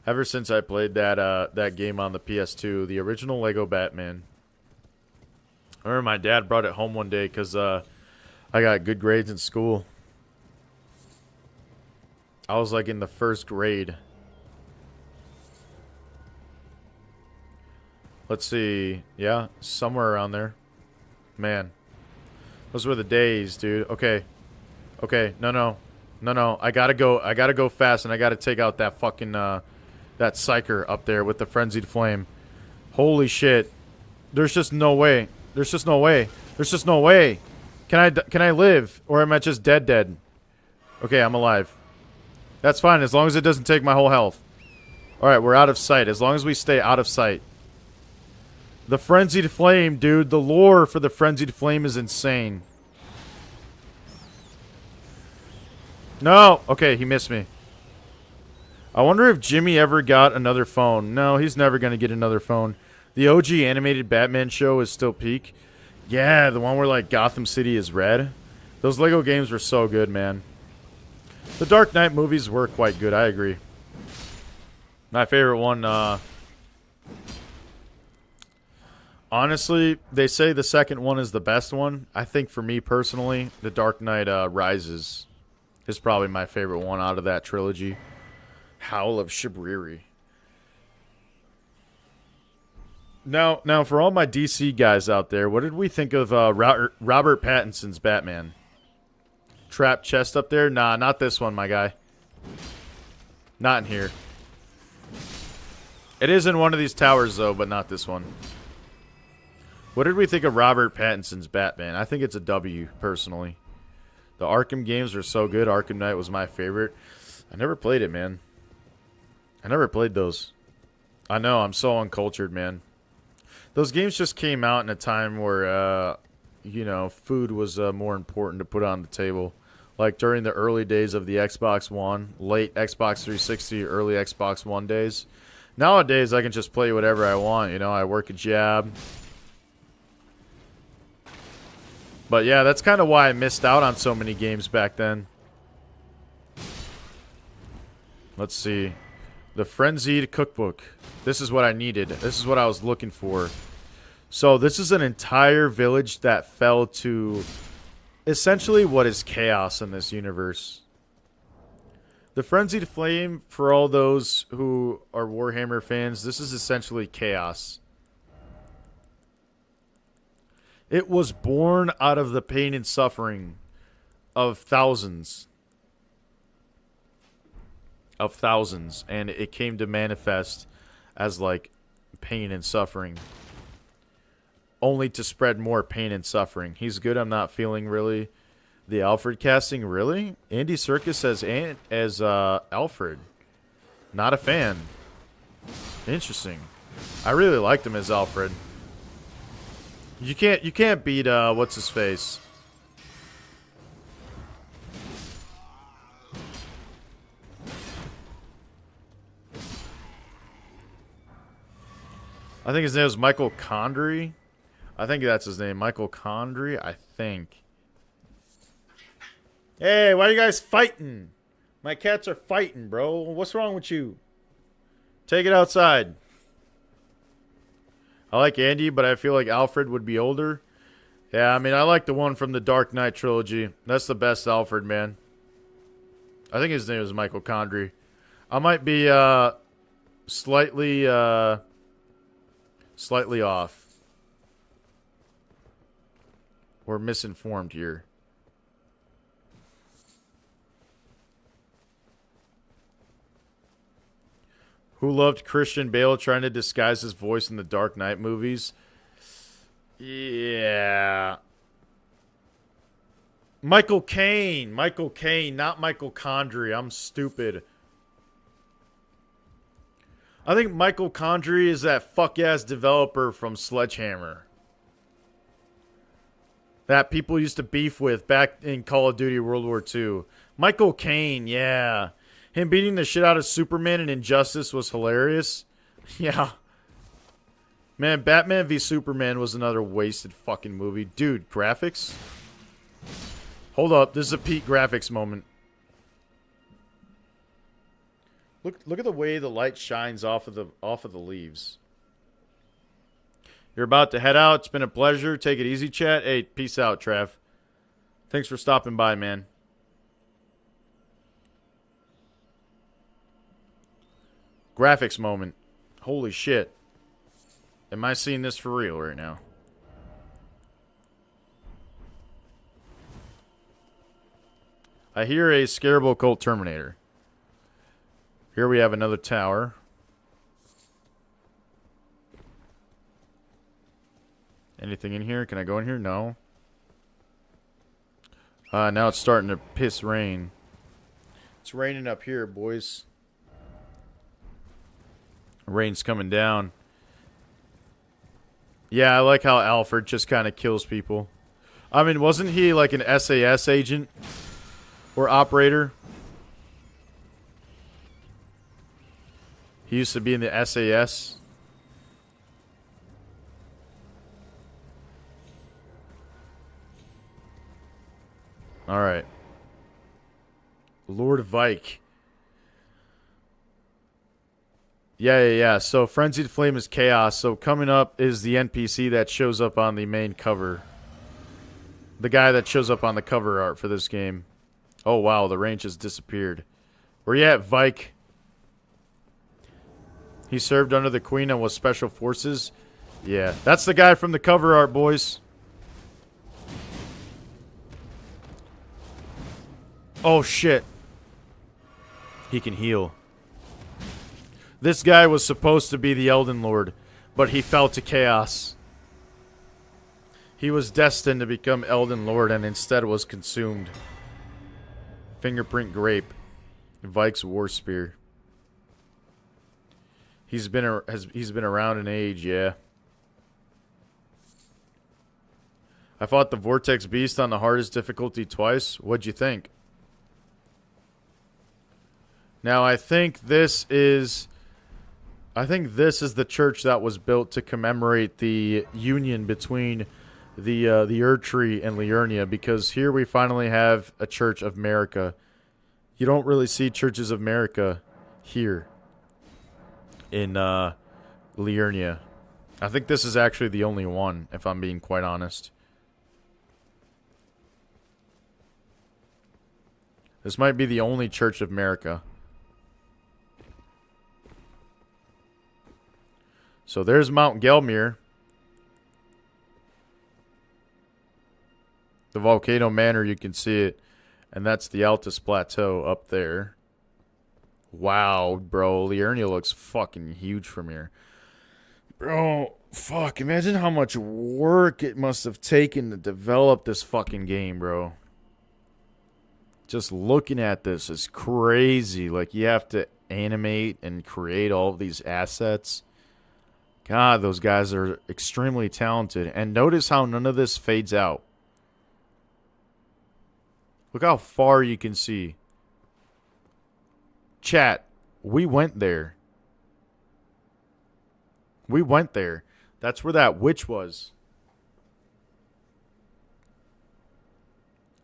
Ever since I played that game on the PS2, the original Lego Batman. I remember my dad brought it home one day because I got good grades in school. I was like in the first grade. Let's see. Yeah, somewhere around there. Man. Those were the days, dude. Okay. Okay, no. I gotta go fast, and I gotta take out that fucking, that psyker up there with the frenzied flame. Holy shit. There's just no way. There's just no way. There's just no way. Can I live? Or am I just dead? Okay, I'm alive. That's fine, as long as it doesn't take my whole health. Alright, we're out of sight. As long as we stay out of sight. The frenzied flame, dude. The lore for the frenzied flame is insane. No! Okay, he missed me. I wonder if Jimmy ever got another phone. No, he's never going to get another phone. The OG animated Batman show is still peak. Yeah, the one where, like, Gotham City is red. Those Lego games were so good, man. The Dark Knight movies were quite good, I agree. My favorite one, honestly, they say the second one is the best one. I think for me personally, The Dark Knight Rises is probably my favorite one out of that trilogy. Howl of Shibriri. Now, for all my DC guys out there, what did we think of Robert Pattinson's Batman? Trap chest up there? Nah, not this one, my guy. Not in here. It is in one of these towers, though, but not this one. What did we think of Robert Pattinson's Batman? I think it's a W, personally. The Arkham games were so good. Arkham Knight was my favorite. I never played it, man. I never played those. I know, I'm so uncultured, man. Those games just came out in a time where, you know, food was more important to put on the table. Like during the early days of the Xbox One, late Xbox 360, early Xbox One days. Nowadays, I can just play whatever I want, you know. I work a job. But yeah, that's kind of why I missed out on so many games back then. Let's see. The Frenzied Cookbook. This is what I needed. This is what I was looking for. So this is an entire village that fell to essentially what is chaos in this universe. The Frenzied Flame, for all those who are Warhammer fans, this is essentially chaos. It was born out of the pain and suffering of thousands. And it came to manifest as, like, pain and suffering. Only to spread more pain and suffering. He's good. I'm not feeling really the Alfred casting. Really? Andy Serkis as Alfred. Not a fan. Interesting. I really liked him as Alfred. You can't beat what's his face. I think his name was Michael Condrey. I think that's his name, Michael Condrey, I think. Hey, why are you guys fighting? My cats are fighting, bro. What's wrong with you? Take it outside. I like Andy, but I feel like Alfred would be older. Yeah, I mean, I like the one from the Dark Knight trilogy. That's the best Alfred, man. I think his name is Michael Condrey. I might be slightly off. Or misinformed here. Who loved Christian Bale trying to disguise his voice in the Dark Knight movies? Yeah. Michael Caine. Michael Caine, not Michael Condrey. I'm stupid. I think Michael Condrey is that fuck-ass developer from Sledgehammer that people used to beef with back in Call of Duty World War II. Michael Caine, yeah. Him beating the shit out of Superman in Injustice was hilarious. Yeah. Man, Batman v Superman was another wasted fucking movie. Dude, graphics? Hold up, this is a peak graphics moment. Look at the way the light shines off of the leaves. You're about to head out. It's been a pleasure. Take it easy, chat. Hey, peace out, Trav. Thanks for stopping by, man. Graphics moment. Holy shit. Am I seeing this for real right now? I hear a Scarable Cult Terminator. Here we have another tower. Anything in here? Can I go in here? No. Now it's starting to piss rain. It's raining up here, boys. Rain's coming down. Yeah, I like how Alfred just kind of kills people. I mean, wasn't he like an SAS agent? Or operator? He used to be in the SAS. Alright. Lord Vike. Yeah. So Frenzied Flame is chaos. So coming up is the NPC that shows up on the main cover. The guy that shows up on the cover art for this game. Oh wow, the range has disappeared. Where you at, Vike? He served under the Queen and was Special Forces. Yeah, that's the guy from the cover art, boys. Oh shit. He can heal. This guy was supposed to be the Elden Lord, but he fell to chaos. He was destined to become Elden Lord and instead was consumed. Fingerprint Grape. Vike's War Spear. He's been around an age, yeah. I fought the Vortex Beast on the hardest difficulty twice. What'd you think? Now I think this is the church that was built to commemorate the union between the Erdtree and Liurnia, because here we finally have a Church of America. You don't really see Churches of America here in Liurnia. I think this is actually the only one, if I'm being quite honest. This might be the only Church of America. So there's Mount Gelmir. The Volcano Manor, you can see it. And that's the Altus Plateau up there. Wow, bro. Liurnia looks fucking huge from here. Bro, fuck. Imagine how much work it must have taken to develop this fucking game, bro. Just looking at this is crazy. Like, you have to animate and create all of these assets. God, those guys are extremely talented. And notice how none of this fades out. Look how far you can see. Chat, we went there. We went there. That's where that witch was.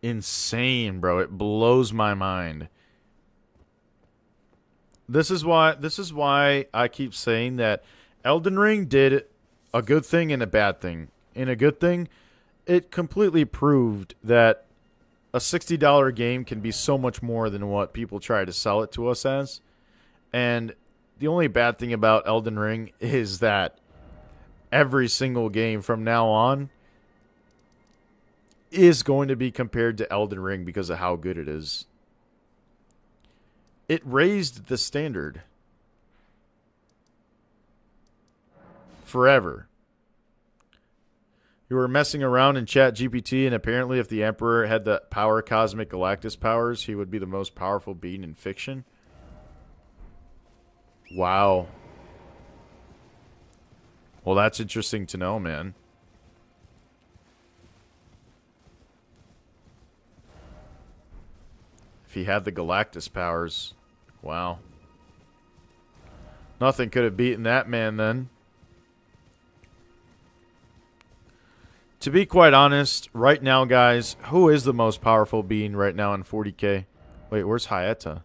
Insane, bro. It blows my mind. This is why I keep saying that Elden Ring did a good thing and a bad thing. In a good thing, it completely proved that a $60 game can be so much more than what people try to sell it to us as. And the only bad thing about Elden Ring is that every single game from now on is going to be compared to Elden Ring because of how good it is. It raised the standard forever. You were messing around in Chat GPT, and apparently if the Emperor had the power Cosmic Galactus powers, he would be the most powerful being in fiction. Wow. Well, that's interesting to know, man. If he had the Galactus powers. Wow. Nothing could have beaten that man then. To be quite honest, right now, guys, who is the most powerful being right now in 40k? Wait, where's Hyetta?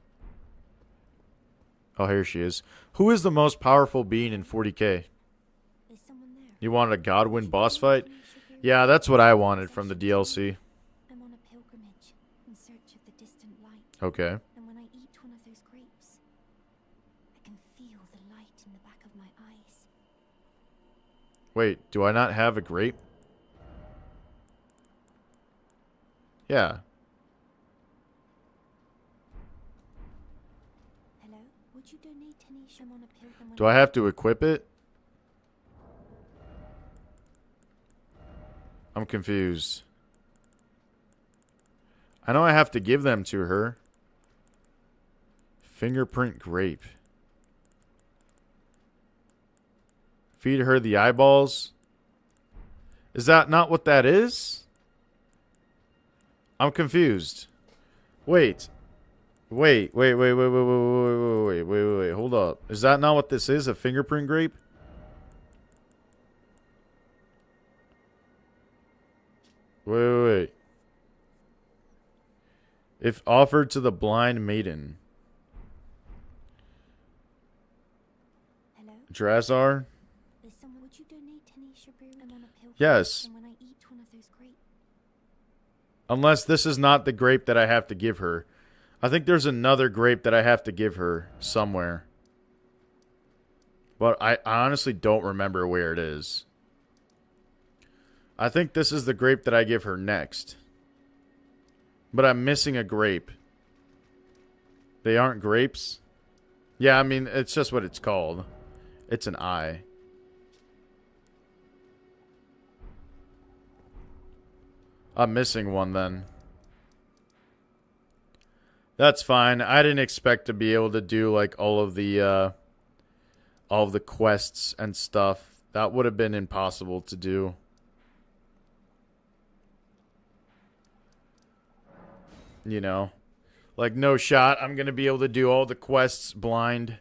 Oh, here she is. Who is the most powerful being in 40k? You wanted a Godwin boss fight? Yeah, that's what I wanted from the DLC. I'm on a pilgrimage in search of the distant light. Okay. And when I eat one of those grapes, I can feel the light in the back of my eyes. Wait, do I not have a grape? Yeah. Hello? Would you donate any shim on a pilgrim? Do I have to equip it? I'm confused. I know I have to give them to her. Fingerprint grape. Feed her the eyeballs. Is that not what that is? I'm confused. Wait. Wait. Hold up. Is that not what this is? A fingerprint grape? Wait. If offered to the blind maiden. Hello? Drazar? Is someone, would you donate any shaboom? I'm on a pilgrimage. Yes. And when I eat one of those grapes. Unless this is not the grape that I have to give her. I think there's another grape that I have to give her somewhere. But I honestly don't remember where it is. I think this is the grape that I give her next. But I'm missing a grape. They aren't grapes? Yeah, I mean, it's just what it's called. It's an eye. I'm missing one then. That's fine. I didn't expect to be able to do like all of the quests and stuff. That would have been impossible to do. You know, like no shot. I'm going to be able to do all the quests blind.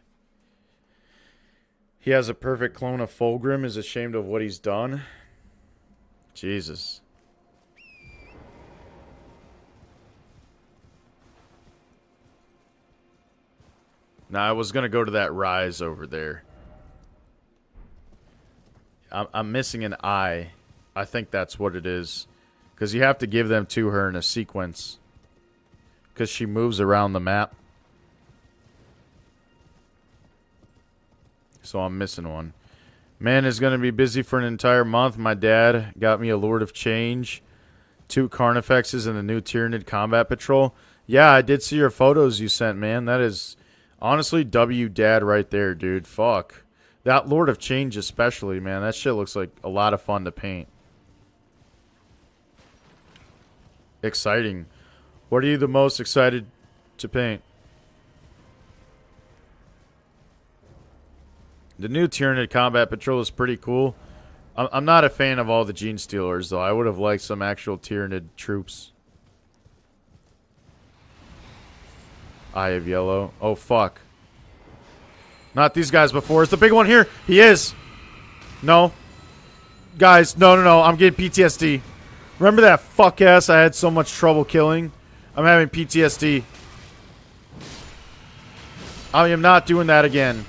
He has a perfect clone of Fulgrim, is ashamed of what he's done. Jesus. Now, I was going to go to that rise over there. I'm missing an eye. I think that's what it is. Because you have to give them to her in a sequence. Because she moves around the map. So I'm missing one. Man is going to be busy for an entire month. My dad got me a Lord of Change, 2 Carnifexes, and a new Tyranid Combat Patrol. Yeah, I did see your photos you sent, man. That is honestly W dad right there, dude. Fuck. That Lord of Change especially, man. That shit looks like a lot of fun to paint. Exciting. What are you the most excited to paint? The new Tyranid Combat Patrol is pretty cool. I'm not a fan of all the Gene Stealers, though. I would have liked some actual Tyranid troops. Eye of Yellow. Oh, fuck. Not these guys before. Is the big one here? He is. No. Guys, no. I'm getting PTSD. Remember that fuck ass I had so much trouble killing? I'm having PTSD. I am not doing that again.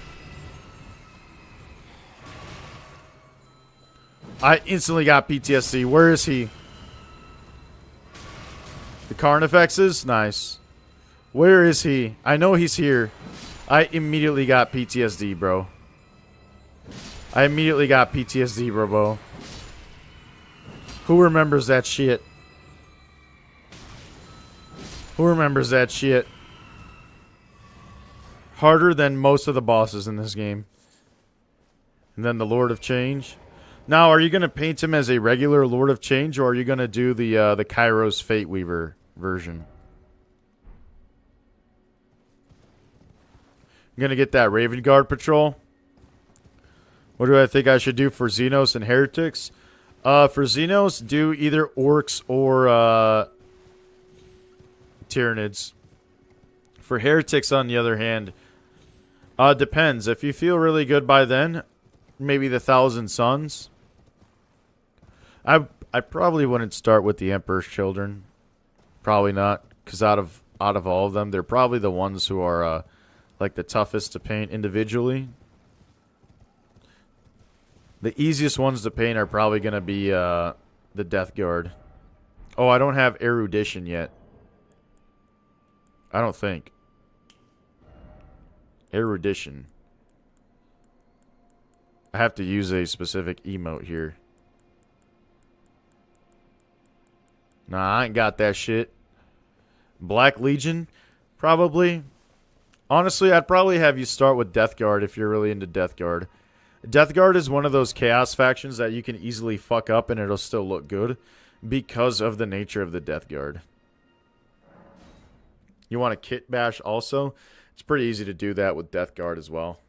I instantly got PTSD. Where is he? The Carnifexes? Nice. Where is he? I know he's here. I immediately got PTSD, bro. I immediately got PTSD, bro. Who remembers that shit? Who remembers that shit? Harder than most of the bosses in this game. And then the Lord of Change. Now, are you going to paint him as a regular Lord of Change, or are you going to do the Kairos Fate Weaver version? I'm going to get that Raven Guard patrol. What do I think I should do for Xenos and Heretics? For Xenos, do either Orcs or Tyranids. For Heretics, on the other hand, depends. If you feel really good by then, maybe the Thousand Sons. I probably wouldn't start with the Emperor's Children. Probably not, because out of all of them, they're probably the ones who are like the toughest to paint individually. The easiest ones to paint are probably going to be the Death Guard. Oh, I don't have Erudition yet. I don't think. Erudition. I have to use a specific emote here. Nah, I ain't got that shit. Black Legion? Probably. Honestly, I'd probably have you start with Death Guard if you're really into Death Guard. Death Guard is one of those chaos factions that you can easily fuck up and it'll still look good because of the nature of the Death Guard. You want a kit bash also? It's pretty easy to do that with Death Guard as well.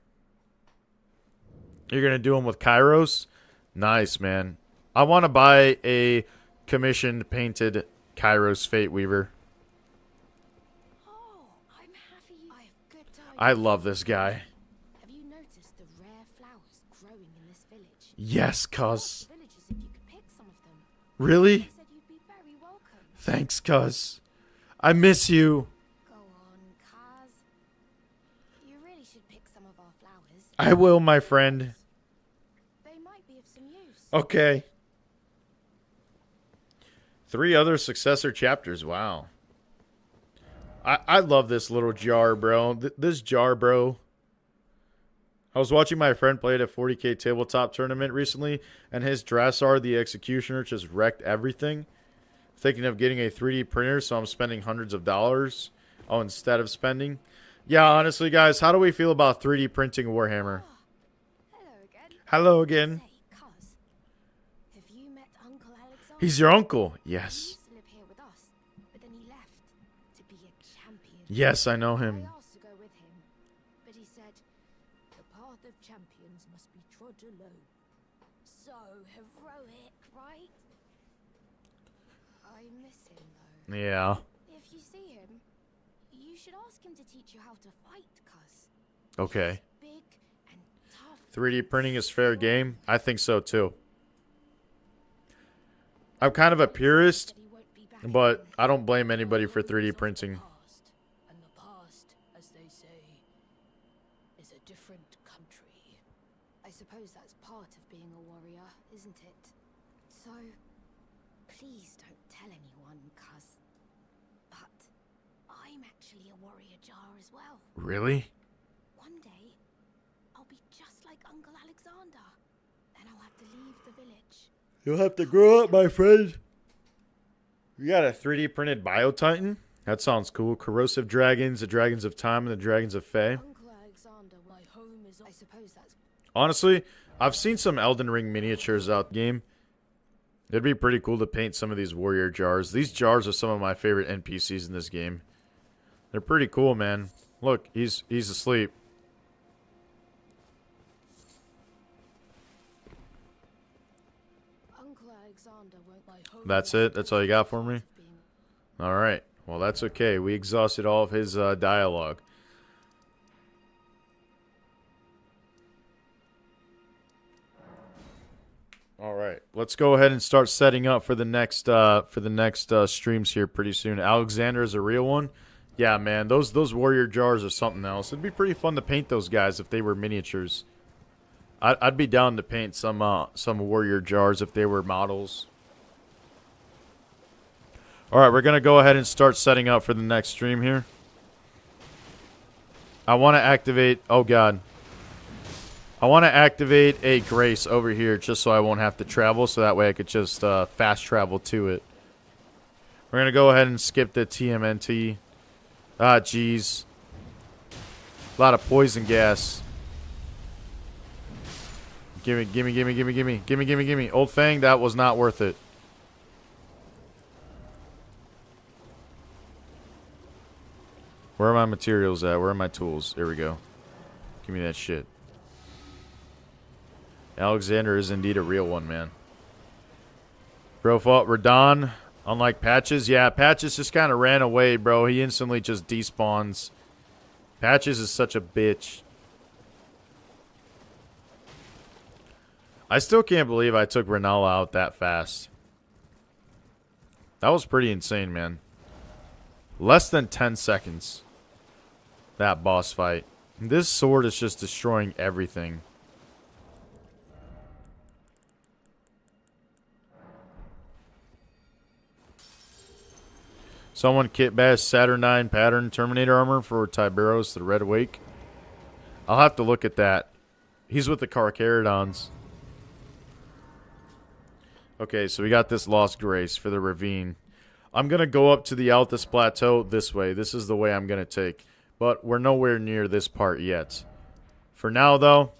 You're going to do them with Kairos? Nice, man. I want to buy a commissioned painted Kairos Fate Weaver. Oh, I'm happy. I have good tidings. I love this guy. Have you noticed the rare flowers growing in this village? Yes, cuz. Villagers, if you could pick some of them. Really? I said you'd be very welcome. Thanks, cuz. I miss you. Go on, cuz. You really should pick some of our flowers. I will, my friend. They might be of some use. Okay. 3 other successor chapters. Wow. I love this little jar, bro. This jar, bro. I was watching my friend play at a 40k tabletop tournament recently, and his Dressar, the Executioner, just wrecked everything. Thinking of getting a 3D printer, so I'm spending hundreds of dollars. Oh, instead of spending. Yeah, honestly, guys, how do we feel about 3D printing Warhammer? Hello again. Hello again. Say, cuz, have you met Uncle Alexander? He's your uncle. He Yes. used to live here with us, but then he left to be a champion. Yes, I know him. I asked to go with him, but he said, "The path of champions must be trod alone." So heroic, right? I miss him though. Yeah. If you see him, you should ask him to teach you how to fight, cuz. Okay. He's big and tough. 3D printing is fair game? I think so too. I'm kind of a purist, But he won't be back but again. I don't blame anybody for 3D printing. Past, and the past, as they say, is a different country. I suppose that's part of being a warrior, isn't it? So, please don't tell anyone, cuz. But I'm actually a warrior jar as well. Really? One day, I'll be just like Uncle Alexander. Then I'll have to leave the village. You'll have to grow up, my friend. You got a 3D printed Biotitan? That sounds cool. Corrosive dragons, the dragons of time, and the dragons of Fae. Uncle Alexander, my home is. I suppose that's. Honestly, I've seen some Elden Ring miniatures out game. It'd be pretty cool to paint some of these warrior jars. These jars are some of my favorite NPCs in this game. They're pretty cool, man. Look, he's asleep. Uncle Alexander won't my home. That's it? That's all you got for me? All right. Well, that's okay. We exhausted all of his dialogue. All right. Let's go ahead and start setting up for the next streams here pretty soon. Alexander is a real one. Yeah, man. Those warrior jars are something else. It'd be pretty fun to paint those guys if they were miniatures. I'd be down to paint some warrior jars if they were models. All right, we're going to go ahead and start setting up for the next stream here. I want to activate... Oh, God. I want to activate a Grace over here just so I won't have to travel, so that way I could just fast travel to it. We're going to go ahead and skip the TMNT. Ah, jeez. A lot of poison gas. Gimme. Old Fang, that was not worth it. Where are my materials at? Where are my tools? There we go. Give me that shit. Alexander is indeed a real one, man. Bro fought Radon. Unlike Patches. Yeah, Patches just kind of ran away, bro. He instantly just despawns. Patches is such a bitch. I still can't believe I took Renala out that fast. That was pretty insane, man. Less than 10 seconds. That boss fight. This sword is just destroying everything. Someone kit bash Saturnine pattern Terminator armor for Tiberos the Red Wake. I'll have to look at that. He's with the Carcharodons. Okay, so we got this Lost Grace for the Ravine. I'm going to go up to the Altus Plateau this way. This is the way I'm going to take. But we're nowhere near this part yet. For now, though,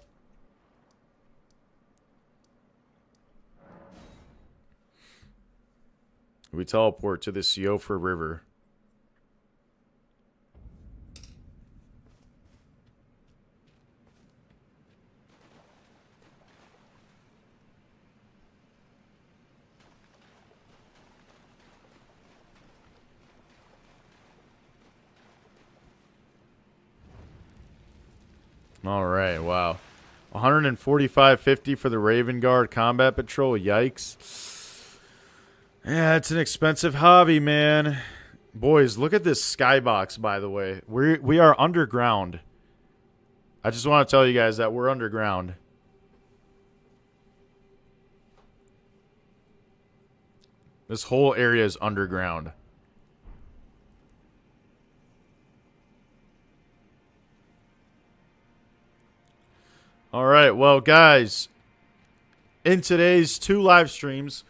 we teleport to the Siofra River. All right, wow. 145.50 for the Raven Guard Combat Patrol. Yikes. Yeah, it's an expensive hobby, man. Boys, look at this skybox, by the way. We are underground. I just want to tell you guys that we're underground. This whole area is underground. All right, well, guys, in today's 2 live streams,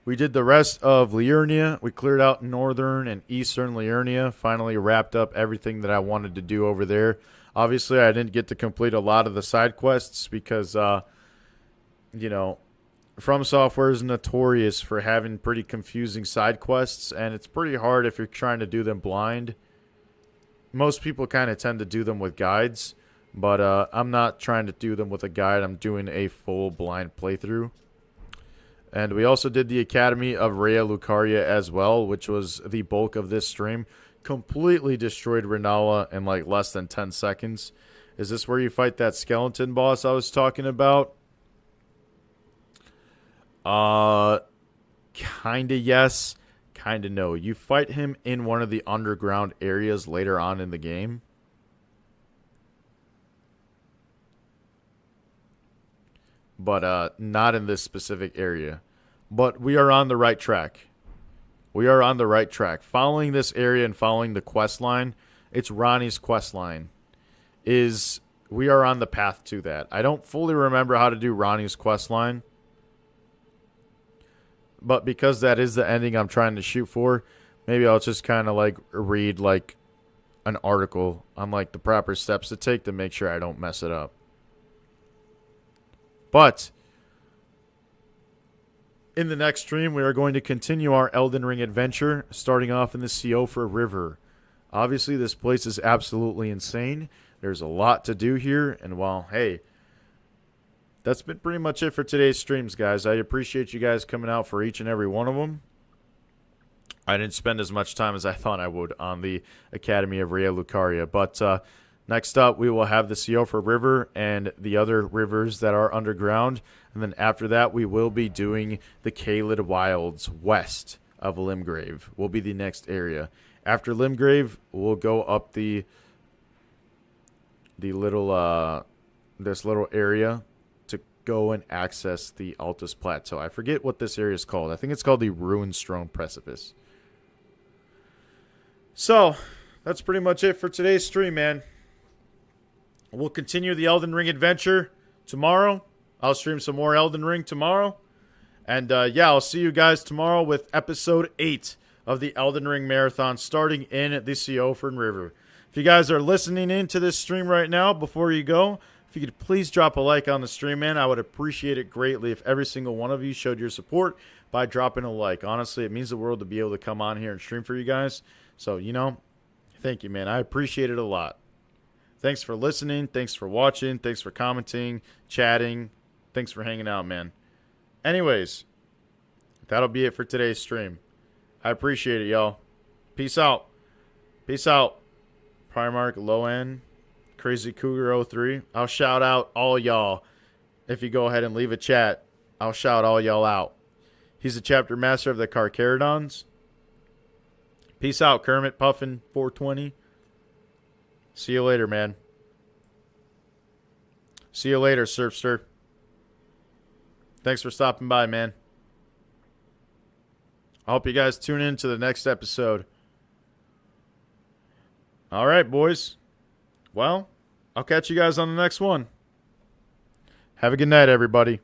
we did the rest of Liurnia. We cleared out northern and eastern Liurnia. Finally wrapped up everything that I wanted to do over there. Obviously, I didn't get to complete a lot of the side quests because, you know, From Software is notorious for having pretty confusing side quests, and it's pretty hard if you're trying to do them blind. Most people kind of tend to do them with guides. But I'm not trying to do them with a guide. I'm doing a full blind playthrough. And we also did the Academy of Raya Lucaria as well, which was the bulk of this stream. Completely destroyed Renala in like less than 10 seconds. Is this where you fight that skeleton boss I was talking about? Kinda yes, kinda no. You fight him in one of the underground areas later on in the game. But not in this specific area. But we are on the right track. We are on the right track. Following this area and following the quest line, it's Ronnie's quest line, we are on the path to that. I don't fully remember how to do Ronnie's quest line. But because that is the ending I'm trying to shoot for, maybe I'll just kind of like read like an article on like the proper steps to take to make sure I don't mess it up. But in the next stream, we are going to continue our Elden Ring adventure, starting off in the Siofra River. Obviously, this place is absolutely insane. There's a lot to do here, and while, hey, that's been pretty much it for today's streams, guys. I appreciate you guys coming out for each and every one of them. I didn't spend as much time as I thought I would on the Academy of Raya Lucaria. But next up, we will have the Siofra River and the other rivers that are underground. And then after that, we will be doing the Caelid Wilds west of Limgrave. Will be the next area. After Limgrave, we'll go up the little this little area to go and access the Altus Plateau. I forget what this area is called. I think it's called the Ruinstone Precipice. So, that's pretty much it for today's stream, man. We'll continue the Elden Ring adventure tomorrow. I'll stream some more Elden Ring tomorrow. And, yeah, I'll see you guys tomorrow with Episode 8 of the Elden Ring Marathon starting in the Siofra River. If you guys are listening into this stream right now, before you go, if you could please drop a like on the stream, man. I would appreciate it greatly if every single one of you showed your support by dropping a like. Honestly, it means the world to be able to come on here and stream for you guys. So, you know, thank you, man. I appreciate it a lot. Thanks for listening. Thanks for watching. Thanks for commenting, chatting. Thanks for hanging out, man. Anyways, that'll be it for today's stream. I appreciate it, y'all. Peace out. Peace out. Primarch Low-End, Crazy Cougar 03. I'll shout out all y'all. If you go ahead and leave a chat, I'll shout all y'all out. He's the chapter master of the Carcharodons. Peace out, Kermit Puffin 420. See you later, man. See you later, Surfster. Thanks for stopping by, man. I hope you guys tune in to the next episode. All right, boys. Well, I'll catch you guys on the next one. Have a good night, everybody.